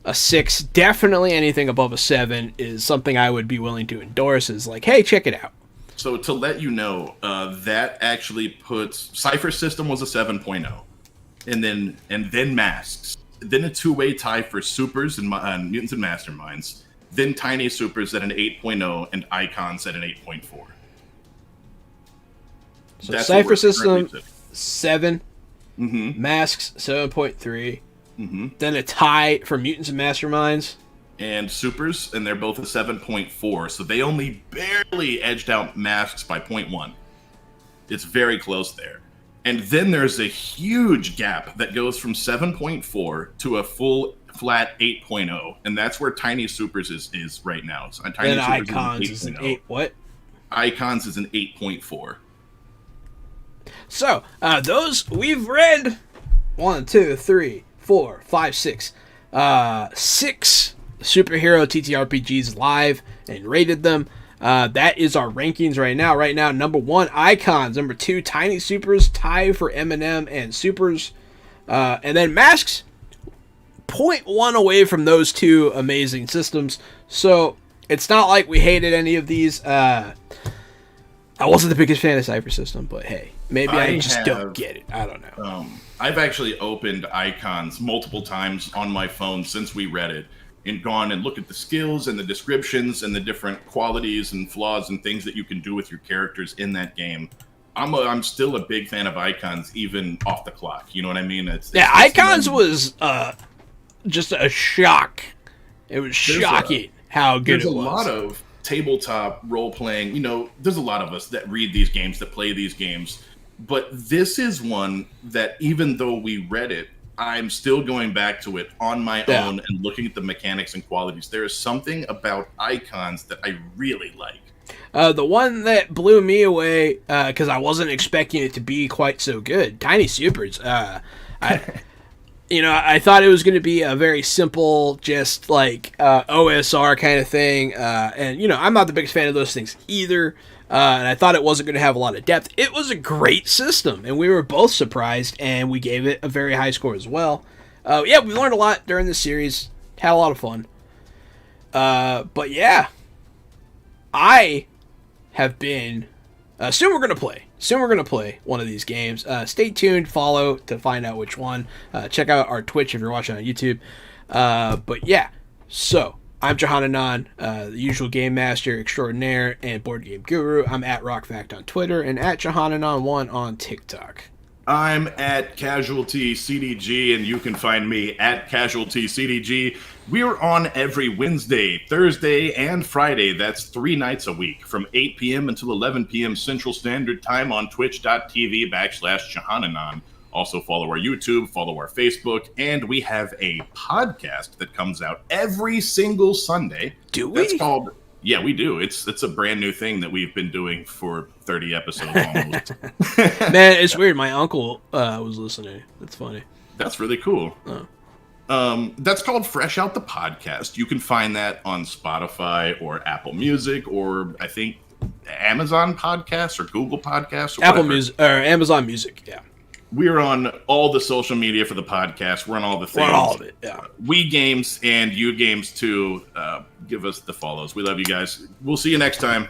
a 6, definitely anything above a 7 is something I would be willing to endorse. Is like, hey, check it out. So to let you know, that actually puts... Cypher System was a 7.0. And then Masks. Then a two-way tie for Supers and Mutants and Masterminds. Then Tiny Supers at an 8.0 and Icons at an 8.4. So that's Cypher System 7, mm-hmm. Masks 7.3, mm-hmm. then a tie for Mutants and Masterminds and Supers, and they're both a 7.4. So they only barely edged out Masks by 0.1. It's very close there. And then there's a huge gap that goes from 7.4 to a full flat 8.0, and that's where Tiny Supers is right now. So Tiny And Supers Icons is an 8 what? Icons is an 8.4. So, those we've read 1, 2, 3, 4, 5, 6. 6 superhero TTRPGs live and rated them. That is our rankings right now. Right now, number 1, Icons. Number 2, Tiny Supers. Tie for M&M and Supers. And then Masks, 0.1 away from those two amazing systems. So, it's not like we hated any of these. I wasn't the biggest fan of Cypher System, but hey, maybe I just don't get it. I don't know. I've actually opened Icons multiple times on my phone since we read it, and gone and looked at the skills and the descriptions and the different qualities and flaws and things that you can do with your characters in that game. I'm still a big fan of Icons, even off the clock. You know what I mean? Icons was just a shock. It was shocking how good it was. There's a lot of tabletop role-playing. You know, there's a lot of us that read these games, that play these games. But this is one that, even though we read it, I'm still going back to it on my own and looking at the mechanics and qualities. There is something about Icons that I really like. The one that blew me away, because I wasn't expecting it to be quite so good, Tiny Supers. I thought it was going to be a very simple, just like OSR kind of thing. And I'm not the biggest fan of those things either. And I thought it wasn't going to have a lot of depth. It was a great system, and we were both surprised, and we gave it a very high score as well. We learned a lot during this series. Had a lot of fun. But yeah, I have been... soon we're going to play one of these games. Stay tuned, follow to find out which one. Check out our Twitch if you're watching on YouTube. But yeah, so I'm Johananon, the usual game master extraordinaire and board game guru. I'm at RockFact on Twitter and at Johananon1 on TikTok. I'm at Casualty CDG, and you can find me at Casualty CDG. We're on every Wednesday, Thursday, and Friday. That's 3 nights a week from 8 p.m. until 11 p.m. Central Standard Time on twitch.tv/Johananon. Also follow our YouTube, follow our Facebook, and we have a podcast that comes out every single Sunday. Do we? That's called... Yeah, we do. It's a brand new thing that we've been doing for 30 episodes almost. Man, it's weird. My uncle was listening. That's funny. That's really cool. Oh. That's called Fresh Out the Podcast. You can find that on Spotify or Apple Music, or I think Amazon Podcasts or Google Podcasts. Or Apple Music or Amazon Music. Yeah. We're on all the social media for the podcast. We're on all the things. We're on all of it, yeah. We Games and You Games too. Give us the follows. We love you guys. We'll see you next time.